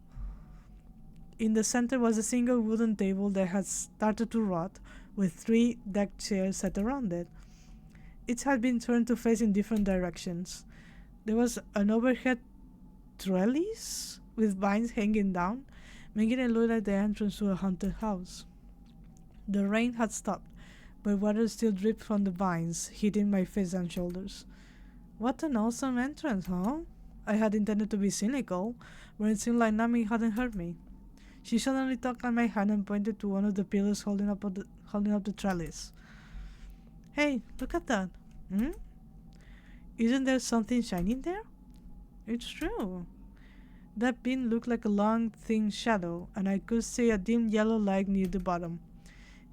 In the center was a single wooden table that had started to rot, with 3 deck chairs set around it. Each had been turned to face in different directions. There was an overhead trellis with vines hanging down, making it look like the entrance to a haunted house. The rain had stopped, but water still dripped from the vines, hitting my face and shoulders. What an awesome entrance, huh? I had intended to be cynical, but it seemed like Nami hadn't heard me. She suddenly tugged at my hand and pointed to one of the pillars holding up the trellis. Hey, look at that. Hmm? Isn't there something shining there? It's true. That pin looked like a long, thin shadow, and I could see a dim yellow light near the bottom.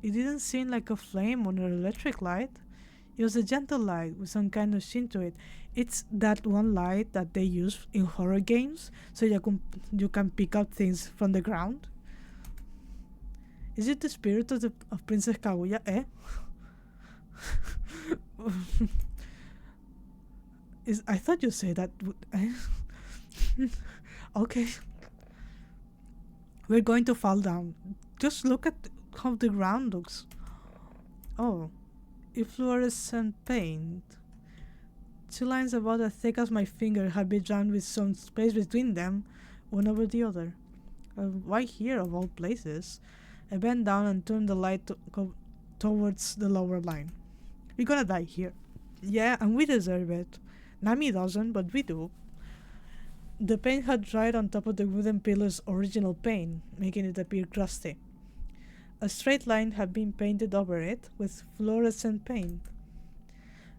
It didn't seem like a flame or an electric light. It was a gentle light with some kind of sheen to it. It's that one light that they use in horror games, so you can pick up things from the ground. Is it the spirit of Princess Kaguya? Eh? I thought you said that. Okay. We're going to fall down. Just look at how the ground looks. Oh, fluorescent paint. 2 lines about as thick as my finger had been drawn with some space between them, one over the other. Why here, of all places? I bent down and turned the light towards the lower line. We're gonna die here. Yeah, and we deserve it. Nami doesn't, but we do. The paint had dried on top of the wooden pillar's original paint, making it appear crusty. A straight line had been painted over it with fluorescent paint.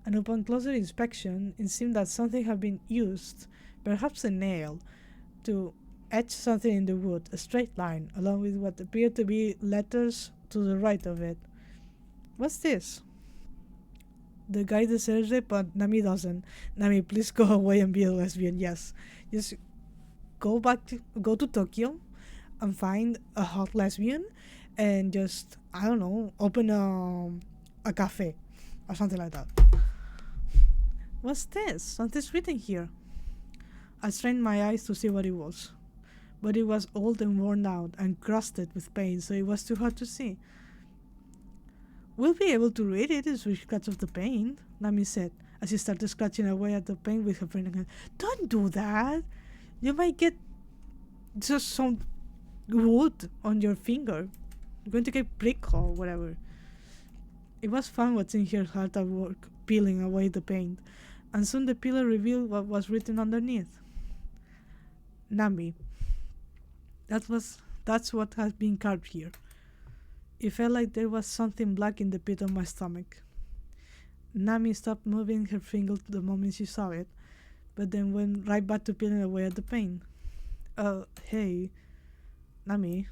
And upon closer inspection, it seemed that something had been used, perhaps a nail, to etch something in the wood, a straight line, along with what appeared to be letters to the right of it. What's this? The guy deserves it, but Nami doesn't. Nami, please go away and be a lesbian, yes. Just go to Tokyo and find a hot lesbian and just, I don't know, open a cafe or something like that. What's this? Something's written here. I strained my eyes to see what it was, but it was old and worn out and crusted with paint, so it was too hard to see. We'll be able to read it if we scratch off the paint, Nami said, as she started scratching away at the paint with her finger. Don't do that! You might get just some wood on your finger. You're going to get prick or whatever. It was fun watching her hard at work, peeling away the paint, and soon the pillar revealed what was written underneath. Nami. That's what has been carved here. It felt like there was something black in the pit of my stomach. Nami stopped moving her finger the moment she saw it, but then went right back to peeling away at the paint. Hey, Nami.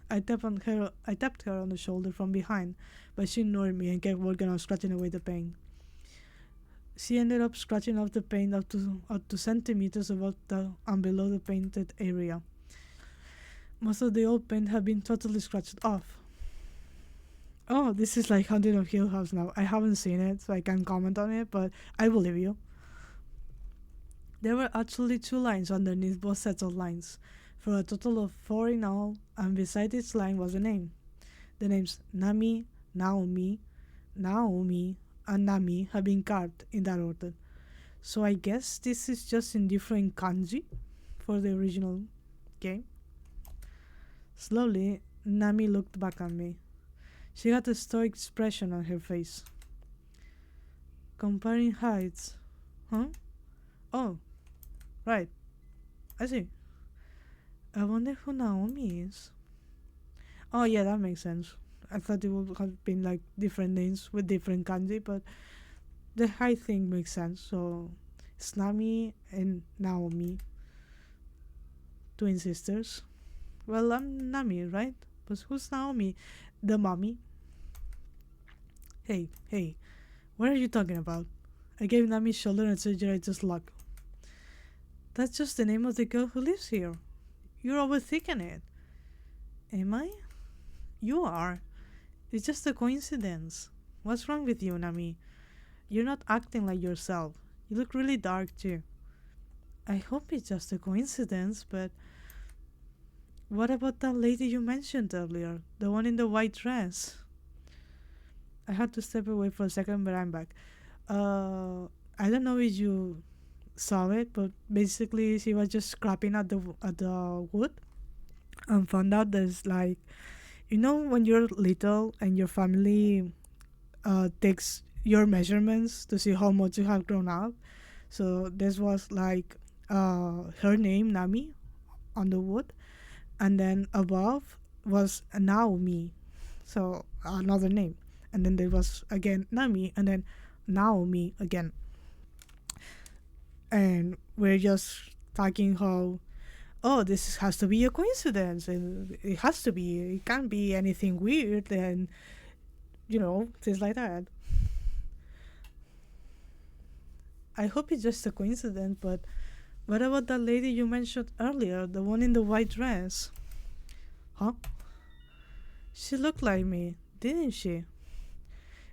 I tapped her on the shoulder from behind, but she ignored me and kept working on scratching away the paint. She ended up scratching off the paint up to centimeters above and below the painted area. Most of the old paint had been totally scratched off. Oh, this is like Haunting of Hill House now. I haven't seen it, so I can't comment on it, but I believe you. There were actually 2 lines underneath both sets of lines, for a total of 4 in all, and beside each line was a name. The names Nami, Naomi, and Nami have been carved in that order. So I guess this is just in different kanji for the original game. Slowly, Nami looked back at me. She had a stoic expression on her face. Comparing heights. Huh? Oh, right. I see. I wonder who Naomi is. Oh yeah, that makes sense. I thought it would have been like different names with different kanji, but the height thing makes sense. So it's Nami and Naomi, twin sisters. Well, I'm Nami, right? But who's Naomi? The mommy. Hey, what are you talking about? I gave Nami's shoulder an exaggerated slug. That's just the name of the girl who lives here. You're overthinking it. Am I? You are. It's just a coincidence. What's wrong with you, Nami? You're not acting like yourself. You look really dark too. I hope it's just a coincidence, but what about that lady you mentioned earlier? The one in the white dress? I had to step away for a second, but I'm back. I don't know if you saw it, but basically she was just scrapping at the wood and found out there's like, when you're little and your family takes your measurements to see how much you have grown up. So this was like her name Nami on the wood, and then above was Naomi, so another name, and then there was again Nami, and then Naomi again, and we're just talking how, oh, this has to be a coincidence, and it has to be, it can't be anything weird, and things like that. I hope it's just a coincidence, but what about that lady you mentioned earlier, the one in the white dress? Huh? She looked like me, didn't she?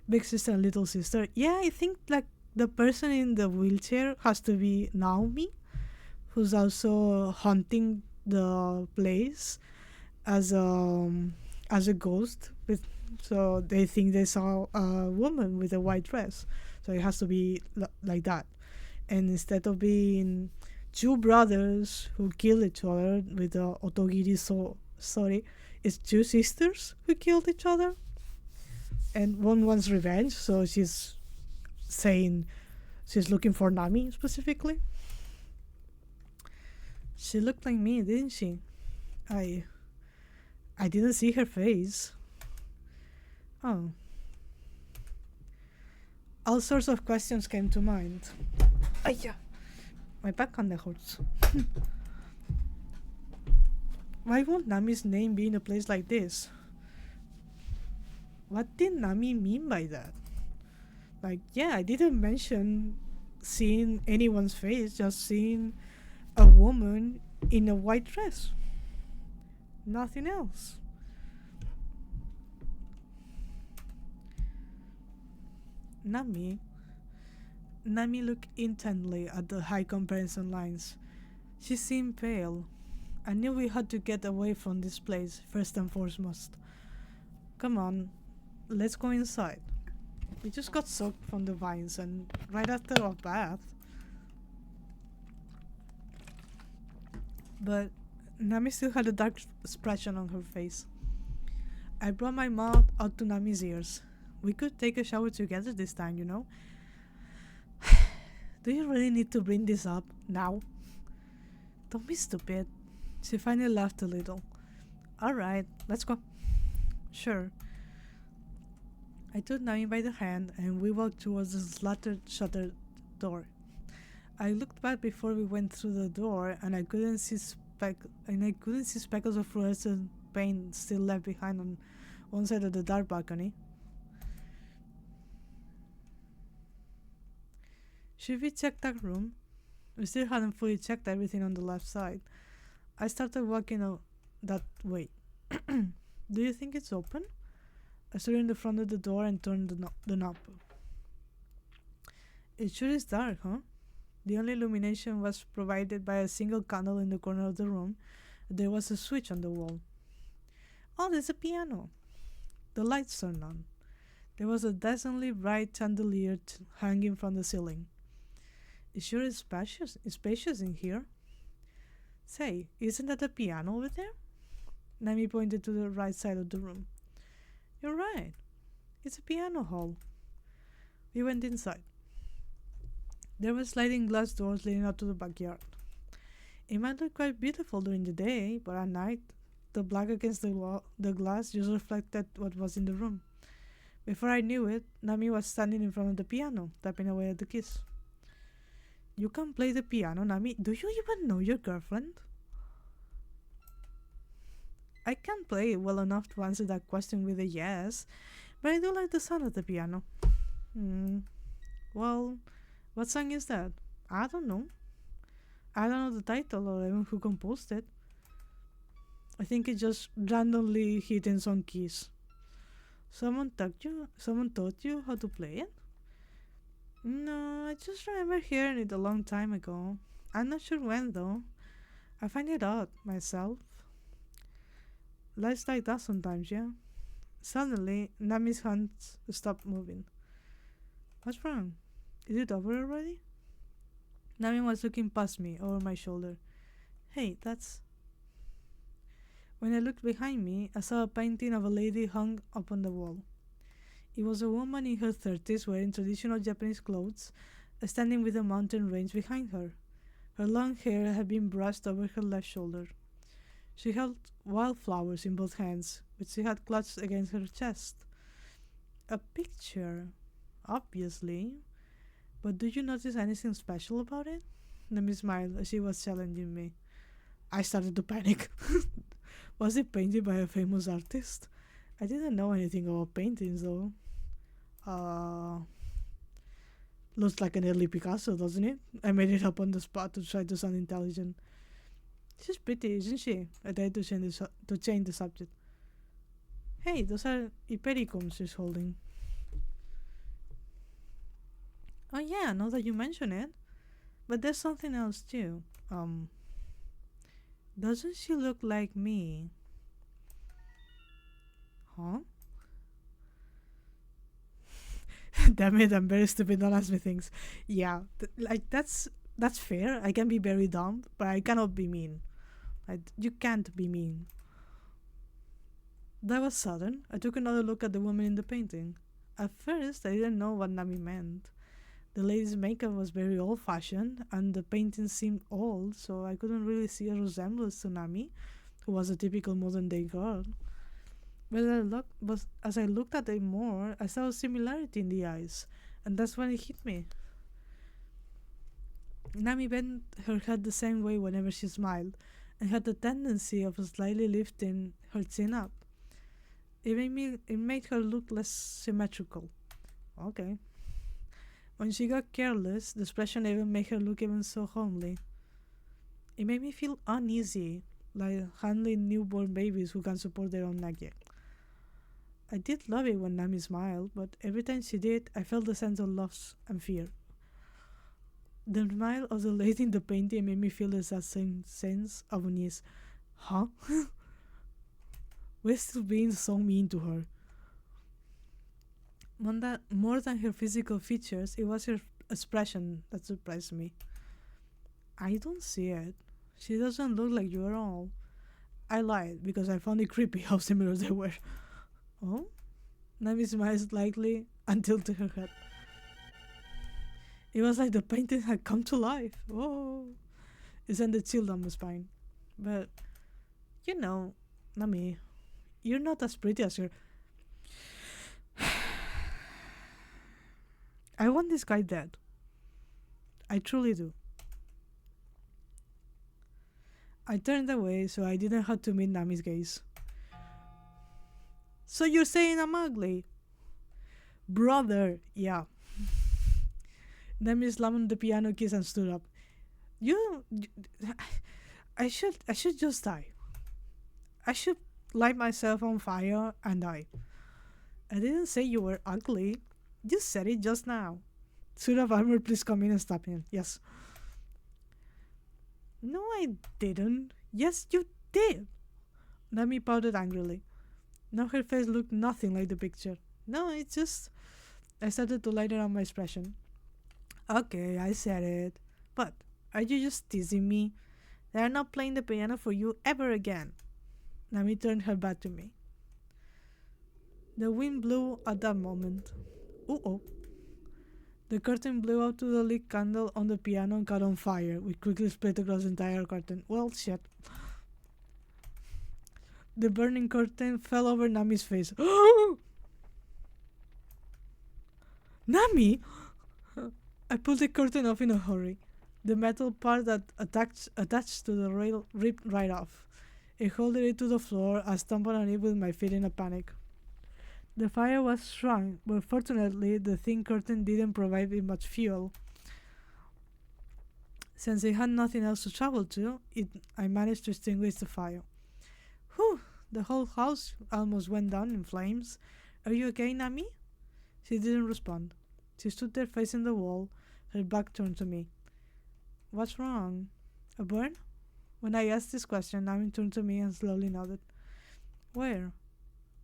Big sister and little sister. Yeah, I think like the person in the wheelchair has to be Naomi, who's also haunting the place as a ghost. So they think they saw a woman with a white dress. So it has to be like that. And instead of being two brothers who kill each other with the Otogirisou story, it's two sisters who killed each other. And one wants revenge, so she's saying she's looking for Nami specifically. She looked like me, didn't she? I I didn't see her face. Oh. All sorts of questions came to mind. Yeah. My back kinda hurts. Why won't Nami's name be in a place like this? What did Nami mean by that? Like, yeah, I didn't mention seeing anyone's face, just seeing a woman in a white dress. Nothing else. Nami. Nami looked intently at the high comparison lines. She seemed pale. I knew we had to get away from this place, first and foremost. Come on, let's go inside. We just got soaked from the vines and right after our bath. But Nami still had a dark expression on her face. I brought my mouth out to Nami's ears. We could take a shower together this time, you know? Do you really need to bring this up now? Don't be stupid. She finally laughed a little. Alright, let's go. Sure. I took Nami by the hand and we walked towards the slatted shuttered door. I looked back before we went through the door and I couldn't see speckles of fluorescent paint still left behind on one side of the dark balcony. Should we check that room? We still hadn't fully checked everything on the left side. I started walking that way. Do you think it's open? I stood in the front of the door and turned the knob. It sure is dark, huh? The only illumination was provided by a single candle in the corner of the room. There was a switch on the wall. Oh, there's a piano. The lights turned on. There was a dazzlingly bright chandelier hanging from the ceiling. It sure is spacious in here. Say, isn't that a piano over there? Nami pointed to the right side of the room. You're right. It's a piano hall. We went inside. There were sliding glass doors leading out to the backyard. It might look quite beautiful during the day, but at night, the black against the glass just reflected what was in the room. Before I knew it, Nami was standing in front of the piano, tapping away at the keys. You can play the piano, Nami. Do you even know your girlfriend? I can't play well enough to answer that question with a yes, but I do like the sound of the piano. Well, What song is that? I don't know. I don't know the title or even who composed it. I think it just randomly hitting some keys. Someone taught you how to play it? No, I just remember hearing it a long time ago. I'm not sure when though. I find it odd myself. Life's like that sometimes, yeah. Suddenly, Nami's hands stopped moving. What's wrong? Is it over already? Nami was looking past me, over my shoulder. Hey, that's. When I looked behind me, I saw a painting of a lady hung up on the wall. It was a woman in her 30s wearing traditional Japanese clothes, standing with a mountain range behind her. Her long hair had been brushed over her left shoulder. She held wildflowers in both hands, which she had clutched against her chest. A picture, obviously. But do you notice anything special about it? Nami smiled as she was challenging me. I started to panic. Was it painted by a famous artist? I didn't know anything about paintings though. Uh, Looks like an early Picasso, doesn't it? I made it up on the spot to try to sound intelligent. She's pretty, isn't she? I tried to change the subject. Hey, those are Ipericums she's holding. Oh yeah, now that you mention it. But there's something else too. Doesn't she look like me? Huh? Damn it, I'm very stupid. Don't ask me things. Yeah, that's fair. I can be very dumb, but I cannot be mean. You can't be mean. That was sudden. I took another look at the woman in the painting. At first, I didn't know what Nami meant. The lady's makeup was very old fashioned, and the painting seemed old, so I couldn't really see a resemblance to Nami, who was a typical modern day girl. But as I looked at it more, I saw a similarity in the eyes, and that's when it hit me. Nami bent her head the same way whenever she smiled, and had the tendency of slightly lifting her chin up. It made her look less symmetrical. Okay. When she got careless, the expression even made her look even so homely. It made me feel uneasy, like handling newborn babies who can support their own neck yet. I did love it when Nami smiled, but every time she did, I felt a sense of loss and fear. The smile of the lady in the painting made me feel the same sense of unease. Huh? We're still being so mean to her. More than her physical features, it was her expression that surprised me. I don't see it. She doesn't look like you at all. I lied because I found it creepy how similar they were. Oh? Nami smiled slightly and tilted her head. It was like the painting had come to life. Oh! It sent a chill down my spine. But, you know, Nami, you're not as pretty as her. I want this guy dead. I truly do. I turned away so I didn't have to meet Nami's gaze. So you're saying I'm ugly? Brother, yeah. Nami slammed the piano keys and stood up. You I should just die. I should light myself on fire and die. I didn't say you were ugly. You said it just now. Suit of armor, please come in and stop him. Yes. No, I didn't. Yes, you did. Nami pouted angrily. Now her face looked nothing like the picture. No, it's just. I started to lighten up my expression. Okay, I said it. But are you just teasing me? They are not playing the piano for you ever again. Nami turned her back to me. The wind blew at that moment. Uh-oh. The curtain blew out to the lit candle on the piano and caught on fire, which quickly spread across the entire curtain. Well, shit. The burning curtain fell over Nami's face. Nami! I pulled the curtain off in a hurry. The metal part that attached to the rail ripped right off. It held it to the floor. I stumbled on it with my feet in a panic. The fire was strong, but fortunately the thin curtain didn't provide me much fuel. Since I had nothing else to travel to, I managed to extinguish the fire. Whew! The whole house almost went down in flames. Are you okay, Nami? She didn't respond. She stood there facing the wall, her back turned to me. What's wrong? A burn? When I asked this question, Nami turned to me and slowly nodded. Where?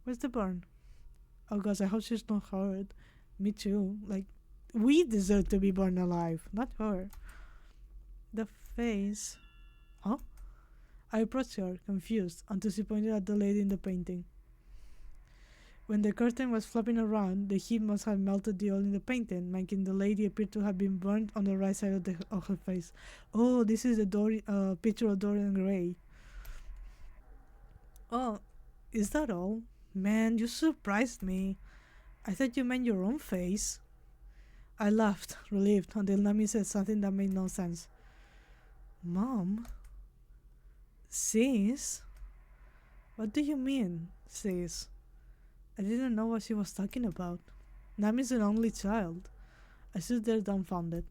Where's the burn? Oh gosh, I hope she's not hurt. Me too. Like, we deserve to be burned alive, not her. The face. Huh? I approached her, confused, until she pointed at the lady in the painting. When the curtain was flapping around, the heat must have melted the oil in the painting, making the lady appear to have been burned on the right side of her face. Oh, this is the picture of Dorian Gray. Oh, is that all? Man, you surprised me. I thought you meant your own face. I laughed, relieved, until Nami said something that made no sense. Mom? Sis? What do you mean, sis? I didn't know what she was talking about. Nami's an only child. I stood there dumbfounded.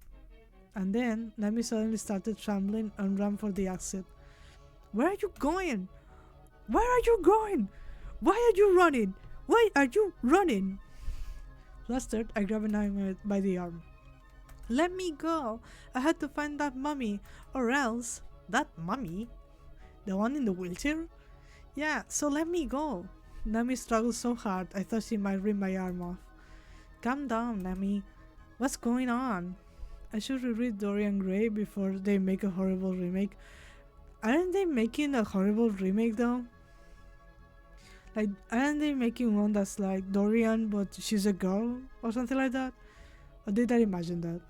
And then Nami suddenly started trembling and ran for the exit. Where are you going? Where are you going? Why are you running? Why are you running? Flustered, I grabbed Nami by the arm. Let me go. I had to find that mummy. Or else... That mummy? The one in the wheelchair? Yeah, so let me go. Nami struggled so hard I thought she might rip my arm off. Calm down, Nami. What's going on? I should reread Dorian Gray before they make a horrible remake. Aren't they making a horrible remake though? Like, aren't they making one that's like Dorian but she's a girl or something like that? Or did I imagine that?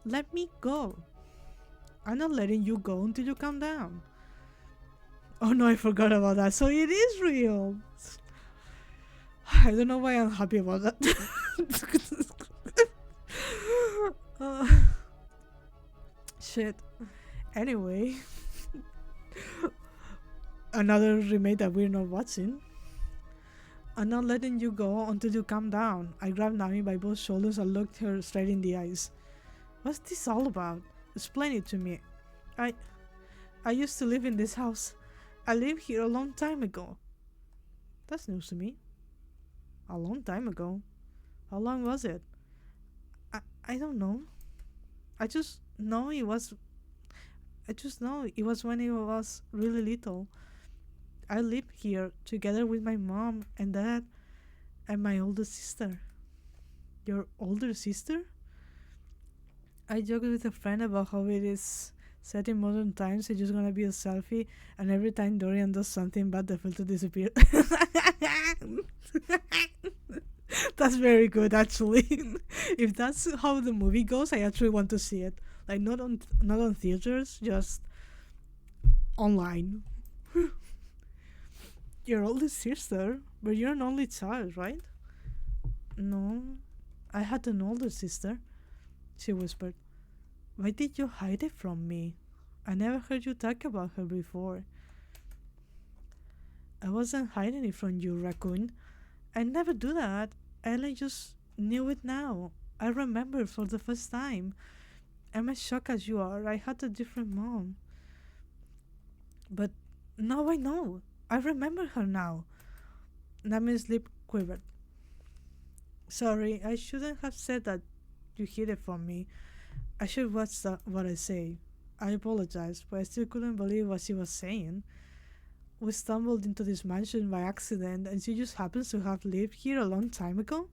Let me go. I'm not letting you go until you calm down. Oh no, I forgot about that. So it is real. I don't know why I'm happy about that. Shit. Anyway. Another remake that we're not watching. I'm not letting you go until you calm down. I grabbed Nami by both shoulders and looked her straight in the eyes. What's this all about? Explain it to me. I used to live in this house. I lived here a long time ago. That's news to me. A long time ago? How long was it? I don't know. I just know it was when I was really little. I lived here together with my mom and dad and my older sister. Your older sister? I joked with a friend about how it is set in modern times. It's just gonna be a selfie, and every time Dorian does something bad, the filter disappears. That's very good, actually. If that's how the movie goes, I actually want to see it. Like not on theaters, just online. Your older sister, but you're an only child, right? No, I had an older sister, she whispered. Why did you hide it from me? I never heard you talk about her before. I wasn't hiding it from you, raccoon. I never do that. I just knew it now. I remember for the first time. I'm as shocked as you are. I had a different mom. But now I know. I remember her now. Nami's lip quivered. Sorry, I shouldn't have said that you hid it from me. I should watch what I say. I apologized, but I still couldn't believe what she was saying. We stumbled into this mansion by accident, and she just happens to have lived here a long time ago?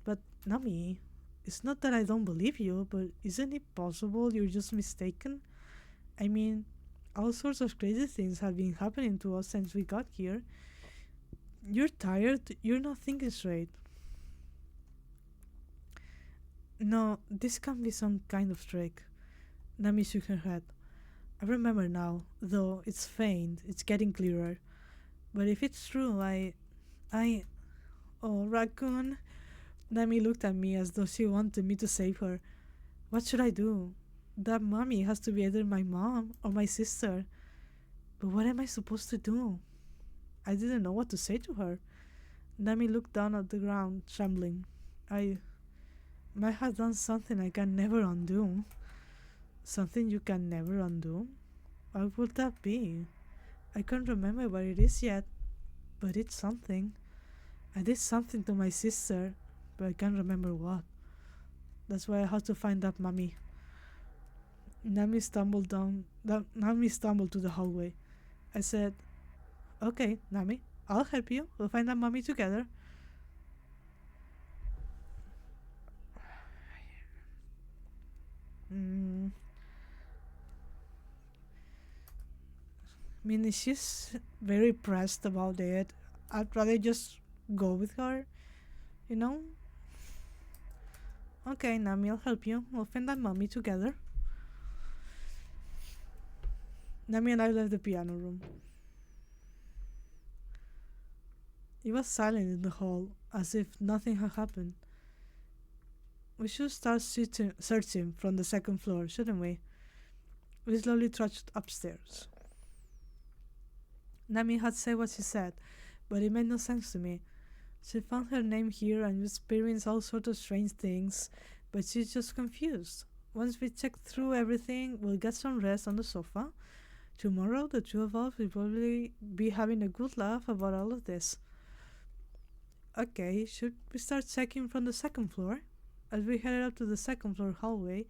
But, Nami, it's not that I don't believe you, but isn't it possible you're just mistaken? I mean, all sorts of crazy things have been happening to us since we got here. You're tired, you're not thinking straight. No, this can't be some kind of trick. Nami shook her head. I remember now, though it's faint, it's getting clearer. But if it's true, Oh, raccoon. Nami looked at me as though she wanted me to save her. What should I do? That mommy has to be either my mom or my sister. But what am I supposed to do? I didn't know what to say to her. Nami looked down at the ground, trembling. I might have done something I can never undo. Something you can never undo? What would that be? I can't remember what it is yet, but it's something. I did something to my sister, but I can't remember what. That's why I had to find that mummy. Nami stumbled to the hallway. I said, "Okay, Nami, I'll help you. We'll find that mummy together." Mm, I mean, she's very pressed about it. I'd rather just go with her, you know? Okay, Nami, I'll help you. We'll find that mummy together. Nami and I left the piano room. It was silent in the hall, as if nothing had happened. We should start searching from the second floor, shouldn't we? We slowly trudged upstairs. Nami had said what she said, but it made no sense to me. She found her name here and experienced all sorts of strange things, but she's just confused. Once we check through everything, we'll get some rest on the sofa. Tomorrow, the two of us will probably be having a good laugh about all of this. Okay, should we start checking from the second floor? As we headed up to the second floor hallway,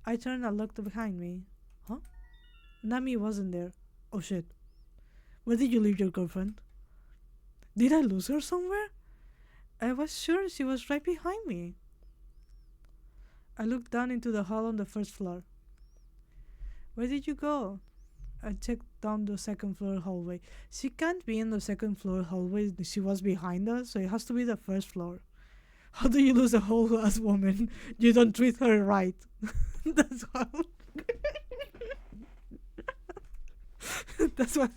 I turned and looked behind me. Huh? Nami wasn't there. Oh shit. Where did you leave your girlfriend? Did I lose her somewhere? I was sure she was right behind me. I looked down into the hall on the first floor. Where did you go? I checked down the second floor hallway. She can't be in the second floor hallway. She was behind us, so it has to be the first floor. How do you lose a whole ass woman? You don't treat her right. That's how. That's what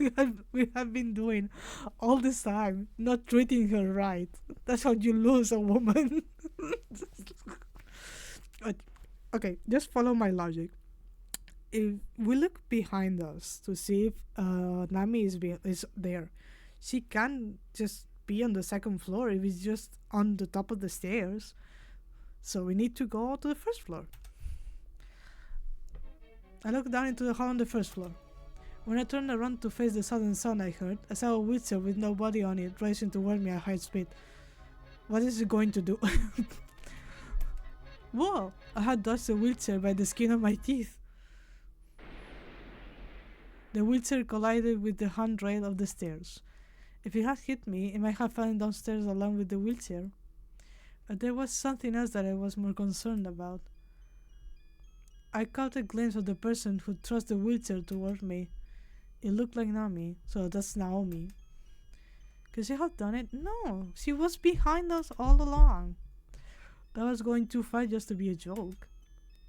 we have been doing all this time, not treating her right. That's how you lose a woman. Okay, just follow my logic. If we look behind us to see if Nami is there, she can't just be on the second floor if it's just on the top of the stairs. So we need to go to the first floor. I looked down into the hall on the first floor. When I turned around to face the sudden sound I heard, I saw a wheelchair with nobody on it racing toward me at high speed. What is it going to do? Whoa! I had dodged the wheelchair by the skin of my teeth. The wheelchair collided with the handrail of the stairs. If it had hit me, it might have fallen downstairs along with the wheelchair. But there was something else that I was more concerned about. I caught a glimpse of the person who thrust the wheelchair toward me. It looked like Nami, so that's Naomi. Could she have done it? No, she was behind us all along. That was going too far just to be a joke.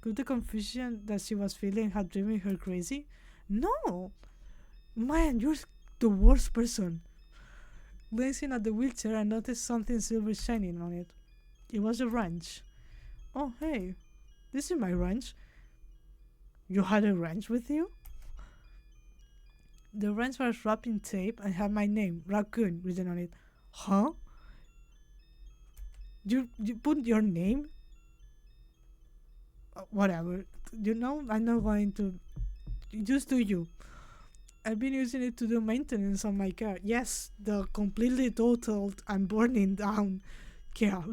Could the confusion that she was feeling have driven her crazy? No! Man, you're the worst person. Glancing at the wheelchair, I noticed something silver shining on it. It was a wrench. Oh, hey, this is my wrench. You had a wrench with you? The wrench was wrapped in tape and had my name, Raccoon, written on it. Huh? You put your name? Whatever. You know, I'm not going to. Just do you. I've been using it to do maintenance on my car. Yes, the completely totaled and burning down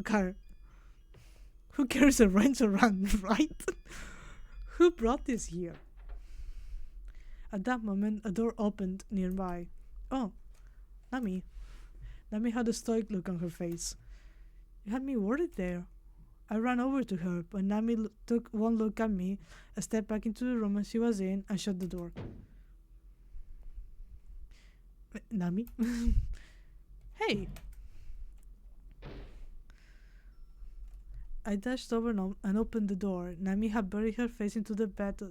car. Who carries a wrench around, right? Who brought this here? At that moment, a door opened nearby. Oh, Nami. Nami had a stoic look on her face. You had me worried there. I ran over to her, but Nami took one look at me, stepped back into the room she was in, and shut the door. Nami? Hey! I dashed over and opened the door. Nami had buried her face into the bed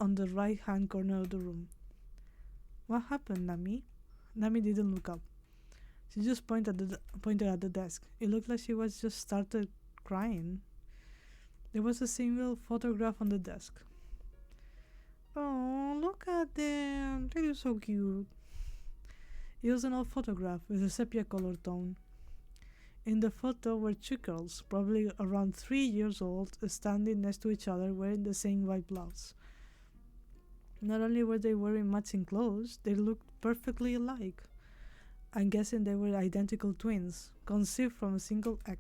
on the right-hand corner of the room. What happened, Nami? Nami didn't look up. She just pointed at the desk. It looked like she was just started crying. There was a single photograph on the desk. Oh, look at them. They're so cute. It was an old photograph with a sepia color tone. In the photo were two girls, probably around 3 years old, standing next to each other wearing the same white blouse. Not only were they wearing matching clothes, they looked perfectly alike. I'm guessing they were identical twins, conceived from a single egg.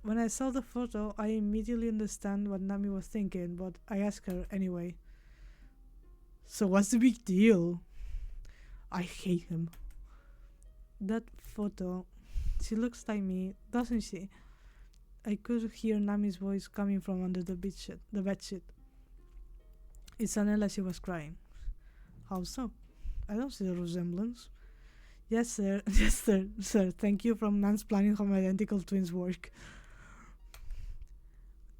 When I saw the photo, I immediately understand what Nami was thinking, but I asked her anyway. So what's the big deal? I hate him. That photo, she looks like me, doesn't she? I could hear Nami's voice coming from under the bedsheet. It sounded like she was crying. How so? I don't see the resemblance. Yes, sir. Yes, sir. Sir, thank you for mansplaining how my identical twins work.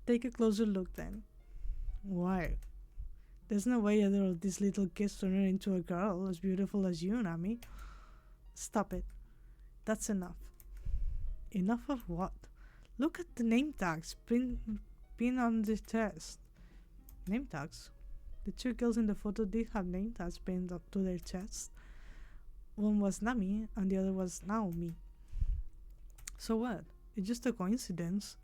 Take a closer look then. Why? There's no way either of these little kids turn her into a girl as beautiful as you, Nami. Stop it. That's enough. Enough of what? Look at the name tags pinned on the chest. Name tags? The two girls in the photo did have name tags pinned up to their chests. One was Nami and the other was Naomi. So what? It's just a coincidence.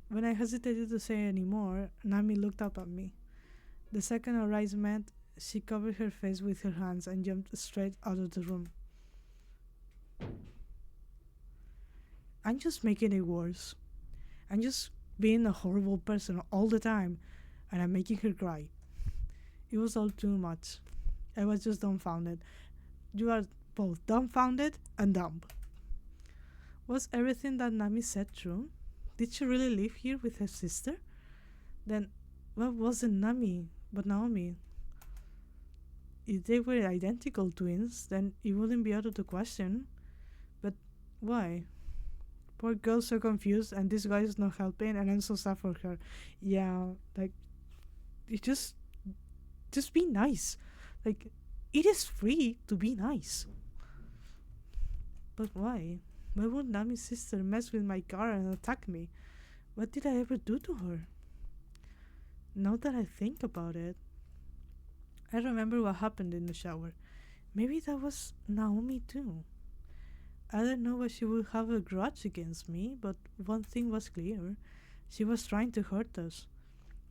When I hesitated to say any more, Nami looked up at me. The second our eyes met, she covered her face with her hands and jumped straight out of the room. I'm just making it worse. I'm just being a horrible person all the time, and I'm making her cry. It was all too much. I was just dumbfounded. You are both dumbfounded and dumb. Was everything that Nami said true? Did she really live here with her sister? Then what wasn't Nami but Naomi? If they were identical twins, then it wouldn't be out of the question. But why? Poor girl's so confused and this guy is not helping and I'm so sad for her. Yeah, like, it just be nice. Like, it is free to be nice. But why? Why would Nami's sister mess with my car and attack me? What did I ever do to her? Now that I think about it, I remember what happened in the shower. Maybe that was Naomi too. I don't know why she would have a grudge against me, but one thing was clear. She was trying to hurt us.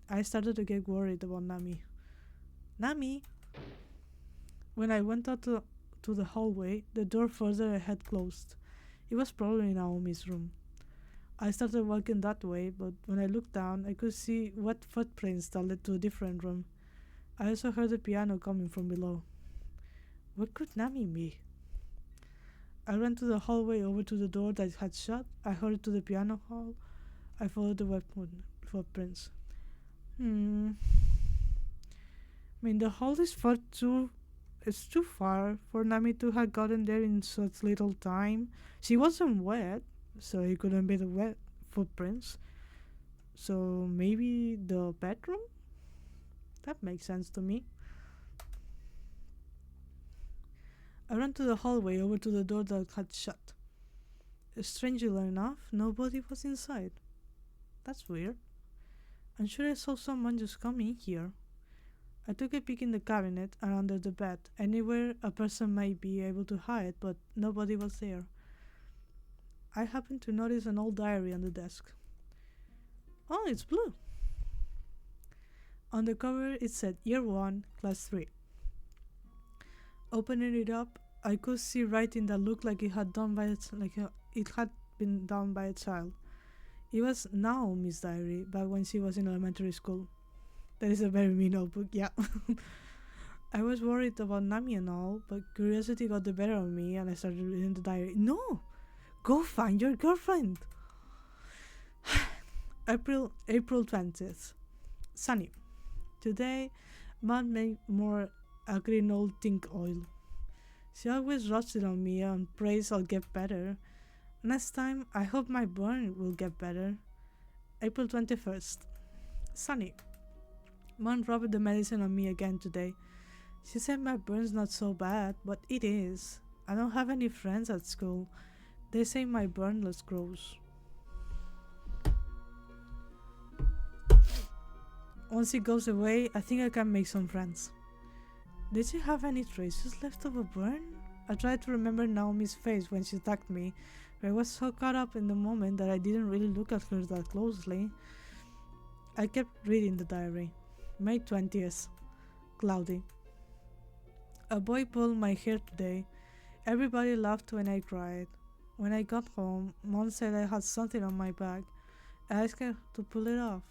I started to get worried about Nami. Nami! When I went out to the hallway, the door further ahead closed. It was probably Naomi's room. I started walking that way, but when I looked down, I could see wet footprints that led to a different room. I also heard the piano coming from below. Where could Nami be? I ran to the hallway over to the door that had shut. I hurried to the piano hall. I followed the wet footprints. I mean, the hall is it's too far for Nami to have gotten there in such little time. She wasn't wet, so it couldn't be the wet footprints. So maybe the bedroom? That makes sense to me. I ran to the hallway over to the door that had shut. Strangely enough, nobody was inside. That's weird. I'm sure I saw someone just come in here. I took a peek in the cabinet and under the bed, anywhere a person might be able to hide, but nobody was there. I happened to notice an old diary on the desk. Oh, it's blue. On the cover it said Year 1, Class 3. Opening it up, I could see writing that looked like it had been done by a child. It was Naomi's diary back when she was in elementary school. That is a very mean notebook, yeah. I was worried about Nami and all, but curiosity got the better of me and I started reading the diary. No! Go find your girlfriend! April 20th. Sunny. Today, Mom made more agrinol tink oil. She always rubs it on me and prays I'll get better. Next time, I hope my burn will get better. April 21st. Sunny. Mom rubbed the medicine on me again today. She said my burn's not so bad, but it is. I don't have any friends at school. They say my burn looks gross. Once it goes away, I think I can make some friends. Did you have any traces left of a burn? I tried to remember Naomi's face when she tucked me, but I was so caught up in the moment that I didn't really look at her that closely. I kept reading the diary. May 20th. Cloudy. A boy pulled my hair today. Everybody laughed when I cried. When I got home, Mom said I had something on my back. I asked her to pull it off.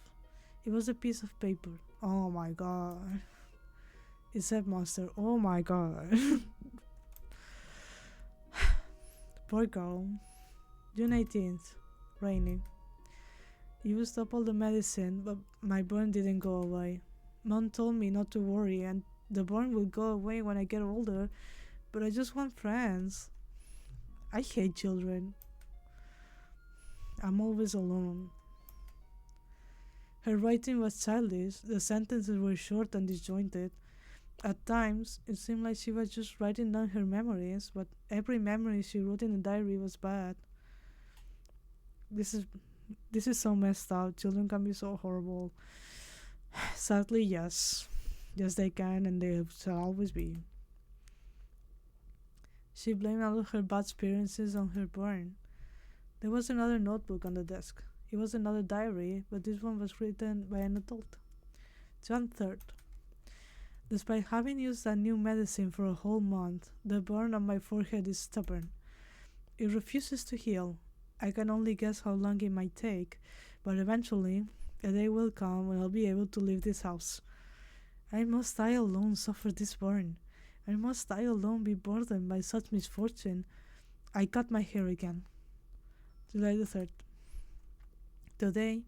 It was a piece of paper. Oh my god. It said monster. Oh my god. Poor girl. June 18th. Rainy. Used up all the medicine, but my burn didn't go away. Mom told me not to worry and the burn will go away when I get older, but I just want friends. I hate children. I'm always alone. Her writing was childish, the sentences were short and disjointed. At times, it seemed like she was just writing down her memories, but every memory she wrote in the diary was bad. This is this is so messed up. Children can be so horrible. Sadly, yes. Yes, they can, and they shall always be. She blamed all of her bad experiences on her burn. There was another notebook on the desk. It was another diary, but this one was written by an adult. Jan 3rd. Despite having used that new medicine for a whole month, the burn on my forehead is stubborn. It refuses to heal. I can only guess how long it might take, but eventually, a day will come when I'll be able to leave this house. I must I alone suffer this burn. I must I alone be burdened by such misfortune. I cut my hair again. July the 3rd. Today,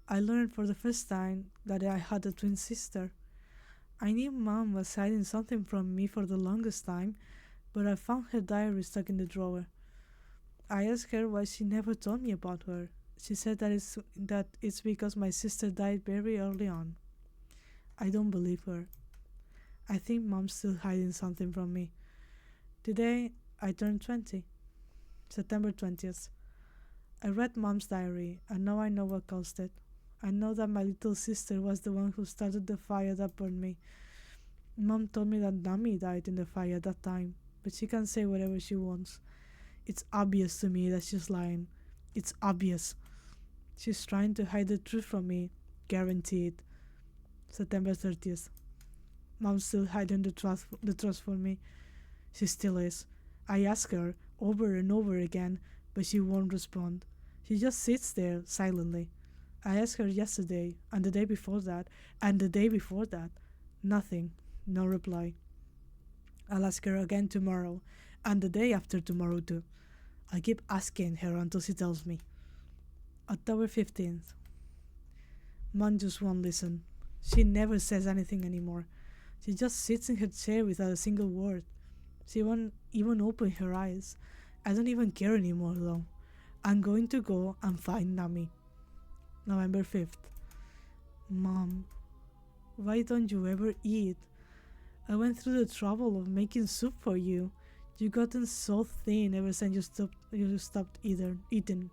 I learned for the first time that I had a twin sister. I knew Mom was hiding something from me for the longest time, but I found her diary stuck in the drawer. I asked her why she never told me about her. She said that it's because my sister died very early on. I don't believe her. I think Mom's still hiding something from me. Today, I turned 20. September 20th. I read Mom's diary, and now I know what caused it. I know that my little sister was the one who started the fire that burned me. Mom told me that Nami died in the fire at that time, but she can say whatever she wants. It's obvious to me that she's lying. It's obvious. She's trying to hide the truth from me. Guaranteed. September 30th. Mom's still hiding the trust from me. She still is. I ask her over and over again, but she won't respond. She just sits there silently. I asked her yesterday, and the day before that, and the day before that. Nothing. No reply. I'll ask her again tomorrow, and the day after tomorrow too. I keep asking her until she tells me. October 15th. Mom just won't listen. She never says anything anymore. She just sits in her chair without a single word. She won't even open her eyes. I don't even care anymore though. I'm going to go and find Nami. November 5th. Mom, why don't you ever eat? I went through the trouble of making soup for you. You've gotten so thin ever since you stopped eating.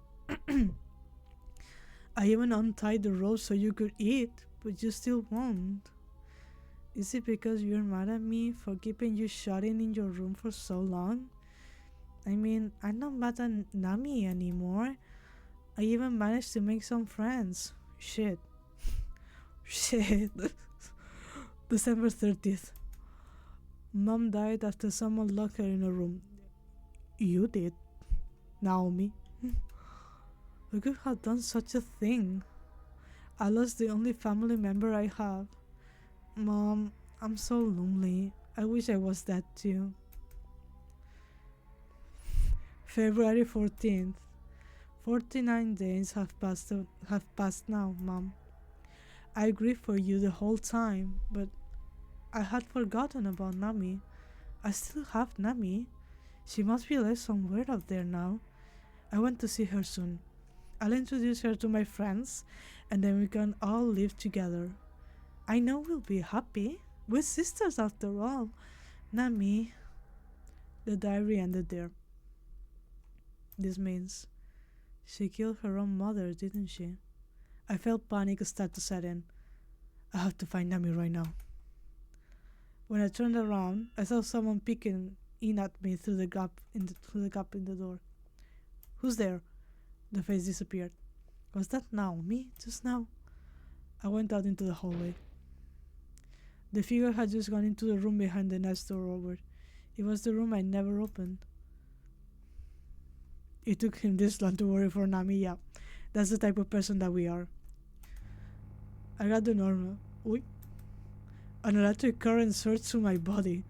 I even untied the rope so you could eat, but you still won't. Is it because you're mad at me for keeping you shut in your room for so long? I mean, I'm not mad at Nami anymore. I even managed to make some friends. Shit. Shit. December 30th. Mom died after someone locked her in a room. You did, Naomi. Who could have done such a thing? I lost the only family member I have. Mom, I'm so lonely. I wish I was that too. February 14th. 49 days have passed now, Mom. I grieved for you the whole time, but I had forgotten about Nami. I still have Nami. She must be left somewhere out there now. I want to see her soon. I'll introduce her to my friends, and then we can all live together. I know we'll be happy. We're sisters after all. Nami. The diary ended there. This means she killed her own mother, didn't she? I felt panic start to set in. I have to find Nami right now. When I turned around, I saw someone peeking in at me through the gap in the door. Who's there? The face disappeared. Was that Naomi just now? I went out into the hallway. The figure had just gone into the room behind the next door over. It was the room I never opened. It took him this long to worry for Nami, yeah. That's the type of person that we are. I got the normal. Oi. An electric current surged through my body.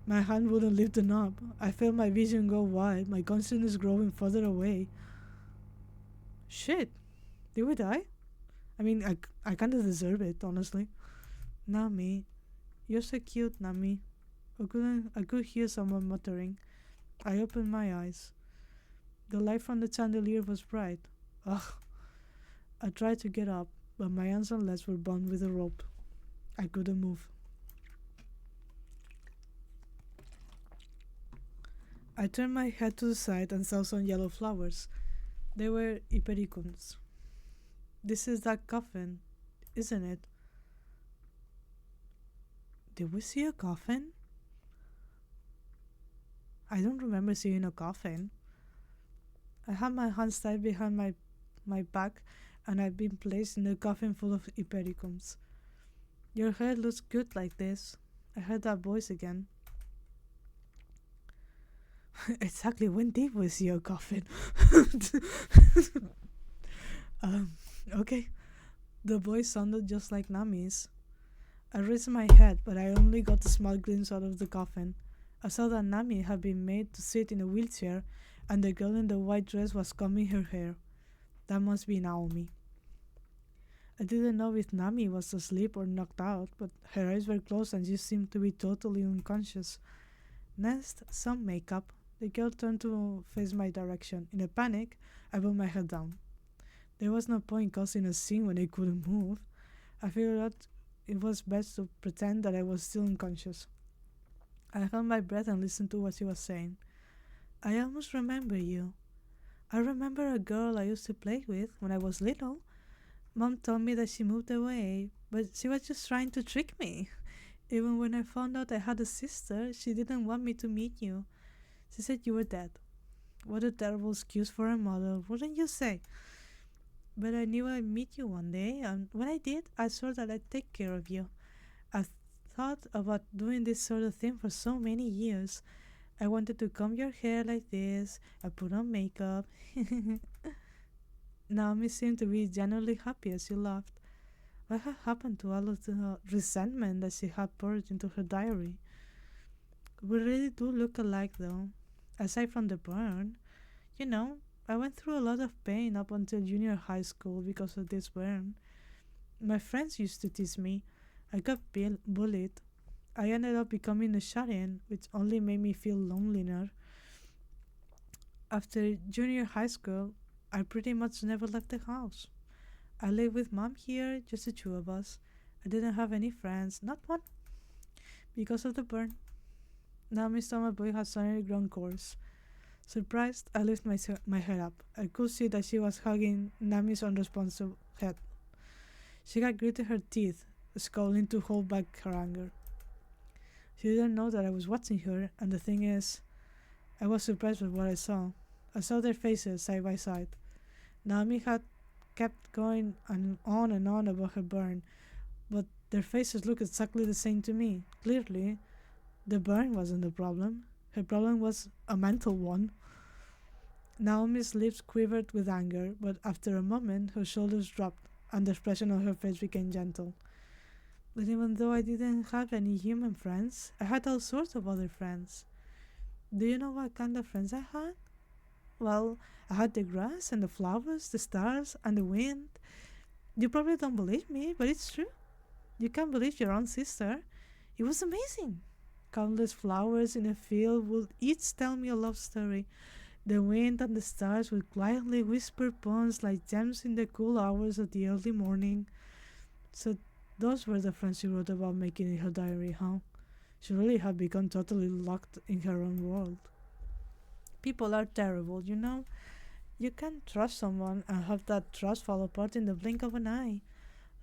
My hand wouldn't lift the knob. I felt my vision go wide, my consciousness growing further away. Shit. Did we die? I mean, I kinda deserve it, honestly. Nami. You're so cute, Nami. I could hear someone muttering. I opened my eyes. The light from the chandelier was bright. Ugh. I tried to get up, but my hands and legs were bound with a rope. I couldn't move. I turned my head to the side and saw some yellow flowers. They were hypericums. This is that coffin, isn't it? Did we see a coffin? I don't remember seeing a coffin. I had my hands tied behind my back and I'd been placed in a coffin full of hypericums. Your hair looks good like this. I heard that voice again. Exactly when did we see a coffin? Okay. The voice sounded just like Nami's. I raised my head, but I only got a small glimpse out of the coffin. I saw that Nami had been made to sit in a wheelchair, and the girl in the white dress was combing her hair. That must be Naomi. I didn't know if Nami was asleep or knocked out, but her eyes were closed and she seemed to be totally unconscious. Next, some makeup. The girl turned to face my direction. In a panic, I put my head down. There was no point causing a scene when I couldn't move. I figured out it was best to pretend that I was still unconscious. I held my breath and listened to what she was saying. I almost remember you. I remember a girl I used to play with when I was little. Mom told me that she moved away, but she was just trying to trick me. Even when I found out I had a sister, she didn't want me to meet you. She said you were dead. What a terrible excuse for a mother, wouldn't you say? But I knew I'd meet you one day, and when I did, I swore that I'd take care of you. I thought about doing this sort of thing for so many years. I wanted to comb your hair like this, I put on makeup. Naomi seemed to be genuinely happy as she laughed. What had happened to all of the resentment that she had poured into her diary? We really do look alike, though. Aside from the burn. You know, I went through a lot of pain up until junior high school because of this burn. My friends used to tease me. I got bullied. I ended up becoming a shut-in, which only made me feel lonelier. After junior high school, I pretty much never left the house. I lived with mom here, just the two of us. I didn't have any friends, not one, because of the burn. Now my stomach boy had suddenly grown coarse. Surprised, I lifted my head up. I could see that she was hugging Nami's unresponsive head. She had gritted her teeth, scowling to hold back her anger. She didn't know that I was watching her, and the thing is, I was surprised with what I saw. I saw their faces side by side. Naomi had kept going and on about her burn, but their faces looked exactly the same to me. Clearly, the burn wasn't the problem. Her problem was a mental one. Naomi's lips quivered with anger, but after a moment her shoulders dropped and the expression on her face became gentle. But even though I didn't have any human friends, I had all sorts of other friends. Do you know what kind of friends I had? Well, I had the grass and the flowers, the stars and the wind. You probably don't believe me, but it's true. You can't believe your own sister. It was amazing. Countless flowers in a field would each tell me a love story. The wind and the stars would quietly whisper poems like gems in the cool hours of the early morning. So those were the friends she wrote about making in her diary, huh? She really had become totally locked in her own world. People are terrible, you know? You can't trust someone and have that trust fall apart in the blink of an eye.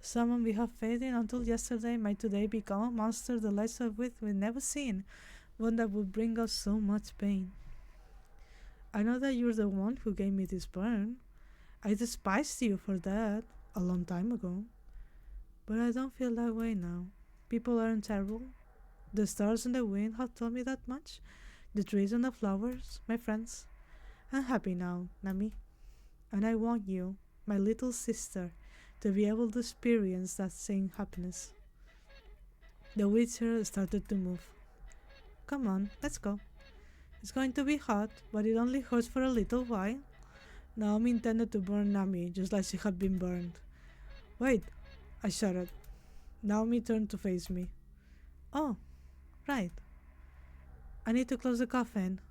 Someone we have faith in until yesterday might today become a monster the likes of which we've never seen. one that would bring us so much pain. I know that you're the one who gave me this burn. I despised you for that a long time ago. But I don't feel that way now. People aren't terrible. The stars and the wind have told me that much. The trees and the flowers, my friends. I'm happy now, Nami. And I want you, my little sister, to be able to experience that same happiness. The wheelchair started to move. Come on, let's go. It's going to be hot, but it only hurts for a little while. Naomi intended to burn Nami just like she had been burned. Wait, I shouted. Naomi turned to face me. Oh, right. I need to close the coffin.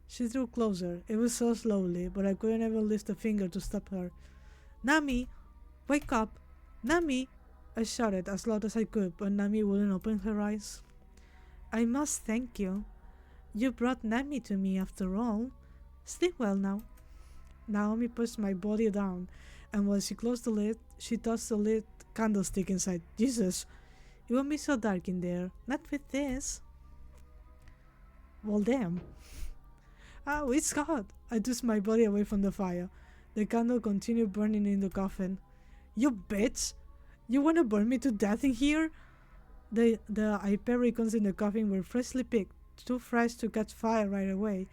She drew closer. It was so slowly, but I couldn't even lift a finger to stop her. Nami! Wake up! Nami! I shouted as loud as I could, but Nami wouldn't open her eyes. I must thank you. You brought Nami to me after all. Sleep well now. Naomi pushed my body down, and while she closed the lid, she tossed the lit candlestick inside. Jesus, it won't be so dark in there. Not with this. Well, damn. Oh, it's hot. I tossed my body away from the fire. The candle continued burning in the coffin. You bitch! You wanna burn me to death in here? The hypericons in the coffin were freshly picked, too fresh to catch fire right away,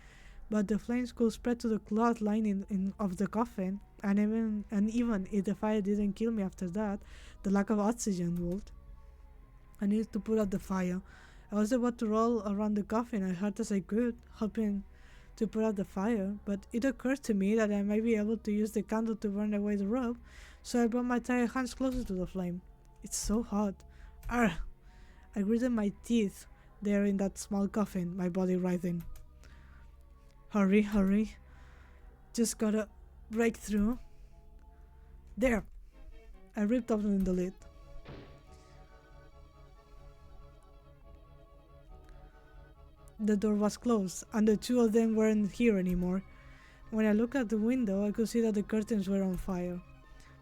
but the flames could spread to the cloth lining of the coffin, and even if the fire didn't kill me after that, the lack of oxygen would. I needed to put out the fire. I was about to roll around the coffin as hard as I could, hoping to put out the fire, but it occurred to me that I might be able to use the candle to burn away the rope, so I brought my tired hands closer to the flame. It's so hot. Arrgh! I gritted my teeth there in that small coffin, my body writhing. Hurry, hurry. Just gotta break through. There! I ripped open the lid. The door was closed, and the two of them weren't here anymore. When I looked out the window, I could see that the curtains were on fire.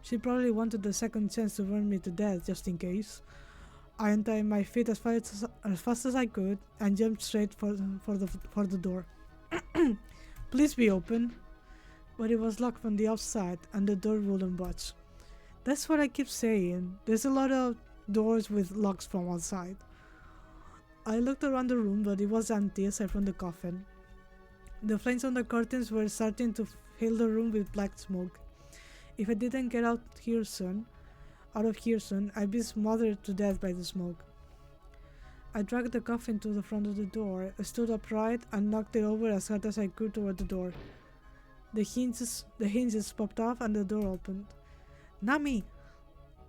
She probably wanted a second chance to burn me to death, just in case. I untied my feet as fast as I could and jumped straight for the door. Please be open. But it was locked from the outside, and the door wouldn't budge. That's what I keep saying. There's a lot of doors with locks from outside. I looked around the room, but it was empty aside from the coffin. The flames on the curtains were starting to fill the room with black smoke. If I didn't get out of here soon, I'd be smothered to death by the smoke. I dragged the coffin to the front of the door, stood upright, and knocked it over as hard as I could toward the door. The hinges popped off and the door opened. Nami!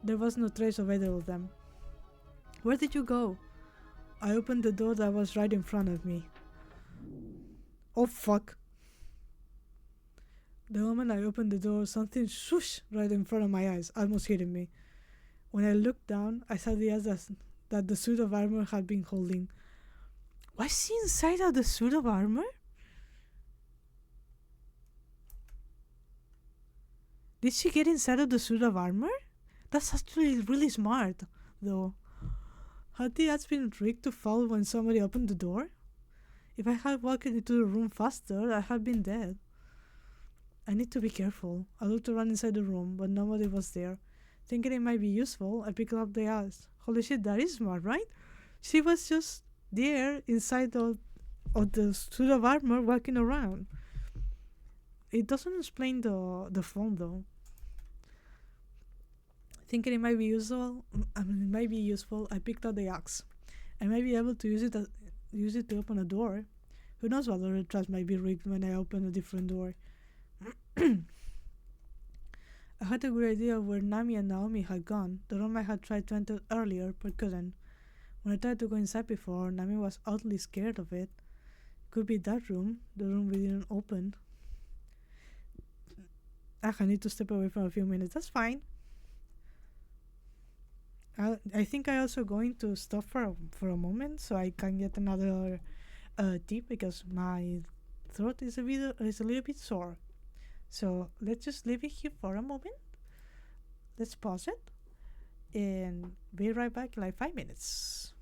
There was no trace of either of them. Where did you go? I opened the door that was right in front of me. Oh fuck. The moment I opened the door, something swoosh right in front of my eyes, almost hitting me. When I looked down, I saw the eyes that the suit of armor had been holding. Was she inside of the suit of armor? Did she get inside of the suit of armor? That's actually really smart, though. Had the odds been rigged to fall when somebody opened the door? If I had walked into the room faster, I had been dead. I need to be careful. I looked around inside the room, but nobody was there. Thinking it might be useful, I picked up the axe. Holy shit, that is smart, right? She was just there inside of the suit of armor walking around. It doesn't explain the phone though. Thinking it might be useful, I picked up the axe. I might be able to use it to open a door. Who knows what other traps might be rigged when I open a different door. I had a good idea of where Nami and Naomi had gone, the room I had tried to enter earlier but couldn't. When I tried to go inside before, Nami was oddly scared of it. Could be that room, the room we didn't open. I need to step away for a few minutes, that's fine. I think I also going to stop for a moment so I can get another tea because my throat is a little bit sore. So let's just leave it here for a moment. Let's pause it and be right back in like 5 minutes.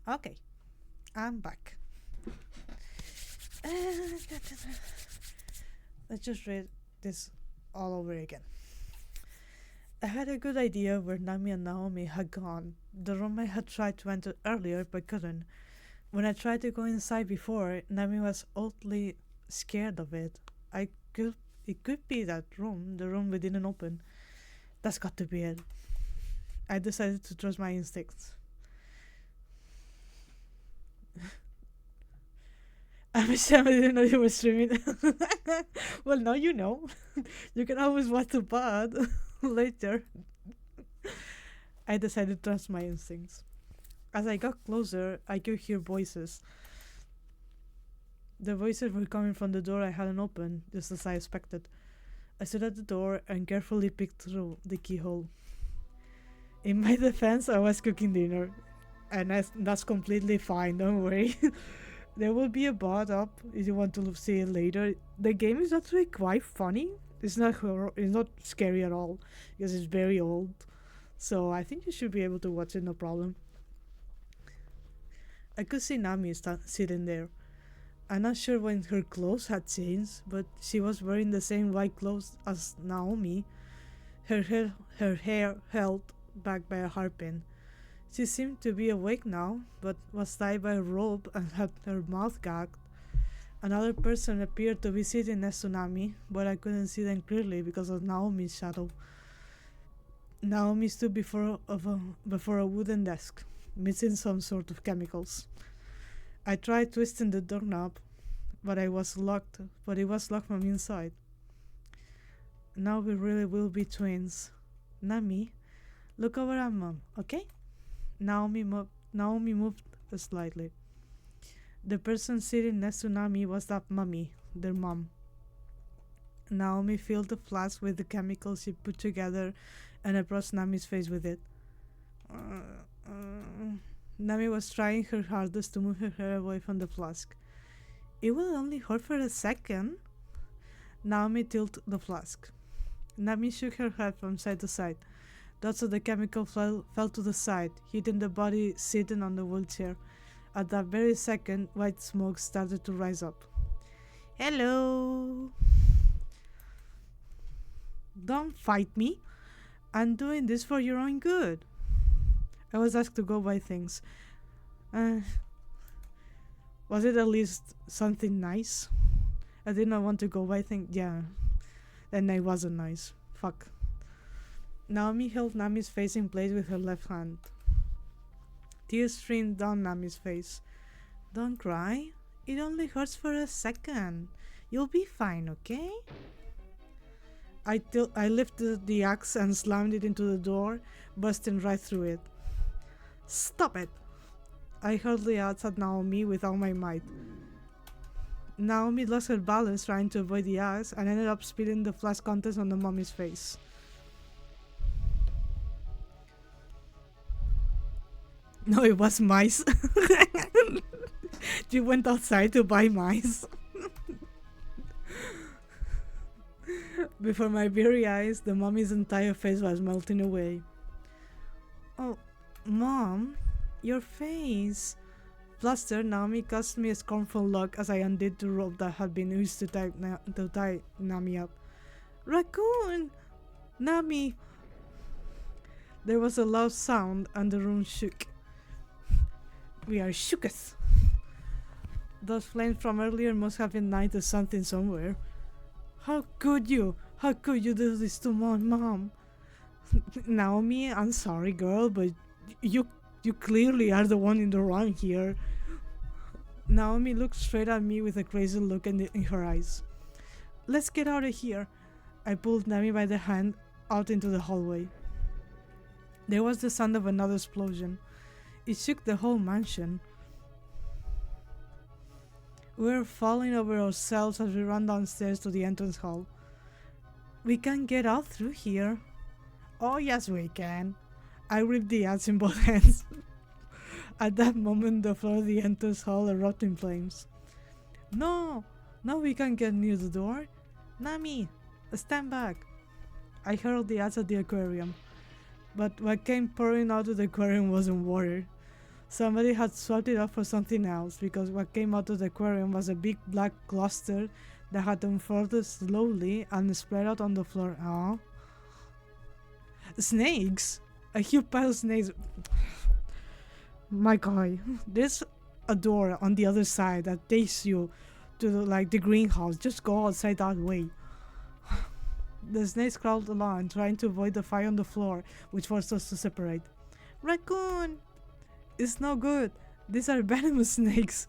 Okay, I'm back. Uh, Let's just read this all over again. I had a good idea where Nami and Naomi had gone. The room I had tried to enter earlier but couldn't. When I tried to go inside before, Nami was oddly scared of it. I could It could be that room, the room we didn't open. That's got to be it. I decided to trust my instincts. I'm ashamed I didn't know you were streaming. Well, now you know. You can always watch the pod later. I decided to trust my instincts. As I got closer, I could hear voices. The voices were coming from the door I hadn't opened, just as I expected. I stood at the door and carefully peeked through the keyhole. In my defense, I was cooking dinner, and that's completely fine, don't worry. There will be a bot up if you want to see it later. The game is actually quite funny. It's not horror, it's not scary at all, because it's very old. So I think you should be able to watch it, no problem. I could see Nami sitting there. I'm not sure when her clothes had changed, but she was wearing the same white clothes as Naomi. Her hair held back by a hairpin. She seemed to be awake now, but was tied by a rope and had her mouth gagged. Another person appeared to be sitting next to Nami, but I couldn't see them clearly because of Naomi's shadow. Naomi stood before a wooden desk, mixing some sort of chemicals. I tried twisting the doorknob, but it was locked from inside. Now we really will be twins. Nami, look over at Mom, okay? Naomi moved slightly. The person sitting next to Nami was that Mummy, their mom. Naomi filled the flask with the chemicals she put together and approached Nami's face with it. Nami was trying her hardest to move her hair away from the flask. It will only hurt for a second. Naomi tilted the flask. Nami shook her head from side to side. Dots of the chemical fell to the side, hitting the body sitting on the wheelchair. At that very second, white smoke started to rise up. Hello! Don't fight me. I'm doing this for your own good. I was asked to go buy things. Was it at least something nice? I did not want to go buy things. Yeah, then it wasn't nice. Fuck. Naomi held Nami's face in place with her left hand. Tears streamed down Nami's face. Don't cry. It only hurts for a second. You'll be fine, okay? I lifted the axe and slammed it into the door, busting right through it. Stop it! I hurled the axe at Naomi with all my might. Naomi lost her balance trying to avoid the axe and ended up spilling the flask contents on the mummy's face. No, it was mice. You went outside to buy mice. Before my very eyes, the mummy's entire face was melting away. Oh, Mom, your face. Flustered, Naomi cast me a scornful look as I undid the rope that had been used to tie Nami up. Raccoon! Nami! There was a loud sound and the room shook. We are shooketh. Those flames from earlier must have ignited something somewhere. How could you? How could you do this to my mom? Naomi, I'm sorry, girl, but you clearly are the one in the wrong here. Naomi looked straight at me with a crazy look in her eyes. Let's get out of here. I pulled Nami by the hand out into the hallway. There was the sound of another explosion. It shook the whole mansion. We were falling over ourselves as we ran downstairs to the entrance hall. We can't get out through here. Oh yes we can. I gripped the axe in both hands. At that moment the floor of the entrance hall erupted in flames. No! No, we can't get near the door. Nami! Stand back! I hurled the axe at the aquarium. But what came pouring out of the aquarium wasn't water. Somebody had swapped it up for something else, because what came out of the aquarium was a big black cluster that had unfolded slowly and spread out on the floor. Oh. Snakes! A huge pile of snakes. My god. There's a door on the other side that takes you to the greenhouse. Just go outside that way. The snakes crawled along, trying to avoid the fire on the floor, which forced us to separate. Raccoon! It's no good. These are venomous snakes.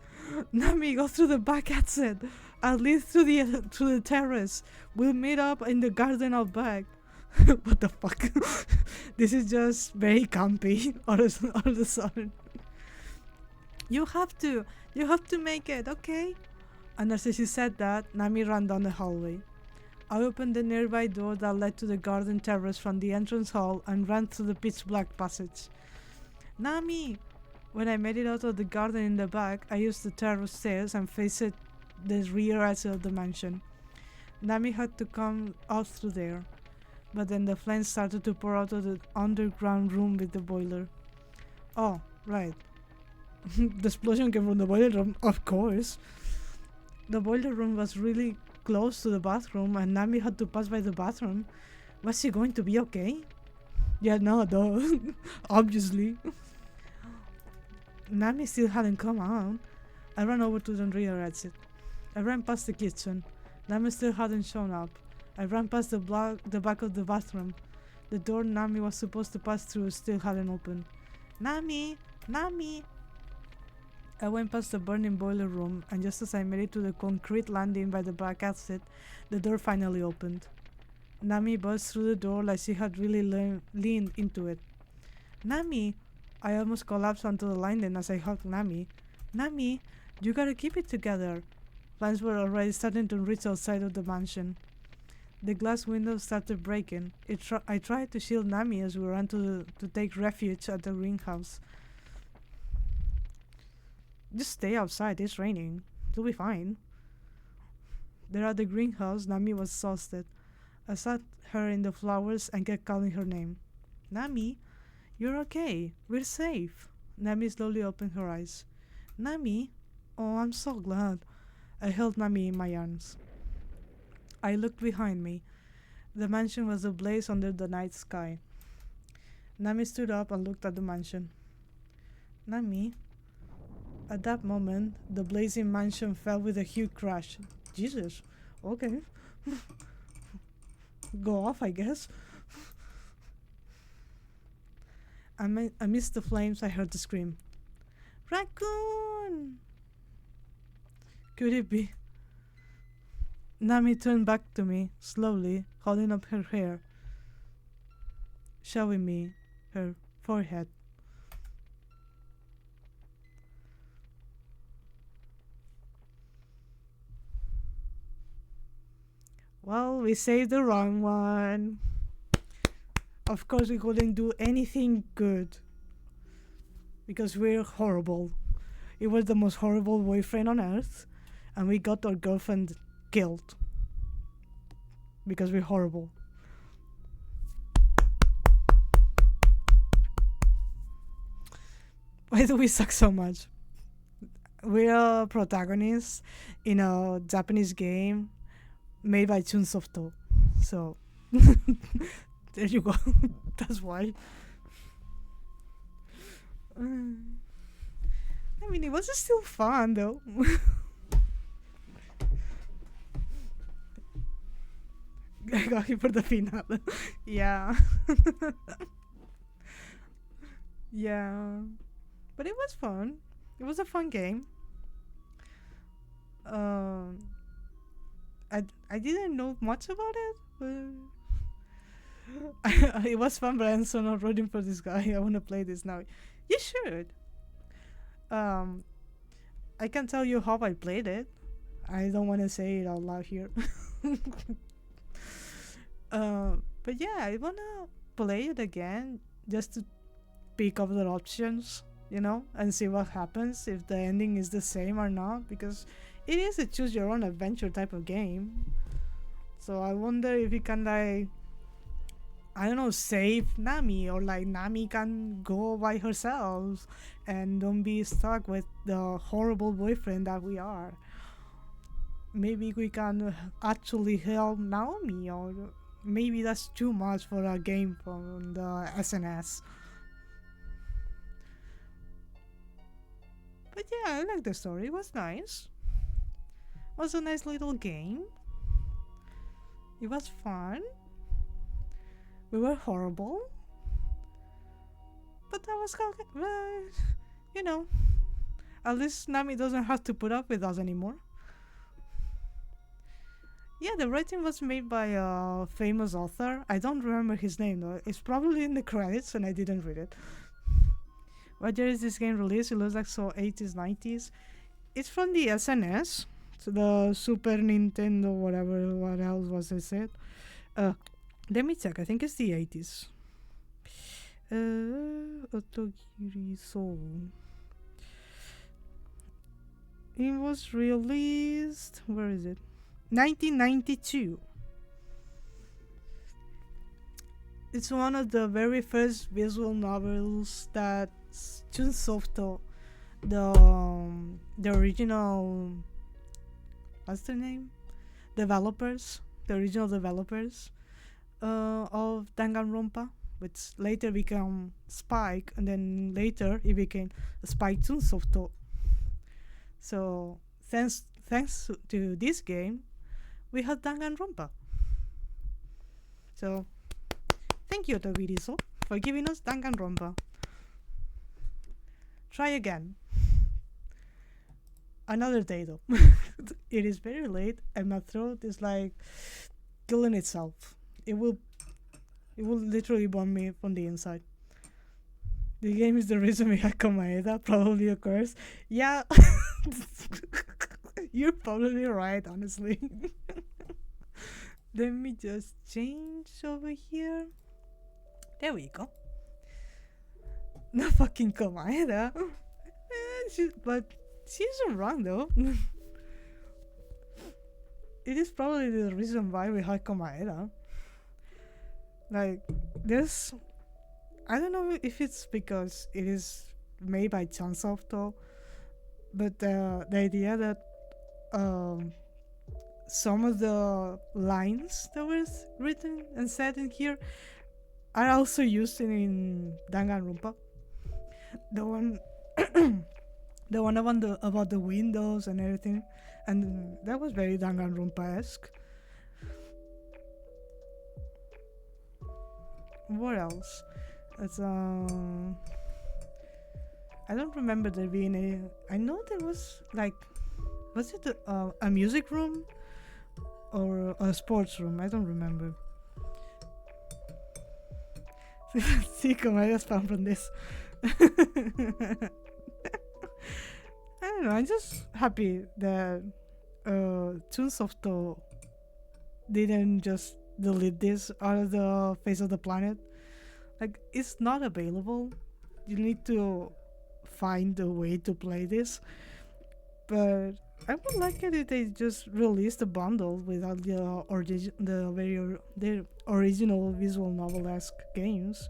Nami, go through the back exit. I'll lead through the terrace. We'll meet up in the garden out back. What the fuck? This is just very campy all of a sudden. You have to make it, okay? And as she said that, Nami ran down the hallway. I opened the nearby door that led to the garden terrace from the entrance hall and ran through the pitch black passage. Nami! When I made it out of the garden in the back, I used the terrace stairs and faced the rear exit of the mansion. Nami had to come out through there, but then the flames started to pour out of the underground room with the boiler. Oh, right. The explosion came from the boiler room, of course. The boiler room was really close to the bathroom and Nami had to pass by the bathroom. Was she going to be okay? Yeah, no, duh. Obviously. Nami still hadn't come out. I ran over to the rear exit. I ran past the kitchen. Nami still hadn't shown up. I ran past the back of the bathroom. The door Nami was supposed to pass through still hadn't opened. Nami! Nami! I went past the burning boiler room, and just as I made it to the concrete landing by the back exit, the door finally opened. Nami burst through the door like she had really leaned into it. Nami! I almost collapsed onto the landing as I hugged Nami. Nami, you gotta keep it together. Flames were already starting to reach outside of the mansion. The glass windows started breaking. I tried to shield Nami as we ran to take refuge at the greenhouse. Just stay outside, it's raining. You'll be fine. There at the greenhouse, Nami was exhausted. I sat her in the flowers and kept calling her name. Nami, you're okay. We're safe. Nami slowly opened her eyes. Nami? Oh, I'm so glad. I held Nami in my arms. I looked behind me. The mansion was ablaze under the night sky. Nami stood up and looked at the mansion. Nami? At that moment, the blazing mansion fell with a huge crash. Jesus. Okay. Go off, I guess. Amidst the flames, I heard the scream. Raccoon! Could it be? Nami turned back to me, slowly, holding up her hair, showing me her forehead. Well, we saved the wrong one. Of course, we couldn't do anything good because we're horrible. It was the most horrible boyfriend on earth, and we got our girlfriend killed because we're horrible. Why do we suck so much? We're a protagonist in a Japanese game made by Chunsoft. So there you go. That's why. I mean, it was still fun though. I got here for the finale. Yeah. Yeah. But it was fun. It was a fun game. I didn't know much about it, but it was fun. But I'm so not rooting for this guy. I want to play this now. You should. I can tell you how I played it. I don't want to say it out loud here. But yeah, I wanna play it again just to pick up the options, and see what happens if the ending is the same or not, because it is a choose your own adventure type of game. So I wonder if you can, like, I don't know, save Nami, or like Nami can go by herself and don't be stuck with the horrible boyfriend that we are. Maybe we can actually help Naomi, or maybe that's too much for a game from the SNS. But yeah, I like the story. It was nice. It was a nice little game. It was fun. We were horrible. But that was at least Nami doesn't have to put up with us anymore. Yeah, the writing was made by a famous author. I don't remember his name though. It's probably in the credits and I didn't read it. What year is this game released? It looks like so 80s, 90s. It's from the SNS, so the Super Nintendo, whatever, what else was I said? Let me check. I think it's the 80s. Otogirisou. It was released. Where is it? 1992. It's one of the very first visual novels that Chunsoft, the original, what's their name? Developers, the original developers of Danganronpa, which later became Spike, and then later it became Spike Chunsoft. So thanks to this game, we had Danganronpa. So thank you, Otogirisou, for giving us Danganronpa. Try again. Another day though. It is very late and my throat is like killing itself. It will literally burn me from the inside. The game is the reason we had Komaeda, probably a curse. Yeah. You're probably right, honestly. Let me just change over here. There we go. No fucking Komaeda. But she isn't wrong though. It is probably the reason why we had Komaeda. Like, there's, I don't know if it's because it is made by Chunsoft, but the idea that some of the lines that were written and said in here are also used in Danganronpa. The one, the one about the windows and everything, and that was very Danganronpa-esque. What else? It's I don't remember there being a. I know there was like, was it a music room or a sports room? I don't remember. See, Komaeda spam from this. I don't know. I'm just happy that Chunsoft didn't just delete this out of the face of the planet. Like, it's not available. You need to find a way to play this, but I would like it if they just released a bundle without the original visual novel-esque games.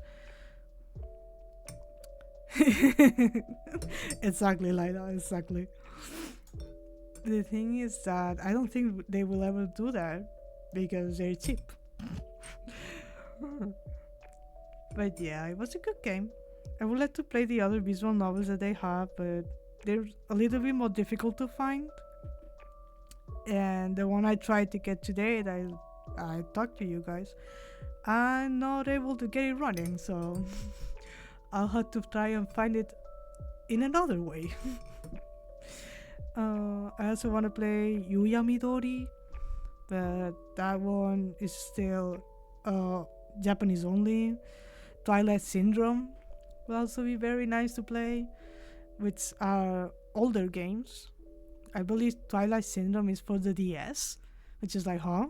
Exactly like that, exactly. The thing is that I don't think they will ever do that because they're cheap. But yeah, it was a good game. I would like to play the other visual novels that they have, but they're a little bit more difficult to find. And the one I tried to get today, that I talked to you guys, I'm not able to get it running, so I'll have to try and find it in another way. I also want to play Yuya Midori, but that one is still Japanese only. Twilight Syndrome will also be very nice to play, which are older games. I believe Twilight Syndrome is for the DS, which is like, huh?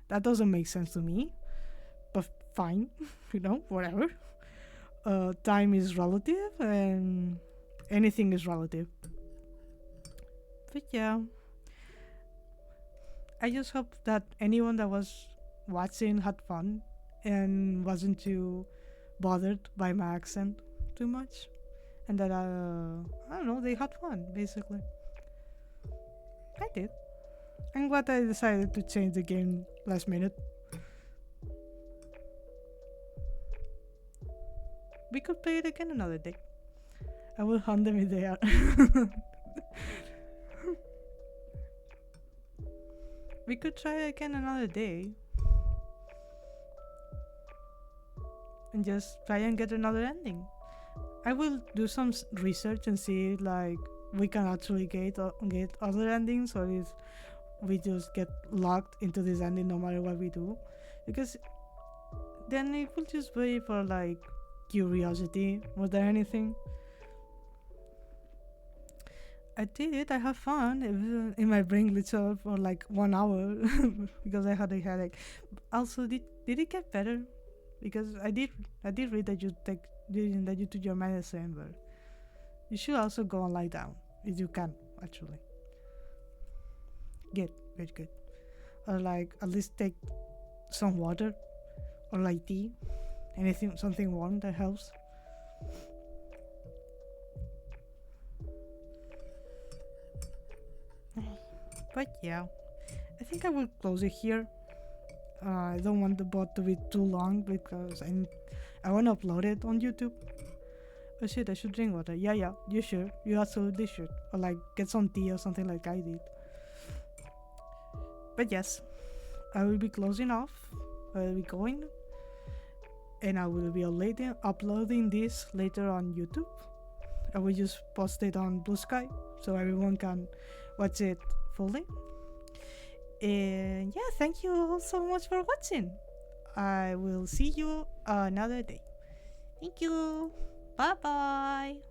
That doesn't make sense to me, but fine, whatever. Time is relative, and anything is relative. But yeah, I just hope that anyone that was watching had fun and wasn't too bothered by my accent too much, and that I don't know, they had fun basically. I did. I'm glad I decided to change the game last minute. We could play it again another day. I will hunt them if they are. We could try it again another day. And just try and get another ending. I will do some research and see like we can actually get other endings, or if we just get locked into this ending no matter what we do, because then it will just be for like curiosity more than anything. I did it. I have fun. It was in my brain glitched out for like 1 hour because I had a headache. Also, did it get better? Because I did read that you took your medicine, but you should also go and lie down if you can actually. Good. Or like at least take some water or like tea, something warm that helps. But yeah, I think I will close it here. I don't want the bot to be too long because I want to upload it on YouTube. Oh shit, I should drink water. Yeah, you should. You absolutely should. Or like get some tea or something like I did. But yes, I will be closing off. I will be going. And I will be uploading this later on YouTube. I will just post it on Blue Sky so everyone can watch it fully. And yeah, thank you all so much for watching. I will see you another day. Thank you. Bye bye.